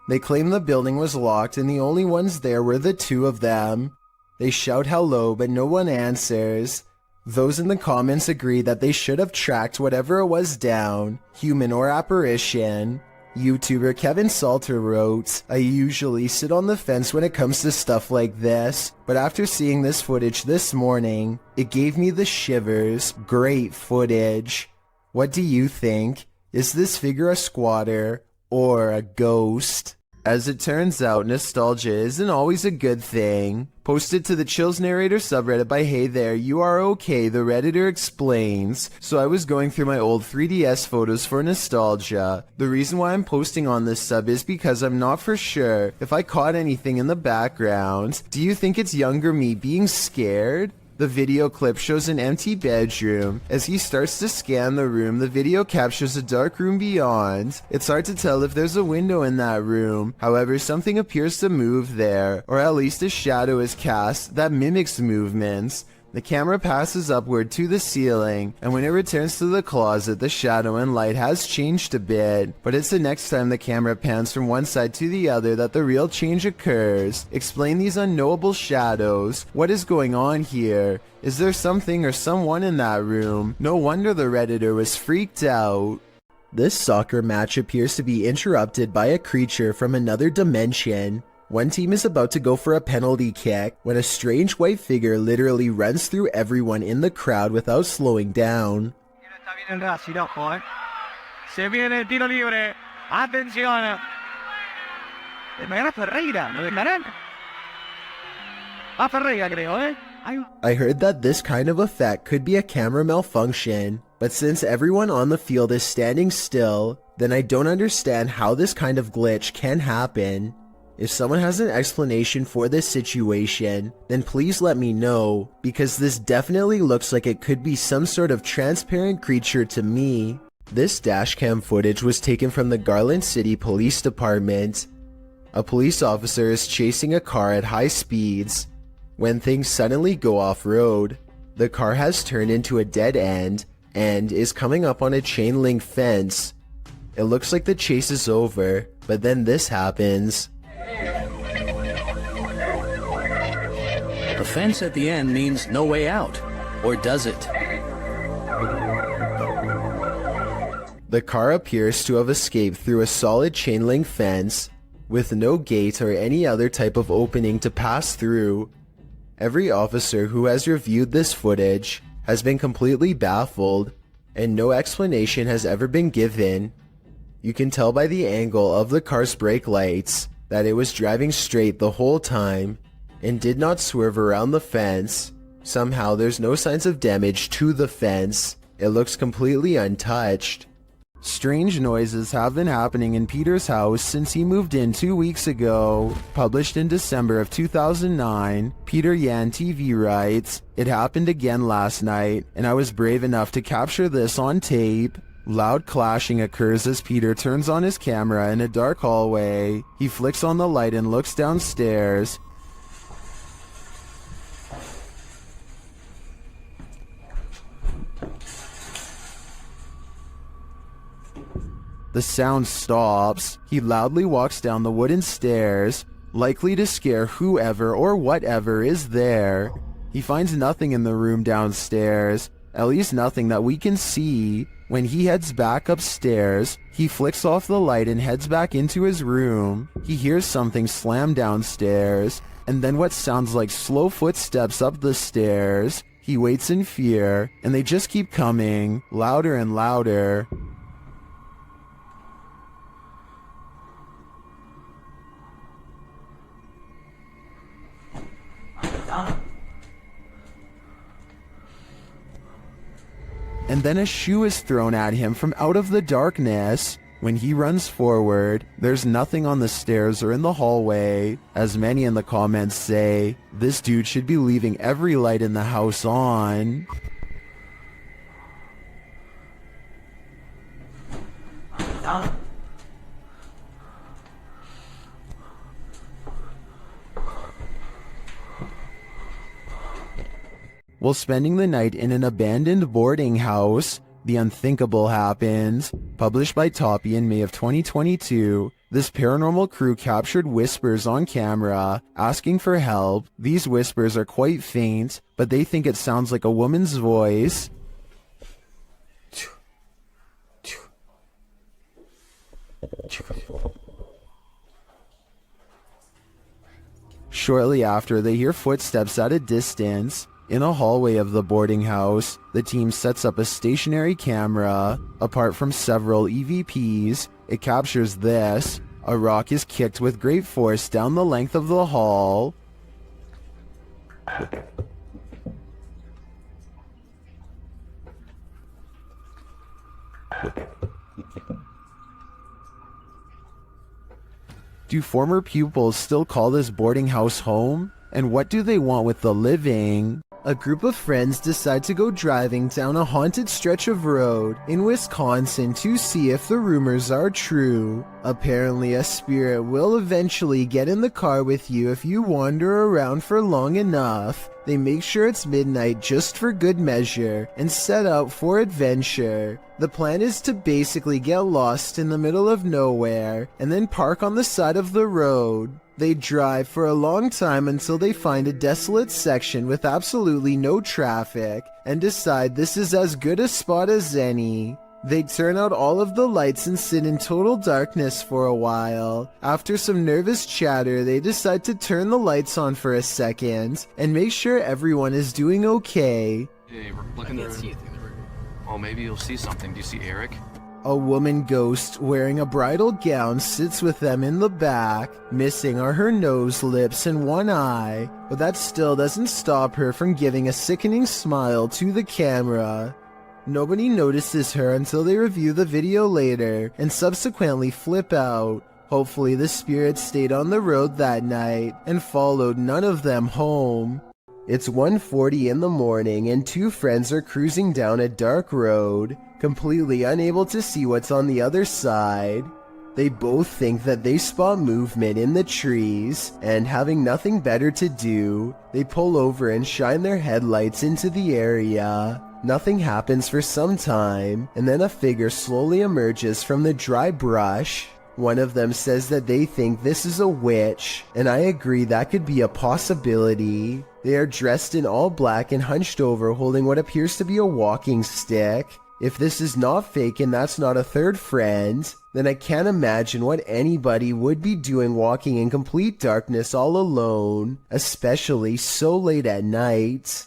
They claim the building was locked and the only ones there were the two of them. They shout hello, but no one answers. Those in the comments agree that they should have tracked whatever it was down, human or apparition. YouTuber Kevin Salter wrote, I usually sit on the fence when it comes to stuff like this, but after seeing this footage this morning, it gave me the shivers. Great footage. What do you think? Is this figure a squatter or a ghost? As it turns out, nostalgia isn't always a good thing. Posted to the Chills Narrator subreddit by Hey There, You Are Okay, the Redditor explains. So I was going through my old 3DS photos for nostalgia. The reason why I'm posting on this sub is because I'm not for sure if I caught anything in the background. Do you think it's younger me being scared? The video clip shows an empty bedroom. As he starts to scan the room, the video captures a dark room beyond. It's hard to tell if there's a window in that room. However, something appears to move there, or at least a shadow is cast that mimics movements. The camera passes upward to the ceiling, and when it returns to the closet, the shadow and light has changed a bit. But it's the next time the camera pans from one side to the other that the real change occurs. Explain these unknowable shadows. What is going on here? Is there something or someone in that room? No wonder the Redditor was freaked out. This soccer match appears to be interrupted by a creature from another dimension. One team is about to go for a penalty kick when a strange white figure literally runs through everyone in the crowd without slowing down. Se viene il tiro libre. Attenzione. Ma Ferreira, lo dejaron. Ferreira creo, eh? I heard that this kind of effect could be a camera malfunction, but since everyone on the field is standing still, then I don't understand how this kind of glitch can happen. If someone has an explanation for this situation, then please let me know, because this definitely looks like it could be some sort of transparent creature to me. This dashcam footage was taken from the Garland City Police Department. A police officer is chasing a car at high speeds when things suddenly go off-road. The car has turned into a dead end and is coming up on a chain link fence. It looks like the chase is over, but then this happens. The fence at the end means no way out, or does it? The car appears to have escaped through a solid chain link fence, with no gate or any other type of opening to pass through. Every officer who has reviewed this footage has been completely baffled, and no explanation has ever been given. You can tell by the angle of the car's brake lights that it was driving straight the whole time and did not swerve around the fence. Somehow there's no signs of damage to the fence. It looks completely untouched. Strange noises have been happening in Peter's house since he moved in 2 weeks ago. Published in December of 2009, Peter Yan TV writes, "It happened again last night, and I was brave enough to capture this on tape." Loud clashing occurs as Peter turns on his camera in a dark hallway. He flicks on the light and looks downstairs. The sound stops. He loudly walks down the wooden stairs, likely to scare whoever or whatever is there. He finds nothing in the room downstairs, at least nothing that we can see. When he heads back upstairs, he flicks off the light and heads back into his room. He hears something slam downstairs. and then what sounds like slow footsteps up the stairs. He waits in fear, and they just keep coming, louder and louder. And then a shoe is thrown at him from out of the darkness. When he runs forward, there's nothing on the stairs or in the hallway. As many in the comments say, this dude should be leaving every light in the house on. While spending the night in an abandoned boarding house, the unthinkable happened. Published by Toppy in May of 2022, this paranormal crew captured whispers on camera, asking for help. These whispers are quite faint, but they think it sounds like a woman's voice. Shortly after, they hear footsteps at a distance. In a hallway of the boarding house, the team sets up a stationary camera. Apart from several EVPs, it captures this. A rock is kicked with great force down the length of the hall. Do former pupils still call this boarding house home? And what do they want with the living? A group of friends decide to go driving down a haunted stretch of road in Wisconsin to see if the rumors are true. Apparently, a spirit will eventually get in the car with you if you wander around for long enough. They make sure it's midnight just for good measure and set out for adventure. The plan is to basically get lost in the middle of nowhere and then park on the side of the road. They drive for a long time until they find a desolate section with absolutely no traffic and decide this is as good a spot as any. They turn out all of the lights and sit in total darkness for a while. After some nervous chatter, they decide to turn the lights on for a second and make sure everyone is doing okay. Hey, look in the room. Oh, maybe you'll see something. Do you see Eric? A woman ghost wearing a bridal gown sits with them in the back. Missing are her nose, lips, and one eye, but that still doesn't stop her from giving a sickening smile to the camera. Nobody notices her until they review the video later and subsequently flip out. Hopefully the spirit stayed on the road that night and followed none of them home. It's 1:40 in the morning and two friends are cruising down a dark road, completely unable to see what's on the other side. They both think that they spot movement in the trees, and having nothing better to do, they pull over and shine their headlights into the area. Nothing happens for some time, and then a figure slowly emerges from the dry brush. One of them says that they think this is a witch, and I agree that could be a possibility. They are dressed in all black and hunched over holding what appears to be a walking stick. If this is not fake and that's not a third friend, then I can't imagine what anybody would be doing walking in complete darkness all alone, especially so late at night.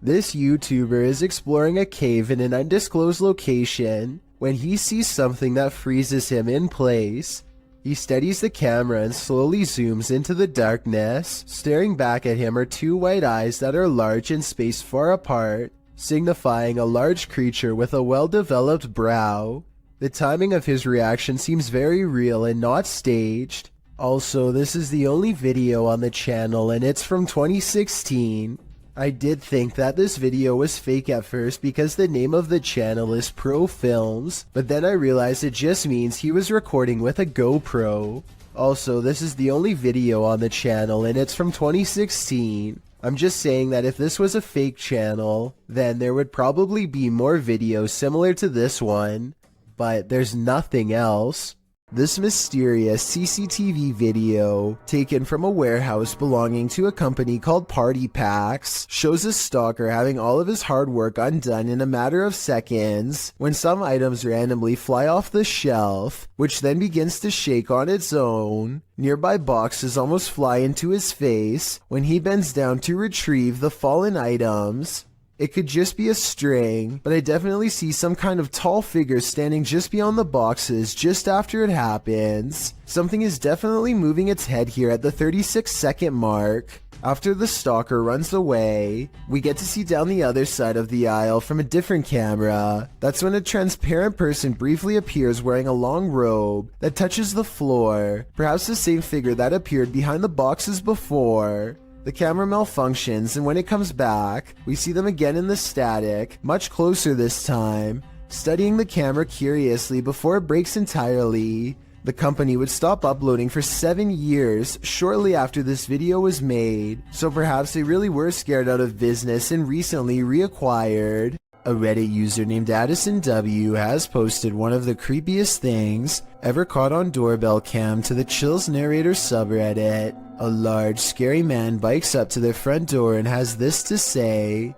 This YouTuber is exploring a cave in an undisclosed location when he sees something that freezes him in place. He steadies the camera and slowly zooms into the darkness. Staring back at him are two white eyes that are large and spaced far apart, signifying a large creature with a well-developed brow. The timing of his reaction seems very real and not staged. Also, this is the only video on the channel and it's from 2016. I did think that this video was fake at first because the name of the channel is Pro Films, but then I realized it just means he was recording with a GoPro. Also, this is the only video on the channel and it's from 2016. I'm just saying that if this was a fake channel, then there would probably be more videos similar to this one, but there's nothing else. This mysterious CCTV video, taken from a warehouse belonging to a company called Party Packs, shows a stalker having all of his hard work undone in a matter of seconds when some items randomly fly off the shelf, which then begins to shake on its own. Nearby boxes almost fly into his face when he bends down to retrieve the fallen items. It could just be a string, but I definitely see some kind of tall figure standing just beyond the boxes just after it happens. Something is definitely moving its head here at the 36-second mark. After the stalker runs away, we get to see down the other side of the aisle from a different camera. That's when a transparent person briefly appears wearing a long robe that touches the floor, perhaps the same figure that appeared behind the boxes before. The camera malfunctions, and when it comes back, we see them again in the static, much closer this time, studying the camera curiously before it breaks entirely. The company would stop uploading for 7 years shortly after this video was made, so perhaps they really were scared out of business and recently reacquired. A Reddit user named Addison W has posted one of the creepiest things ever caught on doorbell cam to the Chills Narrator subreddit. A large, scary man bikes up to their front door and has this to say.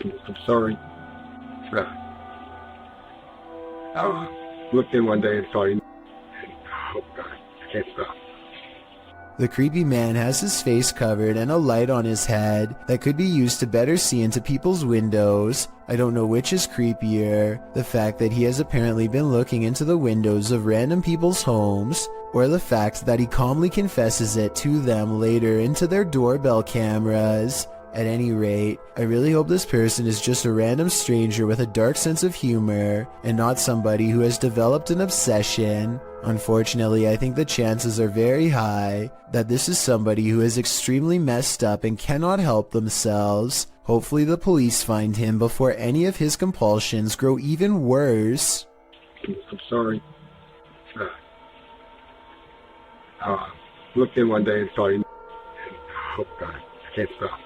I'm sorry. I looked in one day and saw you. Oh God, I can't stop. The creepy man has his face covered and a light on his head that could be used to better see into people's windows. I don't know which is creepier, the fact that he has apparently been looking into the windows of random people's homes, or the fact that he calmly confesses it to them later into their doorbell cameras. At any rate, I really hope this person is just a random stranger with a dark sense of humor, and not somebody who has developed an obsession. Unfortunately, I think the chances are very high that this is somebody who is extremely messed up and cannot help themselves. Hopefully the police find him before any of his compulsions grow even worse. I'm sorry. Looked in one day and saw you. Oh God, I can't stop.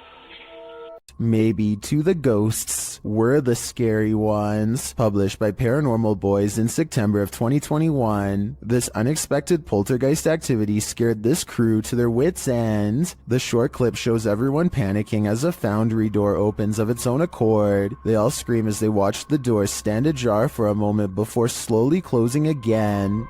Maybe To the Ghosts Were the Scary Ones, published by Paranormal Boys in September of 2021. This unexpected poltergeist activity scared this crew to their wits' end. The short clip shows everyone panicking as a foundry door opens of its own accord. They all scream as they watch the door stand ajar for a moment before slowly closing again.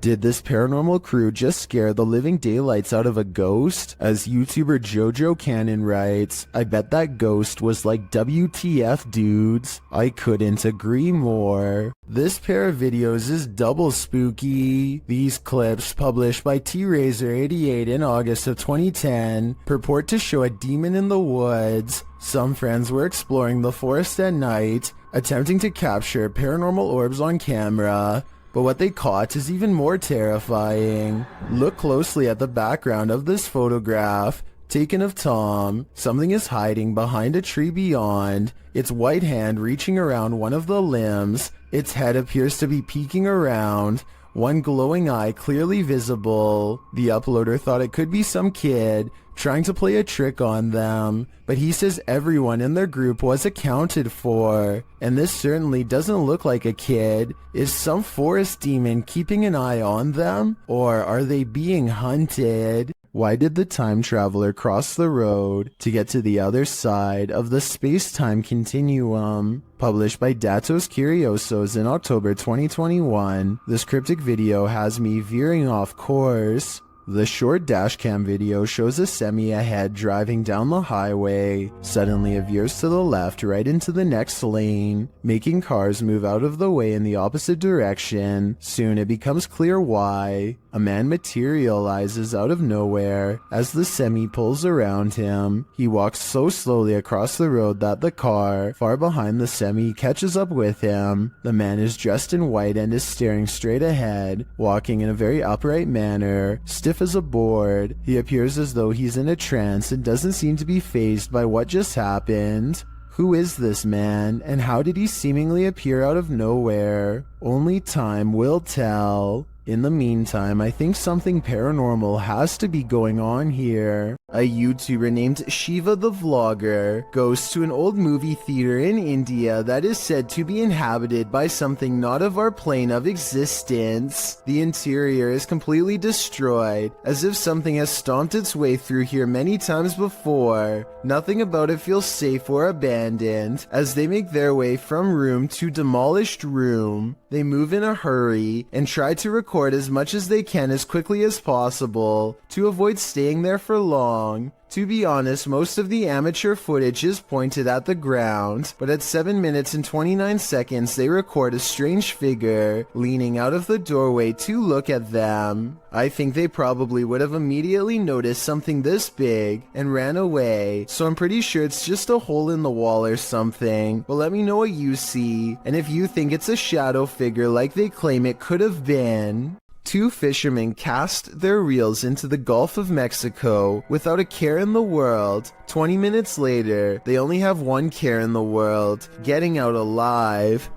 Did this paranormal crew just scare the living daylights out of a ghost? As YouTuber Jojo Cannon writes, I bet that ghost was like WTF dudes. I couldn't agree more. This pair of videos is double spooky. These clips, published by T-Razor88 in August of 2010, purport to show a demon in the woods. Some friends were exploring the forest at night, attempting to capture paranormal orbs on camera. But what they caught is even more terrifying. Look closely at the background of this photograph, taken of Tom. Something is hiding behind a tree beyond, its white hand reaching around one of the limbs. Its head appears to be peeking around, one glowing eye clearly visible. The uploader thought it could be some kid trying to play a trick on them, but he says everyone in their group was accounted for, and this certainly doesn't look like a kid. Is some forest demon keeping an eye on them, or are they being hunted? Why did the time traveler cross the road to get to the other side of the space-time continuum? Published by Datos Curiosos in October 2021, this cryptic video has me veering off course. The short dashcam video shows a semi ahead driving down the highway. Suddenly it veers to the left right into the next lane, making cars move out of the way in the opposite direction. Soon it becomes clear why. A man materializes out of nowhere as the semi pulls around him. He walks so slowly across the road that the car, far behind the semi, catches up with him. The man is dressed in white and is staring straight ahead, walking in a very upright manner, stiff as a board. He appears as though he's in a trance and doesn't seem to be fazed by what just happened. Who is this man, and how did he seemingly appear out of nowhere? Only time will tell. In the meantime, I think something paranormal has to be going on here. A YouTuber named Shiva the Vlogger goes to an old movie theater in India that is said to be inhabited by something not of our plane of existence. The interior is completely destroyed, as if something has stomped its way through here many times before. Nothing about it feels safe or abandoned. As they make their way from room to demolished room, they move in a hurry and try to record as much as they can as quickly as possible to avoid staying there for long. To be honest, most of the amateur footage is pointed at the ground, but at 7 minutes and 29 seconds they record a strange figure leaning out of the doorway to look at them. I think they probably would have immediately noticed something this big and ran away, so I'm pretty sure it's just a hole in the wall or something. But let me know what you see, and if you think it's a shadow figure like they claim it could have been. Two fishermen cast their reels into the Gulf of Mexico without a care in the world. 20 minutes later, they only have one care in the world: getting out alive.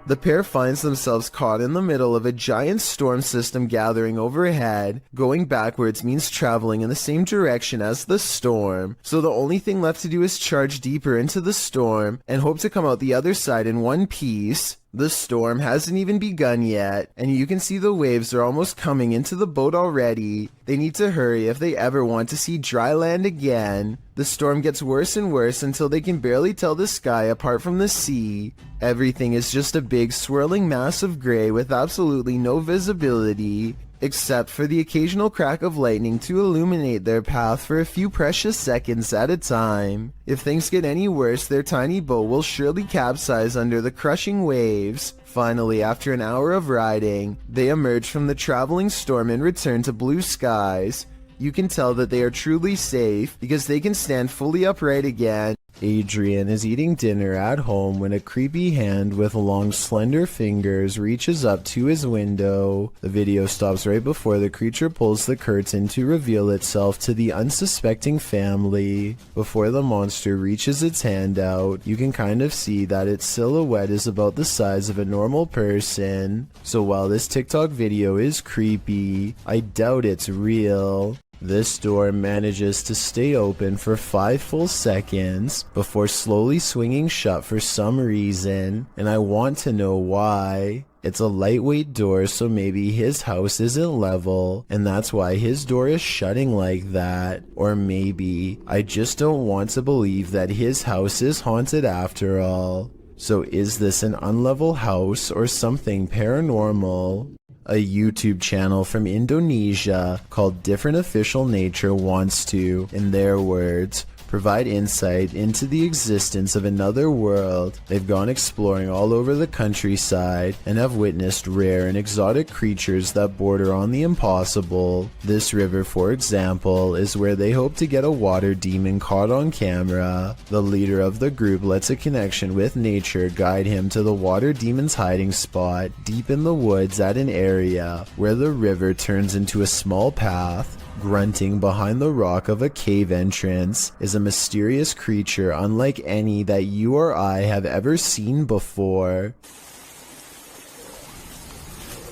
The pair finds themselves caught in the middle of a giant storm system gathering overhead. Going backwards means traveling in the same direction as the storm, so the only thing left to do is charge deeper into the storm and hope to come out the other side in one piece. The storm hasn't even begun yet, and you can see the waves are almost coming into the boat already. They need to hurry if they ever want to see dry land again. The storm gets worse and worse until they can barely tell the sky apart from the sea. Everything is just a big swirling mass of gray with absolutely no visibility, except for the occasional crack of lightning to illuminate their path for a few precious seconds at a time. If things get any worse, their tiny boat will surely capsize under the crushing waves. Finally, after an hour of riding, they emerge from the traveling storm and return to blue skies. You can tell that they are truly safe because they can stand fully upright again. Adrian is eating dinner at home when a creepy hand with long slender fingers reaches up to his window. The video stops right before the creature pulls the curtain to reveal itself to the unsuspecting family. Before the monster reaches its hand out, you can kind of see that its silhouette is about the size of a normal person. So while this TikTok video is creepy, I doubt it's real. This door manages to stay open for 5 full seconds before slowly swinging shut for some reason, and I want to know why. It's a lightweight door, so maybe his house isn't level, and that's why his door is shutting like that. Or maybe I just don't want to believe that his house is haunted after all. So is this an unlevel house or something paranormal? A YouTube channel from Indonesia called Different Official Nature wants to, in their words, provide insight into the existence of another world. They've gone exploring all over the countryside and have witnessed rare and exotic creatures that border on the impossible. This river, for example, is where they hope to get a water demon caught on camera. The leader of the group lets a connection with nature guide him to the water demon's hiding spot deep in the woods at an area where the river turns into a small path. Grunting behind the rock of a cave entrance is a mysterious creature unlike any that you or I have ever seen before.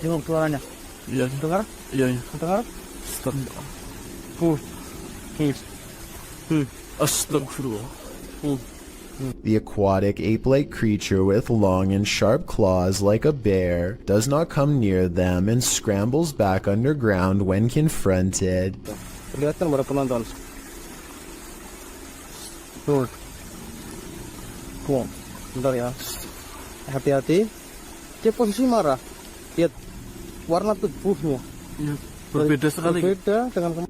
Gimana keluarannya? Iya, dengar? Iya, dengar? Astagfirullah. The aquatic ape-like creature with long and sharp claws like a bear does not come near them and scrambles back underground when confronted. Kelihatan para penonton. Tuh. Bentar ya. Hati-hati. Dia posisi marah. Lihat warna tubuhnya.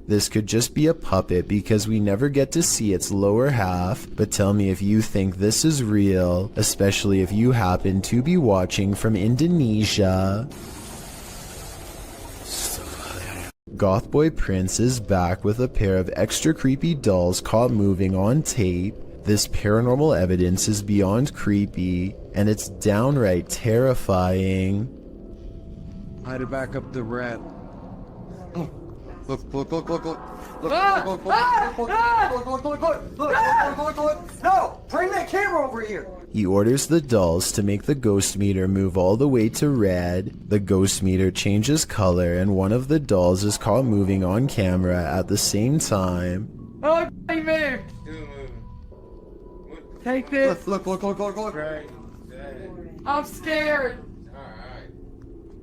This could just be a puppet because we never get to see its lower half, but tell me if you think this is real, especially if you happen to be watching from Indonesia. Gothboy Prince is back with a pair of extra creepy dolls caught moving on tape. This paranormal evidence is beyond creepy, and it's downright terrifying. I had to back up the rat. Look, look, look, look, look. Look, look, look, look, look, look, look, look, look, look, look. No! Bring that camera over here! He orders the dolls to make the ghost meter move all the way to red. The ghost meter changes color and one of the dolls is caught moving on camera at the same time. Oh, he moved! Take this! Look, look, look, look, look, look. I'm scared!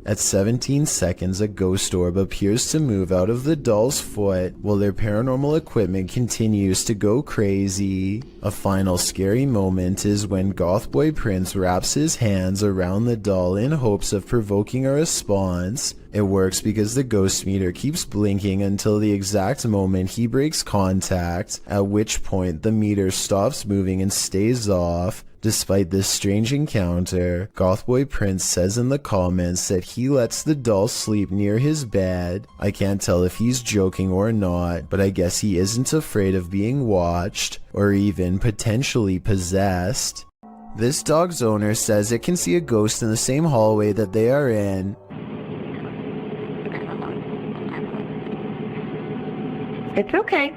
At 17 seconds, a ghost orb appears to move out of the doll's foot while their paranormal equipment continues to go crazy. A final scary moment is when Goth Boy Prince wraps his hands around the doll in hopes of provoking a response. It works because the ghost meter keeps blinking until the exact moment he breaks contact, at which point the meter stops moving and stays off. Despite this strange encounter, Gothboy Prince says in the comments that he lets the doll sleep near his bed. I can't tell if he's joking or not, but I guess he isn't afraid of being watched, or even potentially possessed. This dog's owner says it can see a ghost in the same hallway that they are in. It's okay.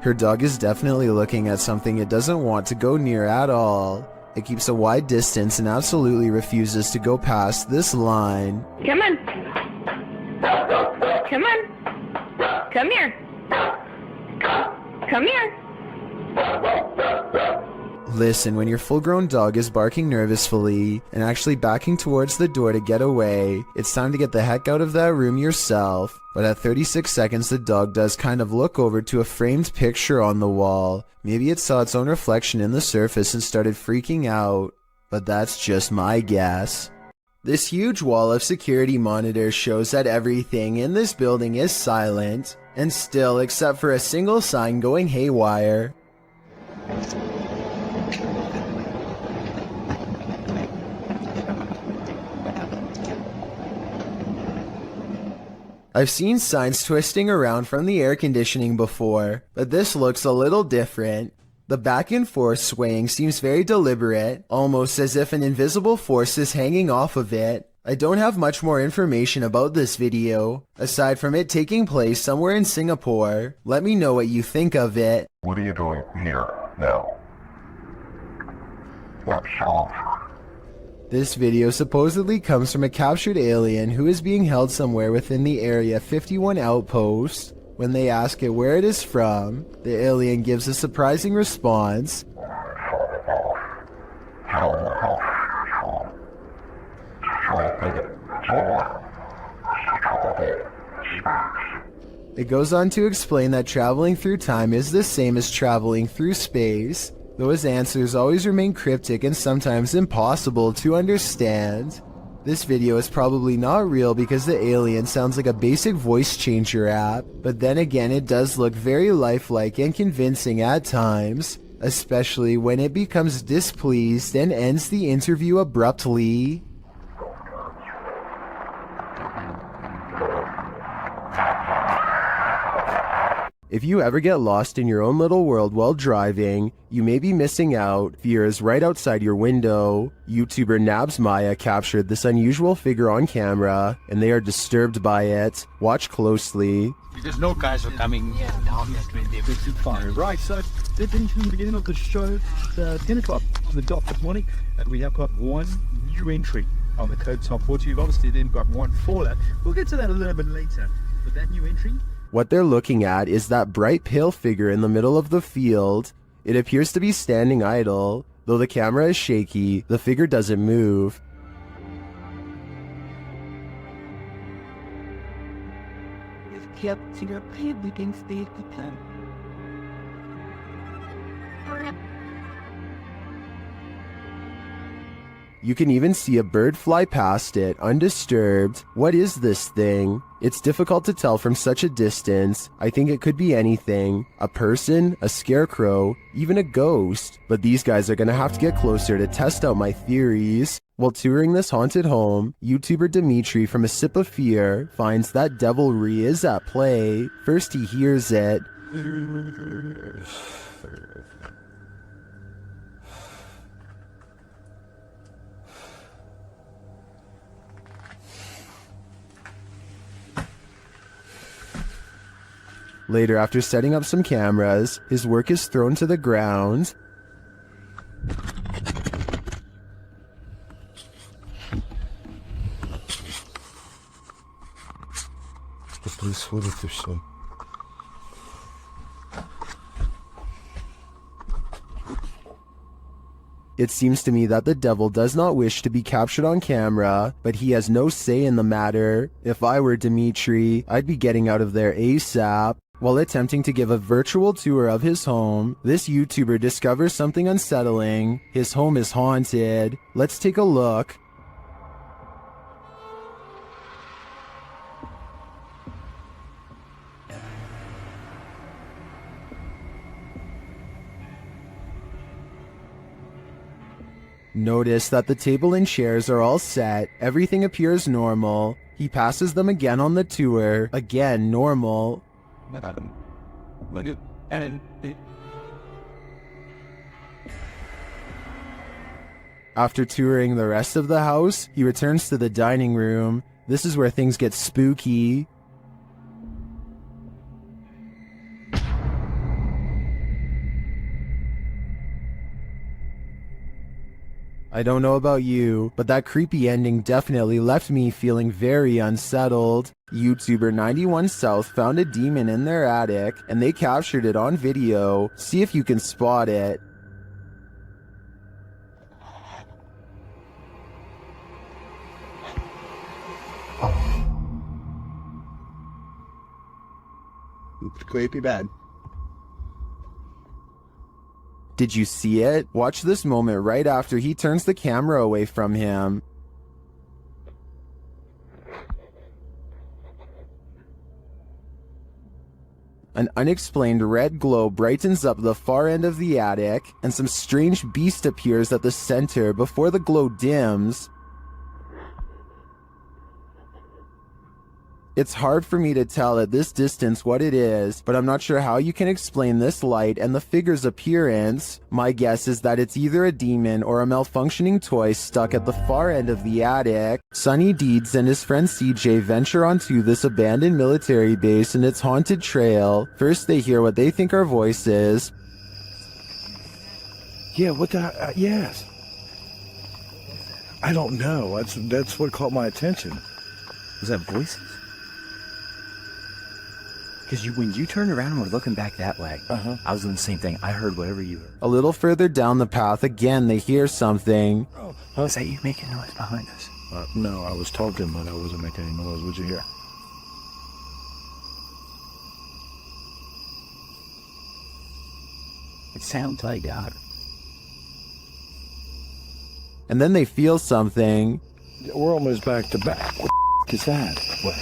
Her dog is definitely looking at something it doesn't want to go near at all. It keeps a wide distance and absolutely refuses to go past this line. Come on. Come on. Come here. Come here. Listen, when your full-grown dog is barking nervously and actually backing towards the door to get away, it's time to get the heck out of that room yourself. But at 36 seconds, the dog does kind of look over to a framed picture on the wall. Maybe it saw its own reflection in the surface and started freaking out. But that's just my guess. This huge wall of security monitors shows that everything in this building is silent, and still, except for a single sign going haywire. I've seen signs twisting around from the air conditioning before, but this looks a little different. The back and forth swaying seems very deliberate, almost as if an invisible force is hanging off of it. I don't have much more information about this video, aside from it taking place somewhere in Singapore. Let me know what you think of it. What are you doing here now? What's off? This video supposedly comes from a captured alien who is being held somewhere within the Area 51 outpost. When they ask it where it is from, the alien gives a surprising response. It goes on to explain that traveling through time is the same as traveling through space. Those answers always remain cryptic and sometimes impossible to understand. This video is probably not real because the alien sounds like a basic voice changer app, but then again it does look very lifelike and convincing at times, especially when it becomes displeased and ends the interview abruptly. If you ever get lost in your own little world while driving, you may be missing out. Fear is right outside your window. YouTuber Nabs Maya captured this unusual figure on camera, and they are disturbed by it. Watch closely. Because no guys are coming down this fire. Right, so this is the beginning of the show. It's 10 o'clock on the dot this morning, and we have got one new entry on the code top 40. You've obviously then got one fallout. We'll get to that a little bit later. But that new entry. What they're looking at is that bright pale figure in the middle of the field. It appears to be standing idle. Though the camera is shaky, the figure doesn't move. You can even see a bird fly past it, undisturbed. What is this thing? It's difficult to tell from such a distance. I think it could be anything. A person, a scarecrow, even a ghost. But these guys are gonna have to get closer to test out my theories. While touring this haunted home, YouTuber Dimitri from A Sip of Fear finds that devilry is at play. First he hears it. Later, after setting up some cameras, his work is thrown to the ground. Что происходит и все? It seems to me that the devil does not wish to be captured on camera, but he has no say in the matter. If I were Dimitri, I'd be getting out of there ASAP. While attempting to give a virtual tour of his home, this YouTuber discovers something unsettling. His home is haunted. Let's take a look. Notice that the table and chairs are all set, everything appears normal. He passes them again on the tour, again normal. After touring the rest of the house, he returns to the dining room. This is where things get spooky. I don't know about you, but that creepy ending definitely left me feeling very unsettled. YouTuber 91 South found a demon in their attic, and they captured it on video. See if you can spot it. It's creepy bad. Did you see it? Watch this moment right after he turns the camera away from him. An unexplained red glow brightens up the far end of the attic, and some strange beast appears at the center before the glow dims. It's hard for me to tell at this distance what it is, but I'm not sure how you can explain this light and the figure's appearance. My guess is that it's either a demon or a malfunctioning toy stuck at the far end of the attic. Sonny Deeds and his friend CJ venture onto this abandoned military base and its haunted trail. First they hear what they think are voices. Yeah, what the... yes. I don't know. That's what caught my attention. Was that voices? Because when you turned around and were looking back that way, I was doing the same thing. I heard whatever you heard. A little further down the path, again they hear something. Was that you making noise behind us? No, I was talking, but I wasn't making any noise. What'd you hear? It sounds like God. And then they feel something. We're almost back to back. What the is that? What?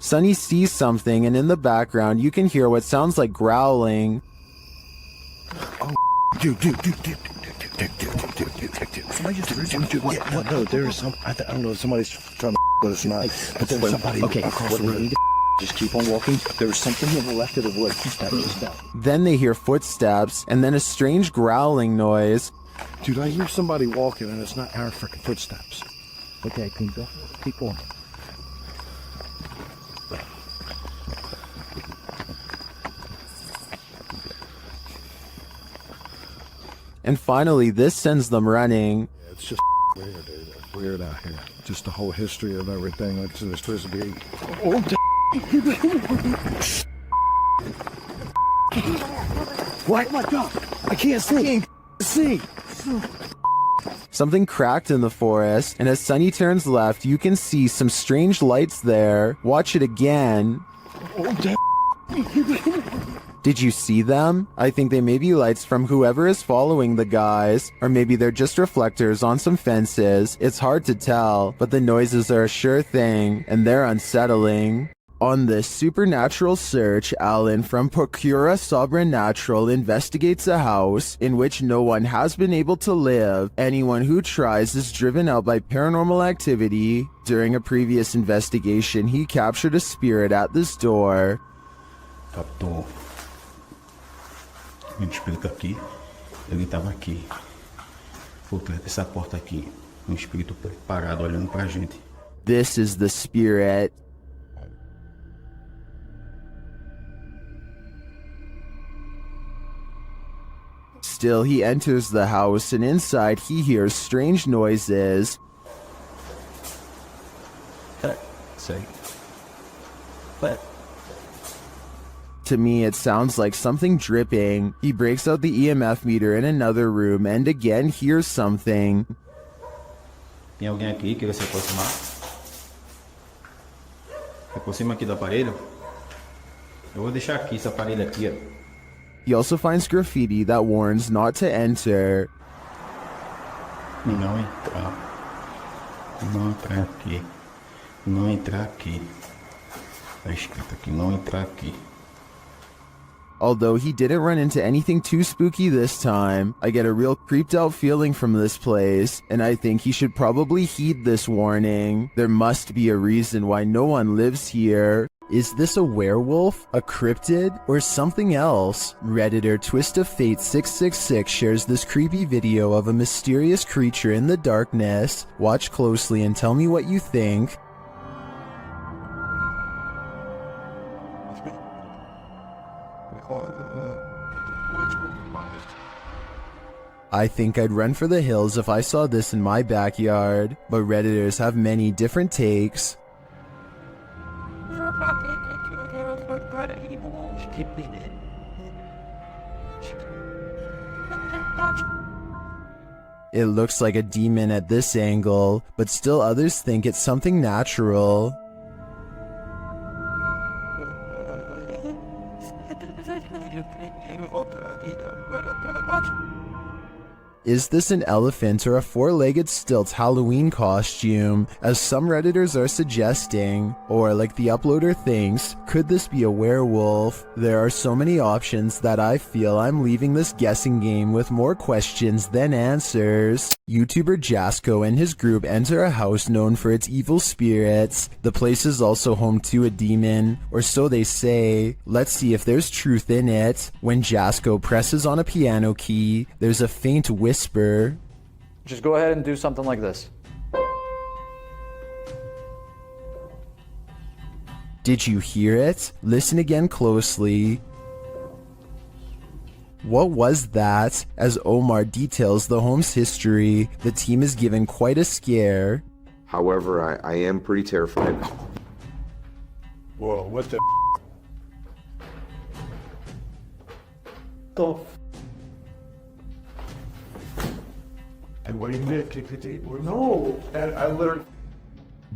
Sonny sees something, and in the background you can hear what sounds like growling. Oh, dude. Somebody just what? No, there's some. I don't know if somebody's trying to with us or not. But there's somebody across the road. Just keep on walking. There's something on the left of the wood. Just that. Then they hear footsteps, and then a strange growling noise. Dude, I hear somebody walking, and it's not our freaking footsteps. Okay, keep going. And finally, this sends them running. Yeah, it's just weird, dude. It's weird out here. Just the whole history of everything. Like it's supposed to be. What? Oh my God! I can't see. Something cracked in the forest, and as Sonny turns left, you can see some strange lights there. Watch it again. Did you see them? I think they may be lights from whoever is following the guys, or maybe they're just reflectors on some fences. It's hard to tell, but the noises are a sure thing, and they're unsettling. On this supernatural search, Alan from Procura Sobrenatural investigates a house in which no one has been able to live. Anyone who tries is driven out by paranormal activity. During a previous investigation, he captured a spirit at this door. A gente explica aqui. Ele tava aqui. Por trás dessa porta aqui. Um espírito parado olhando pra gente. This is the spirit. Still, he enters the house, and inside he hears strange noises. To me, it sounds like something dripping. He breaks out the EMF meter in another room and again hears something. Tem alguém aqui que queira se aproximar? Se aproxima aqui do aparelho. Eu vou deixar aqui esse aparelho aqui, ó. He also finds graffiti that warns not to enter. Não entrar. Não entrar aqui. Não entrar aqui. Tá escrito aqui, não entrar aqui. Although he didn't run into anything too spooky this time, I get a real creeped out feeling from this place, and I think he should probably heed this warning. There must be a reason why no one lives here. Is this a werewolf, a cryptid, or something else? Redditor Twist of Fate 666 shares this creepy video of a mysterious creature in the darkness. Watch closely and tell me what you think. I think I'd run for the hills if I saw this in my backyard, but Redditors have many different takes. It looks like a demon at this angle, but still others think it's something natural. Is this an elephant or a four-legged stilt Halloween costume, as some Redditors are suggesting? Or, like the uploader thinks, could this be a werewolf? There are so many options that I feel I'm leaving this guessing game with more questions than answers. YouTuber Jasko and his group enter a house known for its evil spirits. The place is also home to a demon, or so they say. Let's see if there's truth in it. When Jasko presses on a piano key, there's a faint whisper. Just go ahead and do something like this. Did you hear it? Listen again closely. What was that? As Omar details the home's history, the team is given quite a scare. However, I am pretty terrified. Whoa, what the And what did he No, I literally.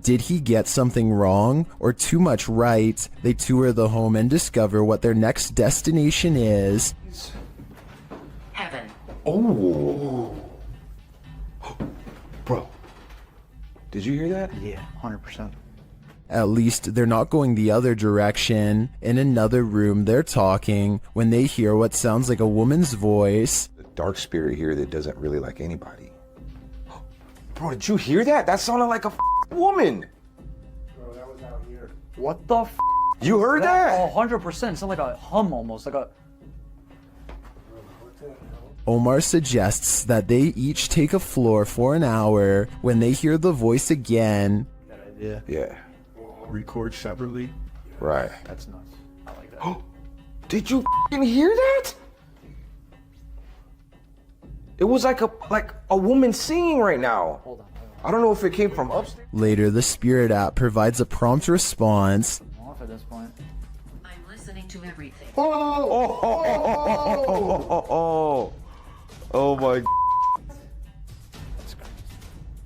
Did he get something wrong or too much right? They tour the home and discover what their next destination is. Heaven. Oh. Bro, did you hear that? Yeah, 100%. At least they're not going the other direction. In another room, they're talking when they hear what sounds like a woman's voice. The dark spirit here that doesn't really like anybody. Bro, did you hear that? That sounded like a woman. Bro, that was out here. What the f? You heard that? 100%. Sounds like a hum almost, like a... Omar suggests that they each take a floor for an hour. When they hear the voice again, Yeah. Record separately. Right. That's nuts. I like that. Did you f***ing hear that? It was like a woman singing right now. Hold on. I don't know if it came from upstairs. later the Spirit app provides a prompt response. I'm off at this point. I'm listening to everything. Oh my.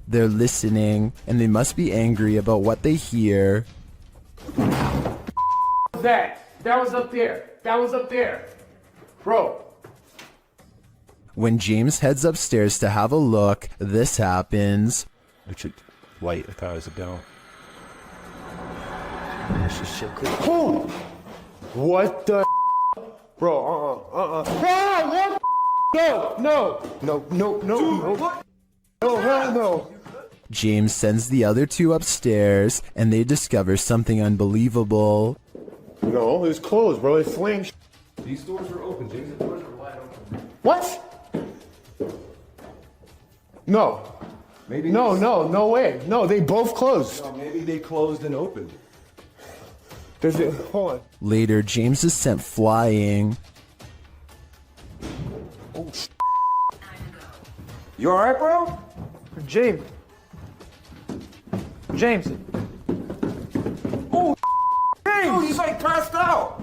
They're listening, and they must be angry about what they hear. That was up there. That was up there. Bro. When James heads upstairs to have a look, this happens. It's a light. I thought it was a bell. What the bro, what? No, hell no. James sends the other two upstairs, and they discover something unbelievable. No, it was closed, bro. It's flames. These doors were open, James. The doors were wide open. What? No. Maybe. No way. No, they both closed. No, maybe they closed and opened. Hold on. Later, James is sent flying. Oh, you alright, bro? James. James. Oh, James, he's like passed out.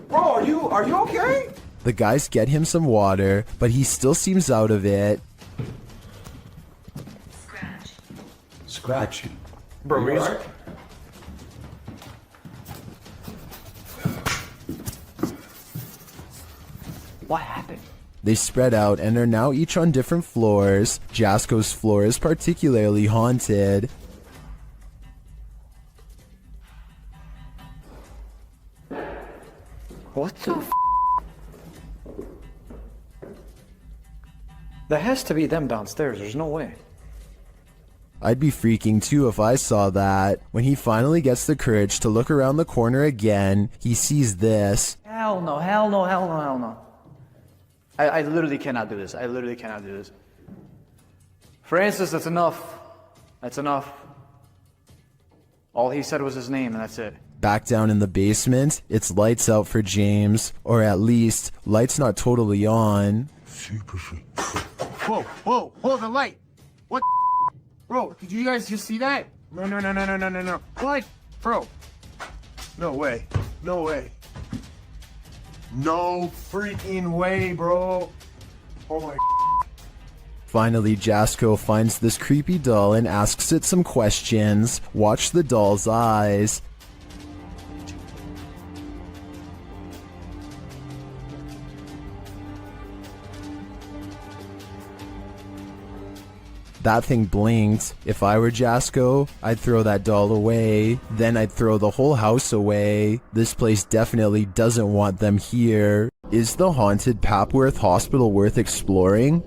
Bro, are you okay? The guys get him some water, but he still seems out of it. Scratching. Bro, you alright? What happened? They spread out and are now each on different floors. Jasko's floor is particularly haunted. What the f? That has to be them downstairs. There's no way. I'd be freaking too if I saw that. When he finally gets the courage to look around the corner again, he sees this. Hell no, hell no, hell no, hell no. I literally cannot do this. I literally cannot do this. Francis, that's enough. That's enough. All he said was his name, and that's it. Back down in the basement, it's lights out for James. Or at least, lights not totally on. Whoa, the light. What? Bro, did you guys just see that? No. What? Bro. No way. No freaking way, bro. Oh my. Finally, Jasko finds this creepy doll and asks it some questions. Watch the doll's eyes. That thing blinked. If I were Jasko, I'd throw that doll away. Then I'd throw the whole house away. This place definitely doesn't want them here. Is the haunted Papworth Hospital worth exploring?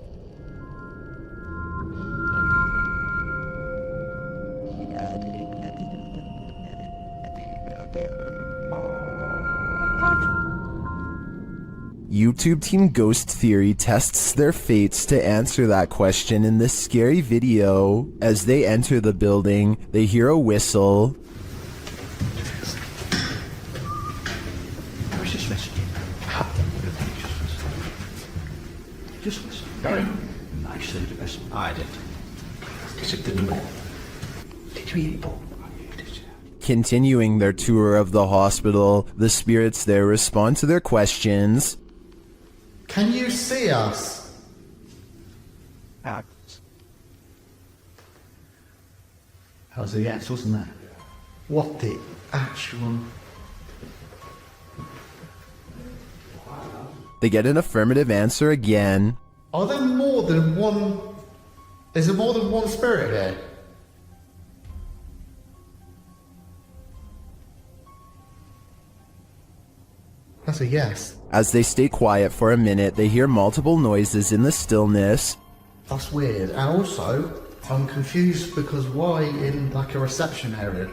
YouTube Team Ghost Theory tests their fates to answer that question in this scary video. As they enter the building, they hear a whistle. Where's this message? Just listen. I said the best. I did. Is it the ball? Did you eat ball? Continuing their tour of the hospital, the spirits there respond to their questions. Can you see us? That was the yes, wasn't that? What the actual... They get an affirmative answer again. Are there more than one... Is there more than one spirit here? That's a yes. As they stay quiet for a minute, they hear multiple noises in the stillness. That's weird. And also, I'm confused because why in like a reception area?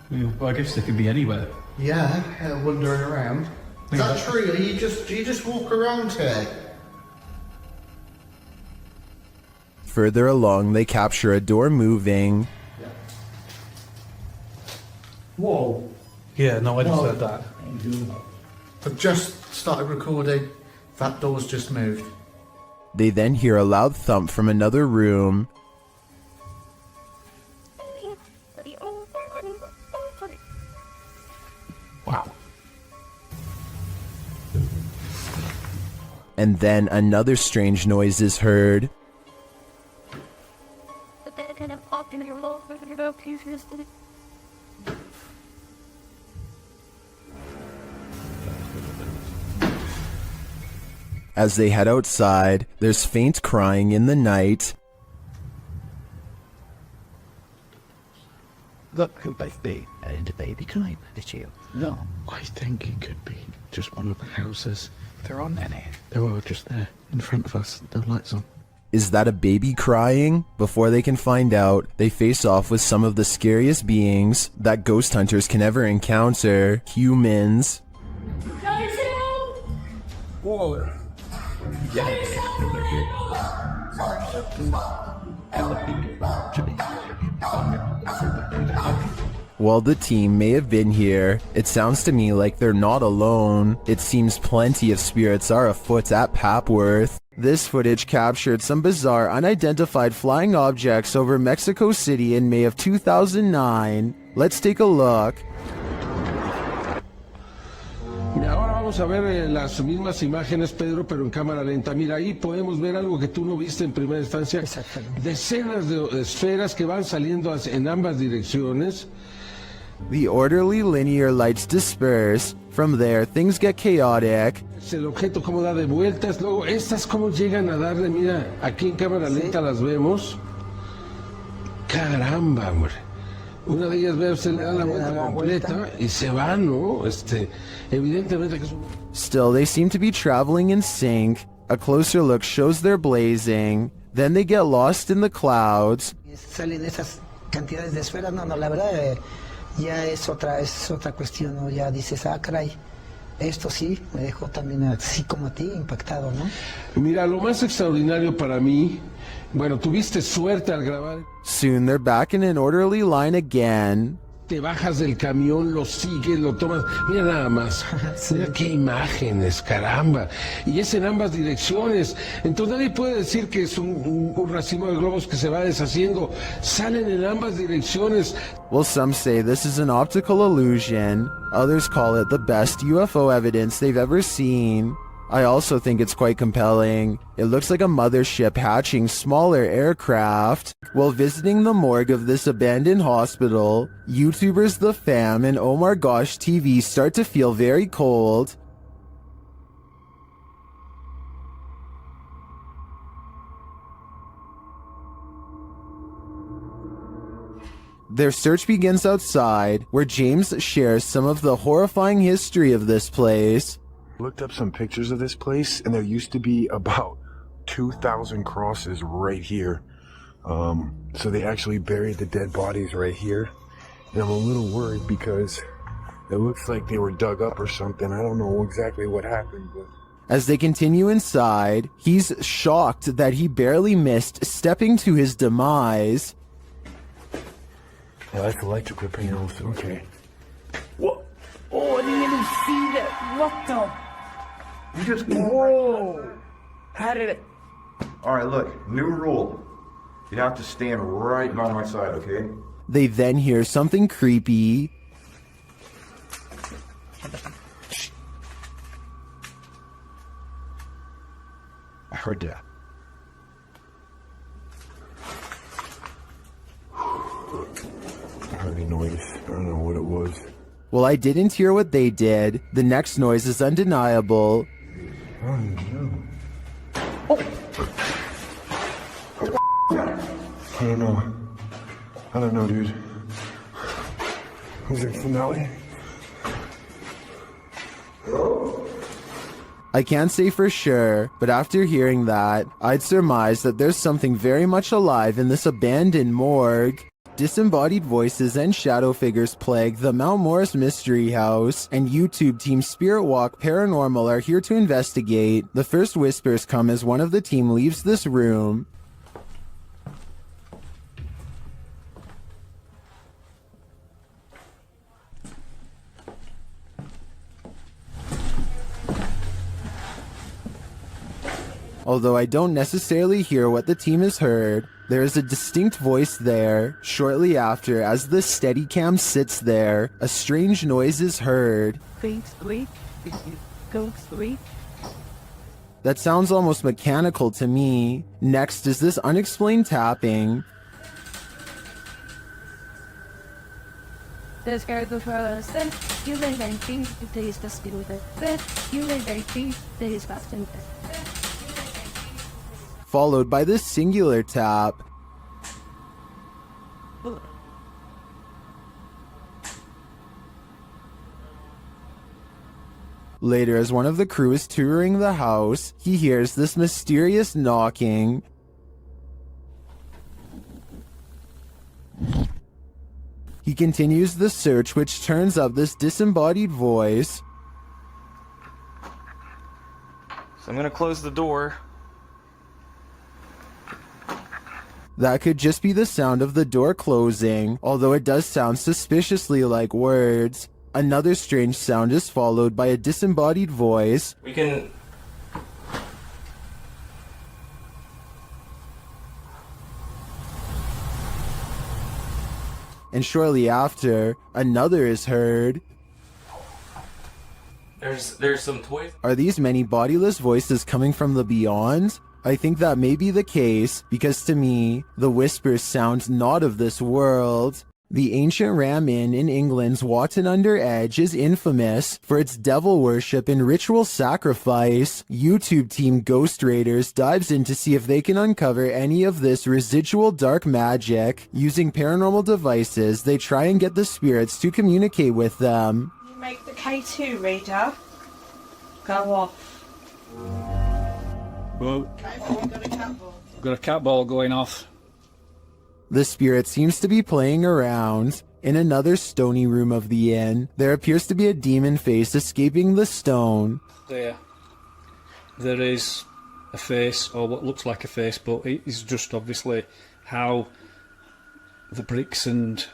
Well, I guess they could be anywhere. Yeah, wandering around. Is that true? Do you just walk around here? Further along, they capture a door moving. Whoa. Yeah, no, I just heard that. I've just started recording. That door's just moved. They then hear a loud thump from another room. Wow. And then another strange noise is heard. As they head outside, there's faint crying in the night. Look who both be and the baby crying, did you? No. I think it could be just one of the houses. There aren't any. They're all just there, in front of us, the lights on. Is that a baby crying? Before they can find out, they face off with some of the scariest beings that ghost hunters can ever encounter, humans. Whoa. While the team may have been here, it sounds to me like they're not alone. It seems plenty of spirits are afoot at Papworth. This footage captured some bizarre unidentified flying objects over Mexico City in May of 2009. Let's take a look. Ahora vamos a ver las mismas imágenes, Pedro, pero en cámara lenta. Mira, ahí podemos ver algo que tú no viste en primera instancia. Decenas de esferas que van saliendo en ambas direcciones. The orderly linear lights disperse. From there, things get chaotic. El objeto como da de vueltas, luego estas como llegan a darle, mira, aquí en cámara lenta las vemos. Caramba, hombre. Una de ellas, veo, se le da la vuelta completa y se va, ¿no? Evidentemente que es un... Still, they seem to be traveling in sync. A closer look shows they're blazing. Then they get lost in the clouds. Salen esas cantidades de esferas, no, la verdad ya es otra cuestión, ¿no? Ya dices, caray, esto sí me dejó también así como a ti impactado, ¿no? Mira, lo más extraordinario para mí, bueno, tuviste suerte al grabar. Soon they're back in an orderly line again. Te bajas del camión, lo sigues, lo tomas. Mira nada más. Mira qué imágenes, caramba. Y es en ambas direcciones. Entonces nadie puede decir que es un racimo de globos que se va deshaciendo. Salen en ambas direcciones. Well, some say this is an optical illusion. Others call it the best UFO evidence they've ever seen. I also think it's quite compelling. It looks like a mothership hatching smaller aircraft. While visiting the morgue of this abandoned hospital, YouTubers The Fam and Omar Gosh TV start to feel very cold. Their search begins outside, where James shares some of the horrifying history of this place. Looked up some pictures of this place, and there used to be about 2,000 crosses right here. So they actually buried the dead bodies right here. And I'm a little worried because it looks like they were dug up or something. I don't know exactly what happened, but... As they continue inside, he's shocked that he barely missed stepping to his demise. Yeah, that's electrical panels. Okay. What? Oh, I didn't even see that. What the? You just... Whoa! How did it... Alright, look. New rule. You have to stand right by my side, okay? They then hear something creepy. I heard that. I heard a noise. I don't know what it was. Well, I didn't hear what they did. The next noise is undeniable. Oh, no. I don't know, dude. Was it finale? I can't say for sure, but after hearing that, I'd surmise that there's something very much alive in this abandoned morgue. Disembodied voices and shadow figures plague the Mount Morris Mystery House, and YouTube team Spirit Walk Paranormal are here to investigate. The first whispers come as one of the team leaves this room. Although I don't necessarily hear what the team has heard, there is a distinct voice there. Shortly after, as the Steadicam sits there, a strange noise is heard. That sounds almost mechanical to me. Next is this unexplained tapping. Followed by this singular tap. Later, as one of the crew is touring the house, he hears this mysterious knocking. He continues the search, which turns up this disembodied voice. So I'm gonna close the door. That could just be the sound of the door closing, although it does sound suspiciously like words. Another strange sound is followed by a disembodied voice. We can... And shortly after, another is heard. There's some toys. Are these many bodiless voices coming from the beyond? I think that may be the case, because to me, the whispers sound not of this world. The ancient Ram Inn in England's Watton Under Edge is infamous for its devil worship and ritual sacrifice. YouTube team Ghost Raiders dives in to see if they can uncover any of this residual dark magic. Using paranormal devices, they try and get the spirits to communicate with them. You make the K2 reader go off. Well, got a cat ball going off. The spirit seems to be playing around. In another stony room of the inn, there appears to be a demon face escaping the stone. There is a face, or what looks like a face, but it is just obviously how the bricks and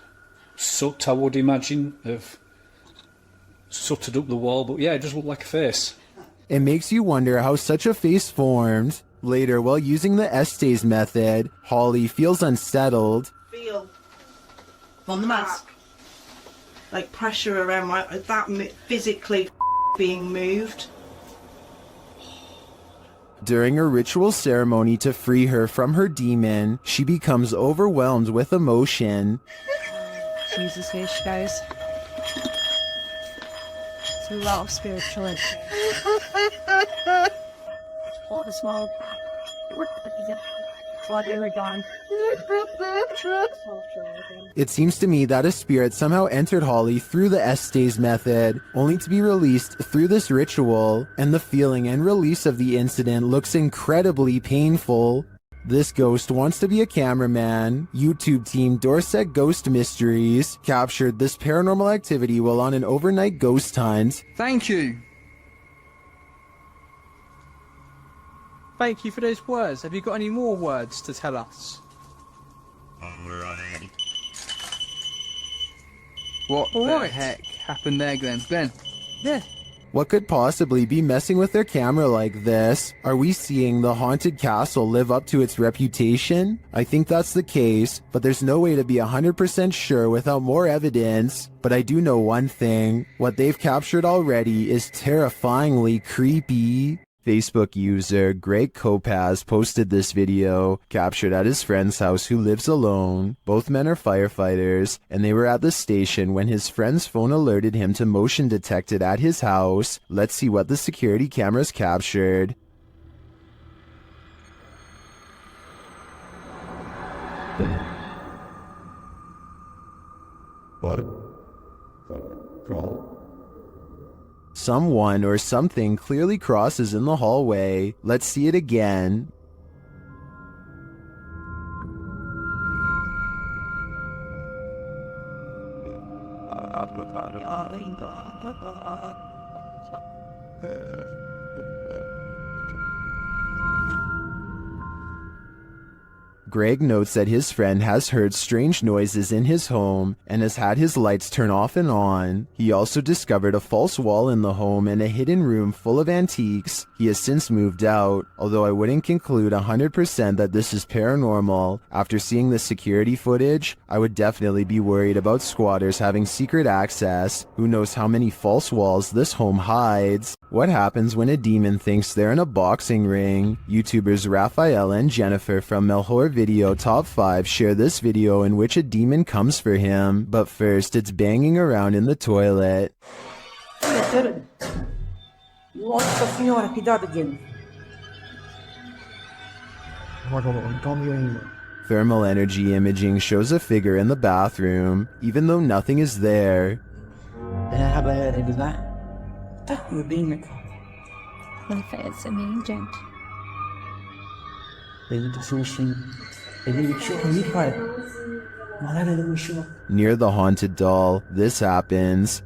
soot, I would imagine, have sooted up the wall. But yeah, it does look like a face. It makes you wonder how such a face formed. Later, while using the Estes method, Holly feels unsettled. Feel on the mask, like pressure around that physically being moved. During a ritual ceremony to free her from her demon, she becomes overwhelmed with emotion. Jesus, here she goes. It's a lot of spirituality. What a small. It seems to me that a spirit somehow entered Holly through the Estes method, only to be released through this ritual, and the feeling and release of the incident looks incredibly painful. This ghost wants to be a cameraman. YouTube team Dorset Ghost Mysteries captured this paranormal activity while on an overnight ghost hunt. Thank you. Thank you for those words. Have you got any more words to tell us? What the heck happened there, Glenn? Glenn? Yeah. What could possibly be messing with their camera like this? Are we seeing the haunted castle live up to its reputation? I think that's the case, but there's no way to be 100% sure without more evidence. But I do know one thing. What they've captured already is terrifyingly creepy. Facebook user Greg Kopaz posted this video, captured at his friend's house who lives alone. Both men are firefighters, and they were at the station when his friend's phone alerted him to motion detected at his house. Let's see what the security cameras captured. Someone or something clearly crosses in the hallway. Let's see it again. Greg notes that his friend has heard strange noises in his home and has had his lights turn off and on. He also discovered a false wall in the home and a hidden room full of antiques. He has since moved out, although I wouldn't conclude 100% that this is paranormal. After seeing the security footage, I would definitely be worried about squatters having secret access. Who knows how many false walls this home hides? What happens when a demon thinks they're in a boxing ring? YouTubers Raphael and Jennifer from Melhor Video Top 5 share this video in which a demon comes for him, but first it's banging around in the toilet. Thermal energy imaging shows a figure in the bathroom, even though nothing is there. Near the haunted doll, this happens.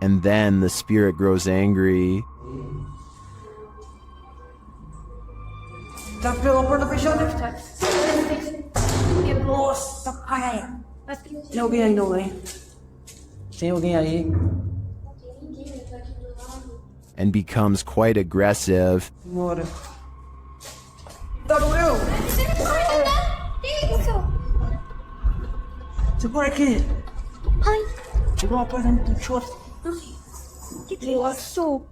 And then the spirit grows angry. Tem alguém aí, não, hein? Tem alguém aí? And becomes quite aggressive. Bora. Segura aqui. Ai. Chegou uma coisa muito chota. Que negócio.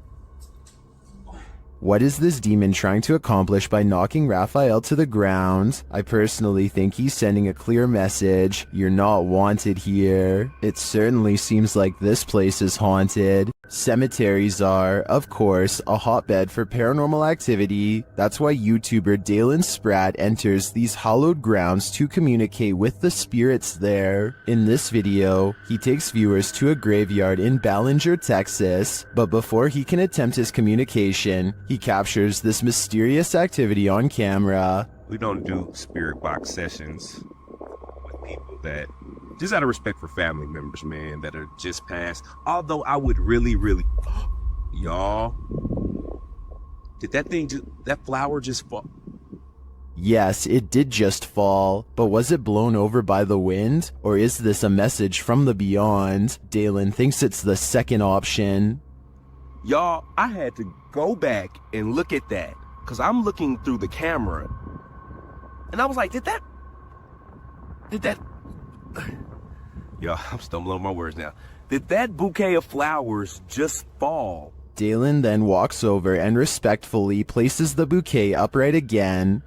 What is this demon trying to accomplish by knocking Raphael to the ground? I personally think he's sending a clear message. You're not wanted here. It certainly seems like this place is haunted. Cemeteries are, of course, a hotbed for paranormal activity. That's why YouTuber Dalen Spratt enters these hallowed grounds to communicate with the spirits there. In this video, he takes viewers to a graveyard in Ballinger, Texas, but before he can attempt his communication, he captures this mysterious activity on camera. We don't do spirit box sessions with people that, just out of respect for family members, man, that are just passed. Although I would really, y'all, did that flower just fall? Yes, it did just fall, but was it blown over by the wind? Or is this a message from the beyond? Dalen thinks it's the second option. Y'all, I had to go back and look at that, because I'm looking through the camera, and I was like, did that, y'all, I'm stumbling on my words now. Did that bouquet of flowers just fall? Dalen then walks over and respectfully places the bouquet upright again.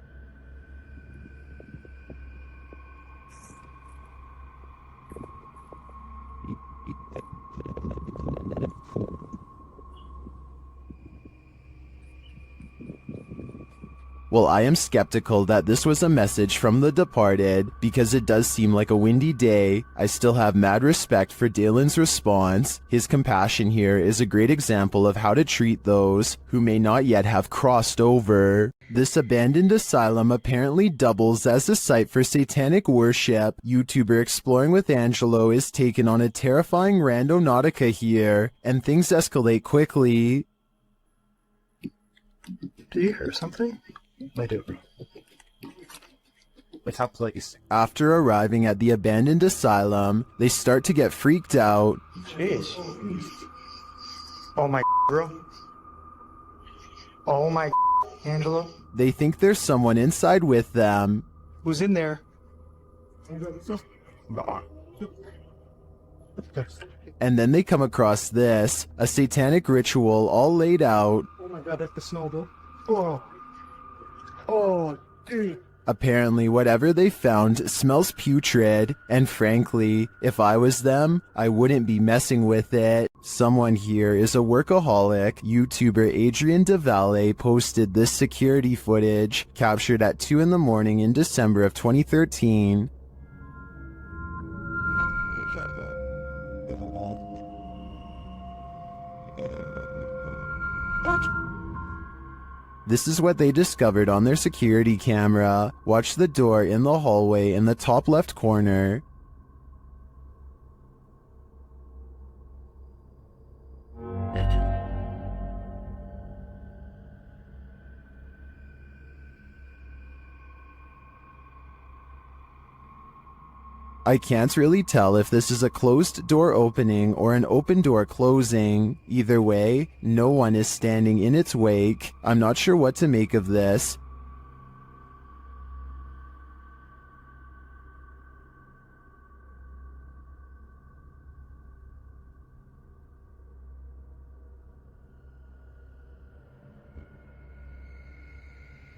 Well, I am skeptical that this was a message from the departed, because it does seem like a windy day. I still have mad respect for Dalen's response. His compassion here is a great example of how to treat those who may not yet have crossed over. This abandoned asylum apparently doubles as a site for satanic worship. YouTuber Exploring with Angelo is taken on a terrifying randonautica here, and things escalate quickly. Do you hear something? I do. It's our place. After arriving at the abandoned asylum, they start to get freaked out. Jeez. Oh my bro. Oh my Angelo. They think there's someone inside with them. Who's in there? And then they come across this, a satanic ritual all laid out. Oh my god, that's the snowball. Oh. Oh, dude. Apparently, whatever they found smells putrid, and frankly, if I was them, I wouldn't be messing with it. Someone here is a workaholic. YouTuber Adrian DeValle posted this security footage, captured at 2 in the morning in December of 2013. This is what they discovered on their security camera. Watch the door in the hallway in the top left corner. I can't really tell if this is a closed door opening or an open door closing. Either way, no one is standing in its wake. I'm not sure what to make of this.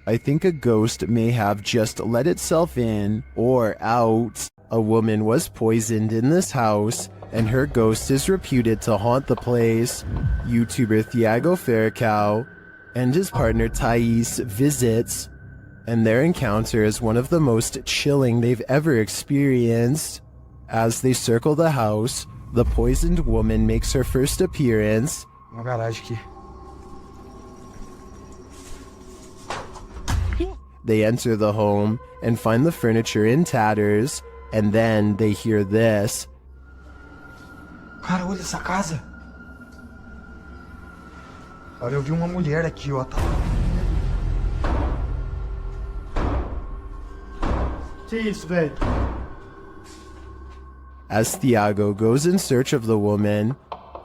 I think a ghost may have just let itself in or out. A woman was poisoned in this house, and her ghost is reputed to haunt the place. YouTuber Thiago Ferracao and his partner Thais visits, and their encounter is one of the most chilling they've ever experienced. As they circle the house, the poisoned woman makes her first appearance. They enter the home and find the furniture in tatters, and then they hear this. Cara, olha essa casa. Olha, eu vi uma mulher aqui, ó. Tá... Que isso, velho? As Thiago goes in search of the woman,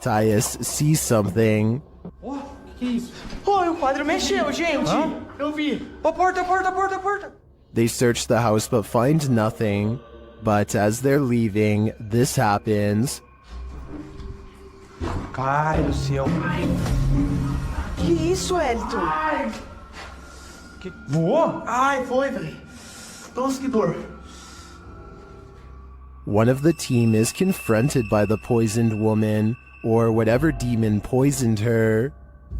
Tyus sees something. Ó, que é isso? Ó, o quadro mexeu, gente. Hã? Eu vi. Ó, porta. They search the house but find nothing. But as they're leaving, this happens. Ai, do céu. Que isso, Elton? Ai. Que... Voou? Ai, foi, velho. Nossa, que dor. One of the team is confronted by the poisoned woman, or whatever demon poisoned her.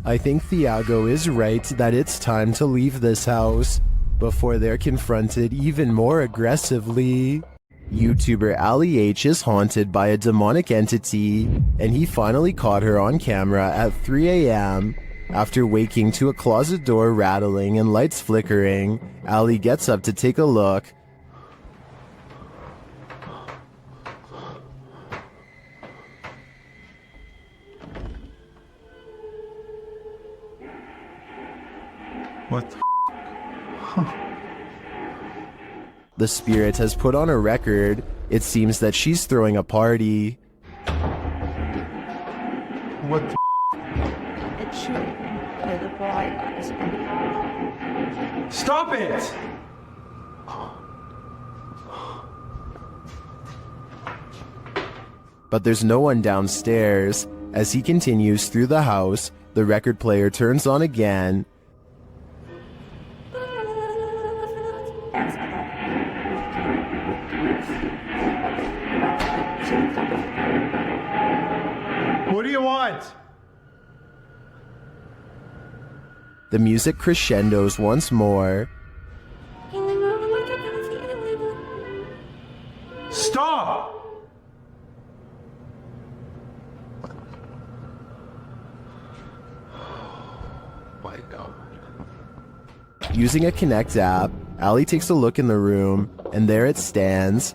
I think Thiago is right that it's time to leave this house before they're confronted even more aggressively. YouTuber Ali H is haunted by a demonic entity, and he finally caught her on camera at 3 a.m. After waking to a closet door rattling and lights flickering, Ali gets up to take a look. What the The spirit has put on a record. It seems that she's throwing a party. What the It should be the bright. Stop it! But there's no one downstairs. As he continues through the house, the record player turns on again. What do you want? The music crescendos once more. Stop! My God. Using a Connect app, Ali takes a look in the room, and there it stands.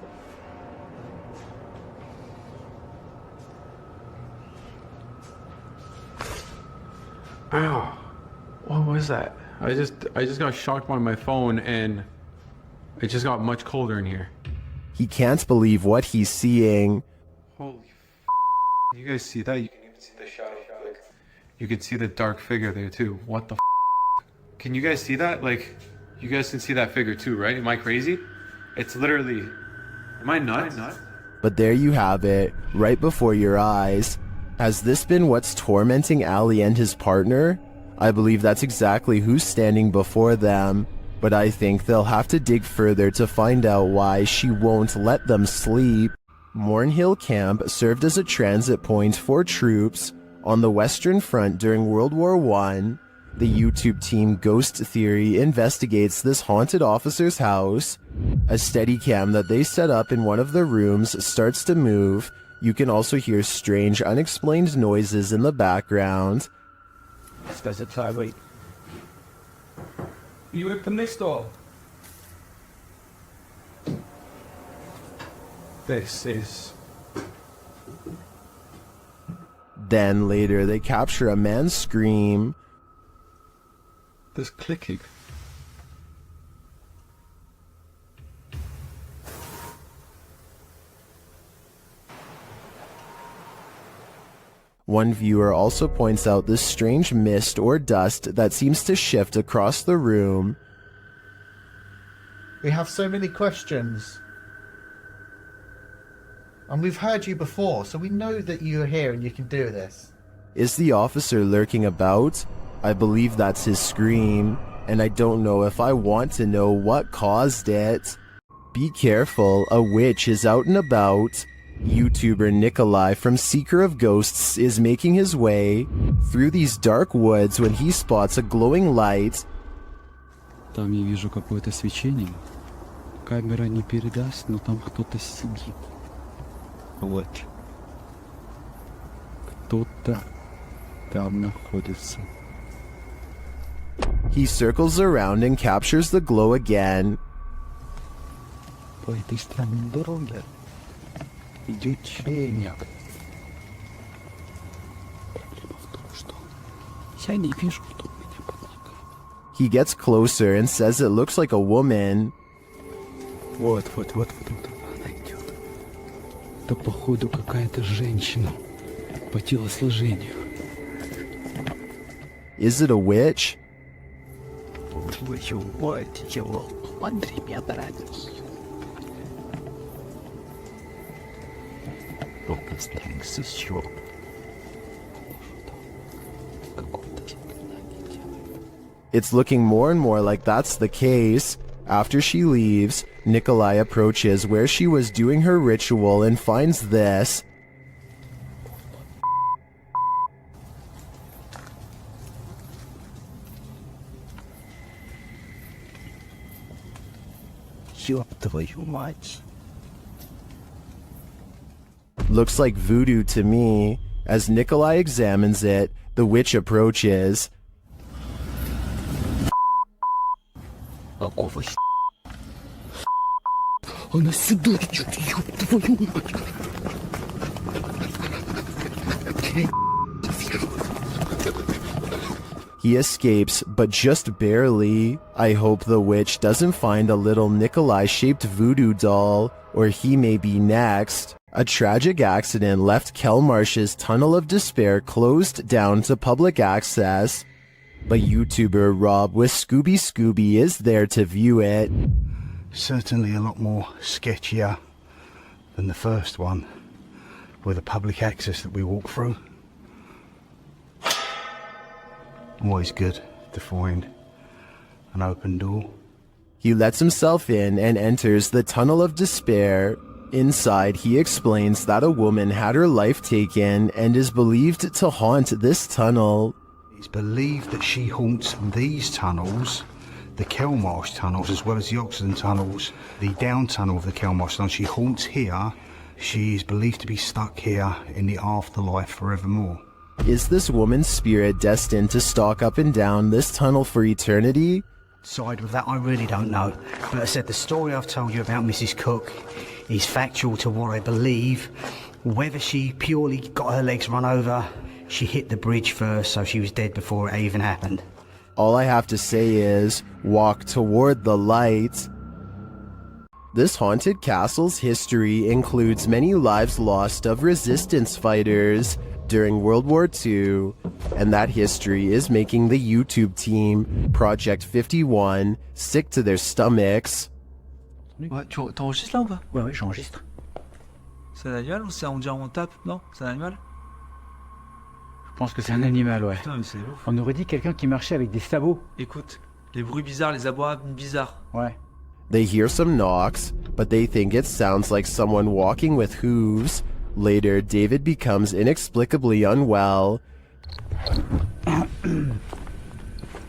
Ow. What was that? I just got shocked by my phone and it just got much colder in here. He can't believe what he's seeing. Holy You guys see that? You can even see the shadow. Like, you can see the dark figure there too. What the Can you guys see that? Like, you guys can see that figure too, right? Am I crazy? It's literally... Am I nuts? But there you have it, right before your eyes. Has this been what's tormenting Ali and his partner? I believe that's exactly who's standing before them, but I think they'll have to dig further to find out why she won't let them sleep. Mornhill Camp served as a transit point for troops on the Western Front during World War I. The YouTube team Ghost Theory investigates this haunted officer's house. A Steadicam that they set up in one of the rooms starts to move. You can also hear strange, unexplained noises in the background. Does it wait? You open this door. This is... Then later they capture a man's scream. There's clicking. One viewer also points out this strange mist or dust that seems to shift across the room. We have so many questions. And we've heard you before, so we know that you're here and you can do this. Is the officer lurking about? I believe that's his scream, and I don't know if I want to know what caused it. Be careful, a witch is out and about. YouTuber Nikolai from Seeker of Ghosts is making his way through these dark woods when he spots a glowing light. Там я вижу какое-то свечение. Камера не передаст, но там кто-то сидит. Вот. Кто-то там находится. He circles around and captures the glow again. По этой странной дороге идет человек. He gets closer and says it looks like a woman. Вот, она идет. Это походу какая-то женщина по телосложению. Is it a witch? Твою мать, его Андрей меня дорогой. Только стянься еще. It's looking more and more like that's the case. After she leaves, Nikolai approaches where she was doing her ritual and finds this. Ёб твою мать. Looks like voodoo to me. As Nikolai examines it, the witch approaches. Какого Она сюда идет, ёб твою мать. He escapes, but just barely. I hope the witch doesn't find a little Nikolai-shaped voodoo doll, or he may be next. A tragic accident left Kelmarsh's Tunnel of Despair closed down to public access, but YouTuber Rob with Scooby is there to view it. Certainly a lot more sketchier than the first one, with the public access that we walk through. Always good to find an open door. He lets himself in and enters the Tunnel of Despair. Inside, he explains that a woman had her life taken and is believed to haunt this tunnel. It's believed that she haunts these tunnels, the Kelmarsh tunnels, as well as the Oxenden tunnels, the down tunnel of the Kelmarsh tunnel. She haunts here. She is believed to be stuck here in the afterlife forevermore. Is this woman's spirit destined to stalk up and down this tunnel for eternity? Side with that, I really don't know. But I said the story I've told you about Mrs. Cook is factual to what I believe. Whether she purely got her legs run over, she hit the bridge first, so she was dead before it even happened. All I have to say is, walk toward the light. This haunted castle's history includes many lives lost of resistance fighters during World War II, and that history is making the YouTube team, Project 51, sick to their stomachs. Ouais, t'enregistres là ou pas? Ouais, j'enregistre. C'est un animal ou c'est on dirait on tape? Non, c'est un animal? Je pense que c'est un animal, ouais. Putain, mais c'est ouf. On aurait dit quelqu'un qui marchait avec des sabots. Écoute, les bruits bizarres, les abois bizarres. Ouais. They hear some knocks, but they think it sounds like someone walking with hooves. Later, David becomes inexplicably unwell.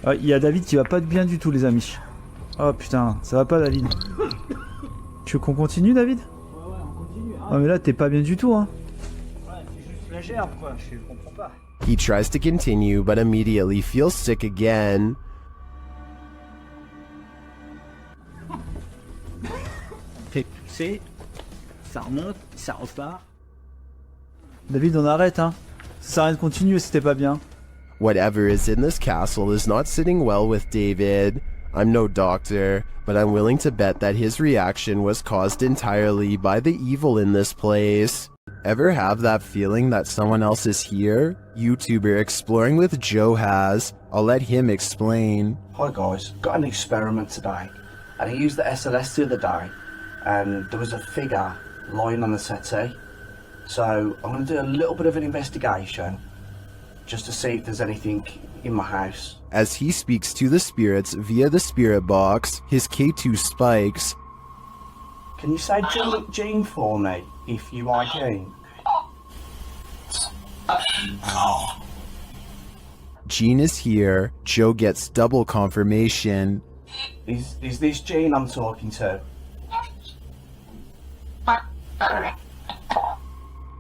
Il y a David qui va pas bien du tout, les amis. Oh putain, ça va pas, David. Tu veux qu'on continue, David? Ouais, on continue. Hein. Ah mais là, t'es pas bien du tout, hein. Ouais, c'est juste la gerbe, quoi. Je comprends pas. He tries to continue, but immediately feels sick again. Fait pousser, ça remonte, ça repart. David, on arrête, hein. Ça sert à rien de continuer si t'es pas bien. Whatever is in this castle is not sitting well with David. I'm no doctor, but I'm willing to bet that his reaction was caused entirely by the evil in this place. Ever have that feeling that someone else is here? YouTuber Exploring with Joe has. I'll let him explain. Hi guys, got an experiment today, and I used the SLS the other day, and there was a figure lying on the settee. So I'm going to do a little bit of an investigation, just to see if there's anything in my house. As he speaks to the spirits via the spirit box, his K2 spikes. Can you say Jean for me, if you are Jean? Jean is here. Joe gets double confirmation. Is this Jean I'm talking to?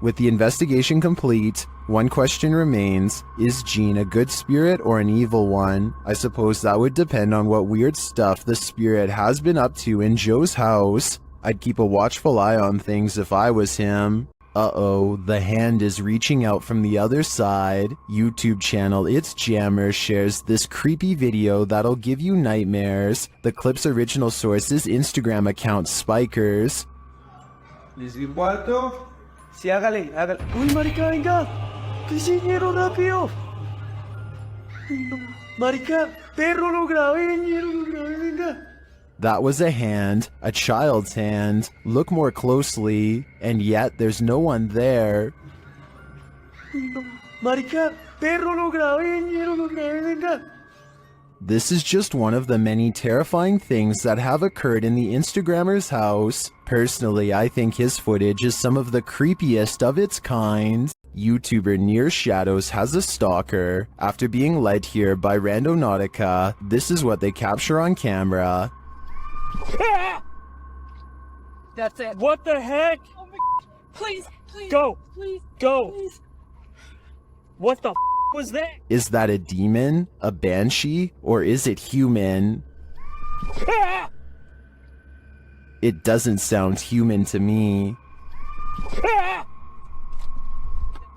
With the investigation complete, one question remains. Is Jean a good spirit or an evil one? I suppose that would depend on what weird stuff the spirit has been up to in Joe's house. I'd keep a watchful eye on things if I was him. Uh-oh, the hand is reaching out from the other side. YouTube channel It's Jammer shares this creepy video that'll give you nightmares. The clip's original source is Instagram account Spikers. ¿Les cuarto? Sí, hágale. ¡Uy, marica, venga! ¡Qué señero rápido! Marica, perro, lo grabé, venga. That was a hand, a child's hand. Look more closely, and yet there's no one there. Marica, perro, lo grabé, venga. This is just one of the many terrifying things that have occurred in the Instagrammer's house. Personally, I think his footage is some of the creepiest of its kind. YouTuber Near Shadows has a stalker. After being led here by Randonautica, this is what they capture on camera. That's it. What the heck? Oh my... Please. Go. Please. Go. Please. What the was that? Is that a demon, a banshee, or is it human? It doesn't sound human to me.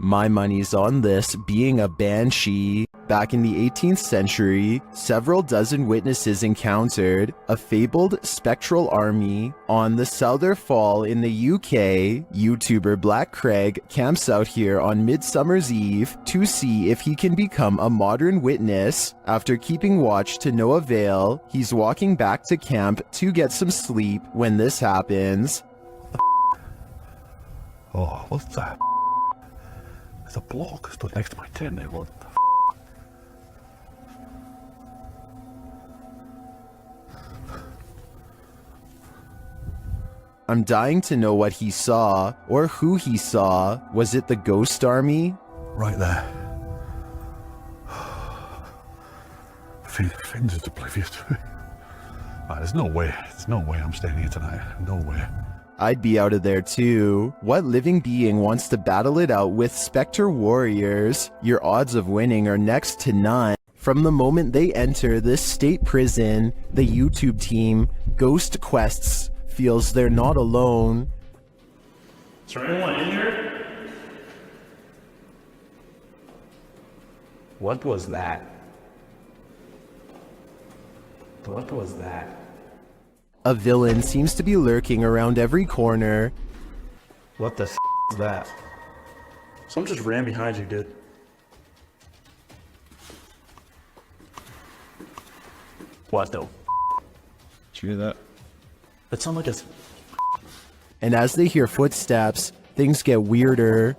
My money's on this being a banshee. Back in the 18th century, several dozen witnesses encountered a fabled spectral army on the Souther Fall in the UK. YouTuber Black Craig camps out here on Midsummer's Eve to see if he can become a modern witness. After keeping watch to no avail, he's walking back to camp to get some sleep when this happens. Oh, what's that? There's a block stood next to my tent there. What the I'm dying to know what he saw, or who he saw. Was it the ghost army? Right there. Fins is oblivious to it. There's no way I'm staying here tonight. No way. I'd be out of there too. What living being wants to battle it out with Spectre Warriors? Your odds of winning are next to none. From the moment they enter this state prison, the YouTube team, Ghost Quests, feels they're not alone. Is there anyone in here? What was that? What was that? A villain seems to be lurking around every corner. What the is that? Someone just ran behind you, dude. What the? Did you hear that? That sounded like a... And as they hear footsteps, things get weirder.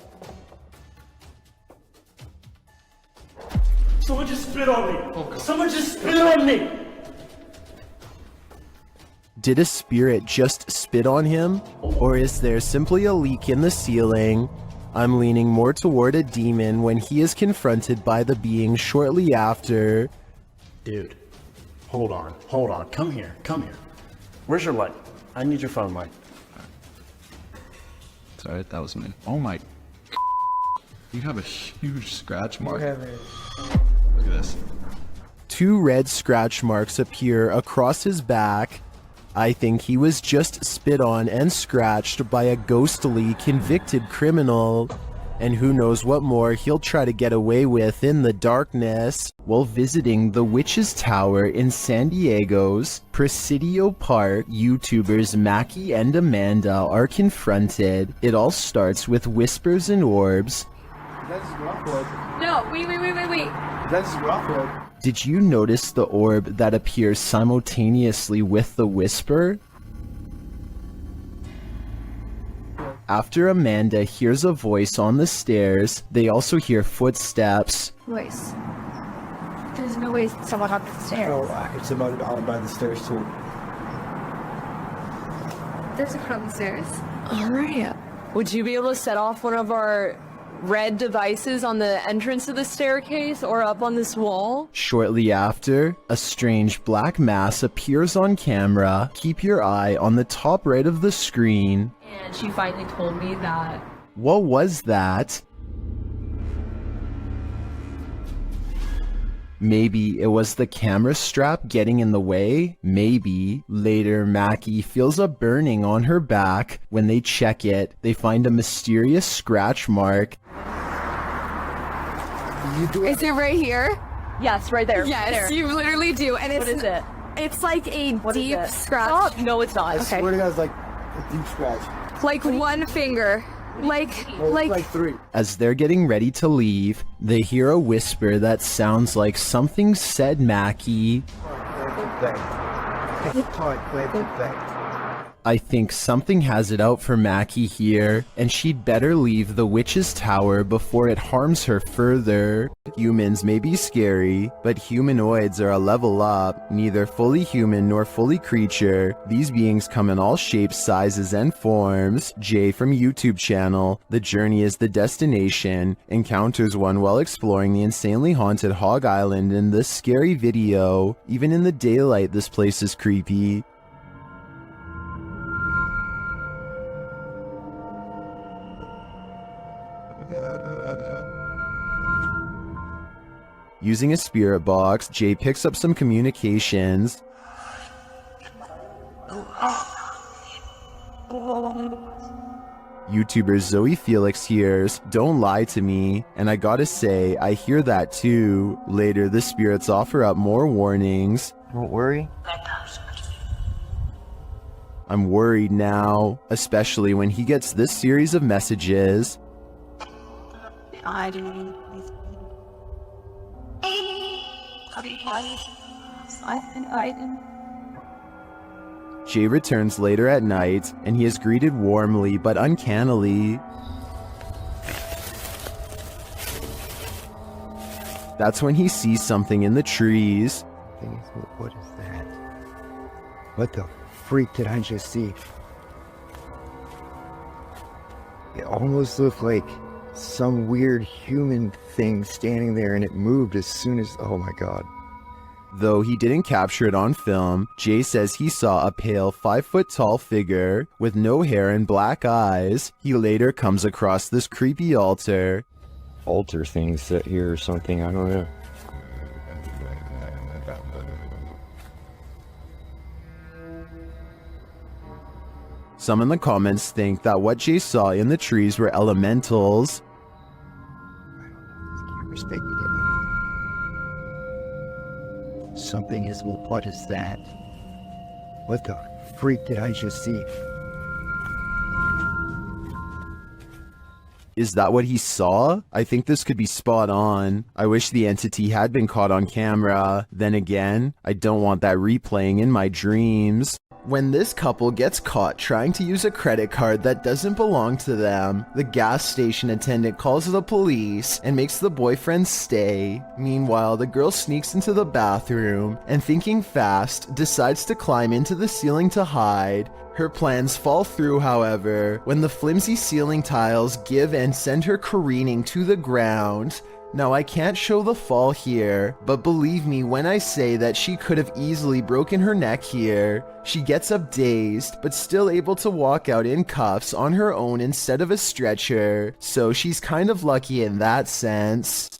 Someone just spit on me! Someone just spit on me! Did a spirit just spit on him? Or is there simply a leak in the ceiling? I'm leaning more toward a demon when he is confronted by the being shortly after. Dude, hold on, come here. Where's your light? I need your phone light. Sorry, that was me. Oh my... You have a huge scratch mark. Look at this. 2 red scratch marks appear across his back. I think he was just spit on and scratched by a ghostly convicted criminal. And who knows what more he'll try to get away with in the darkness. While visiting the Witch's Tower in San Diego's Presidio Park, YouTubers Mackie and Amanda are confronted. It all starts with whispers and orbs. That's Rockwood. No, wait. That's Rockwood. Did you notice the orb that appears simultaneously with the whisper? After Amanda hears a voice on the stairs, they also hear footsteps. Voice. There's no way someone up the stairs. Oh, it's about out by the stairs too. There's a crowd on the stairs. Alright. Would you be able to set off one of our red devices on the entrance of the staircase or up on this wall? Shortly after, a strange black mass appears on camera. Keep your eye on the top right of the screen. And she finally told me that... What was that? Maybe it was the camera strap getting in the way? Maybe. Later, Mackie feels a burning on her back. When they check it, they find a mysterious scratch mark. Is it right here? Yes, right there. Yes, There. you literally do. And it's What is it? It's like a deep scratch. Stop. No, it's not. Okay. Swear to God, it's like a deep scratch. Like one finger. Like 3. As they're getting ready to leave, they hear a whisper that sounds like something said Mackie. I think something has it out for Mackie here, and she'd better leave the witch's tower before it harms her further. Humans may be scary, but humanoids are a level up, neither fully human nor fully creature. These beings come in all shapes, sizes, and forms. Jay from YouTube channel, The Journey is the Destination, encounters one while exploring the insanely haunted Hog Island in this scary video. Even in the daylight, this place is creepy. Using a spirit box, Jay picks up some communications. YouTuber Zoe Felix hears, "Don't lie to me," and I gotta say, I hear that too. Later, the spirits offer up more warnings. Don't worry. I'm worried now, especially when he gets this series of messages. Jay returns later at night, and he is greeted warmly but uncannily. That's when he sees something in the trees. What is that? What the freak did I just see? It almost looked like some weird human thing standing there, and it moved as soon as... Oh my god. Though he didn't capture it on film, Jay says he saw a pale 5-foot-tall figure with no hair and black eyes. He later comes across this creepy altar. Altar things set here or something, I don't know. Some in the comments think that what Jay saw in the trees were elementals. Something is... What is that? What the freak did I just see? Is that what he saw? I think this could be spot on. I wish the entity had been caught on camera. Then again, I don't want that replaying in my dreams. When this couple gets caught trying to use a credit card that doesn't belong to them, the gas station attendant calls the police and makes the boyfriend stay. Meanwhile, the girl sneaks into the bathroom and, thinking fast, decides to climb into the ceiling to hide. Her plans fall through, however, when the flimsy ceiling tiles give and send her careening to the ground. Now, I can't show the fall here, but believe me when I say that she could have easily broken her neck here. She gets up dazed, but still able to walk out in cuffs on her own instead of a stretcher, so she's kind of lucky in that sense.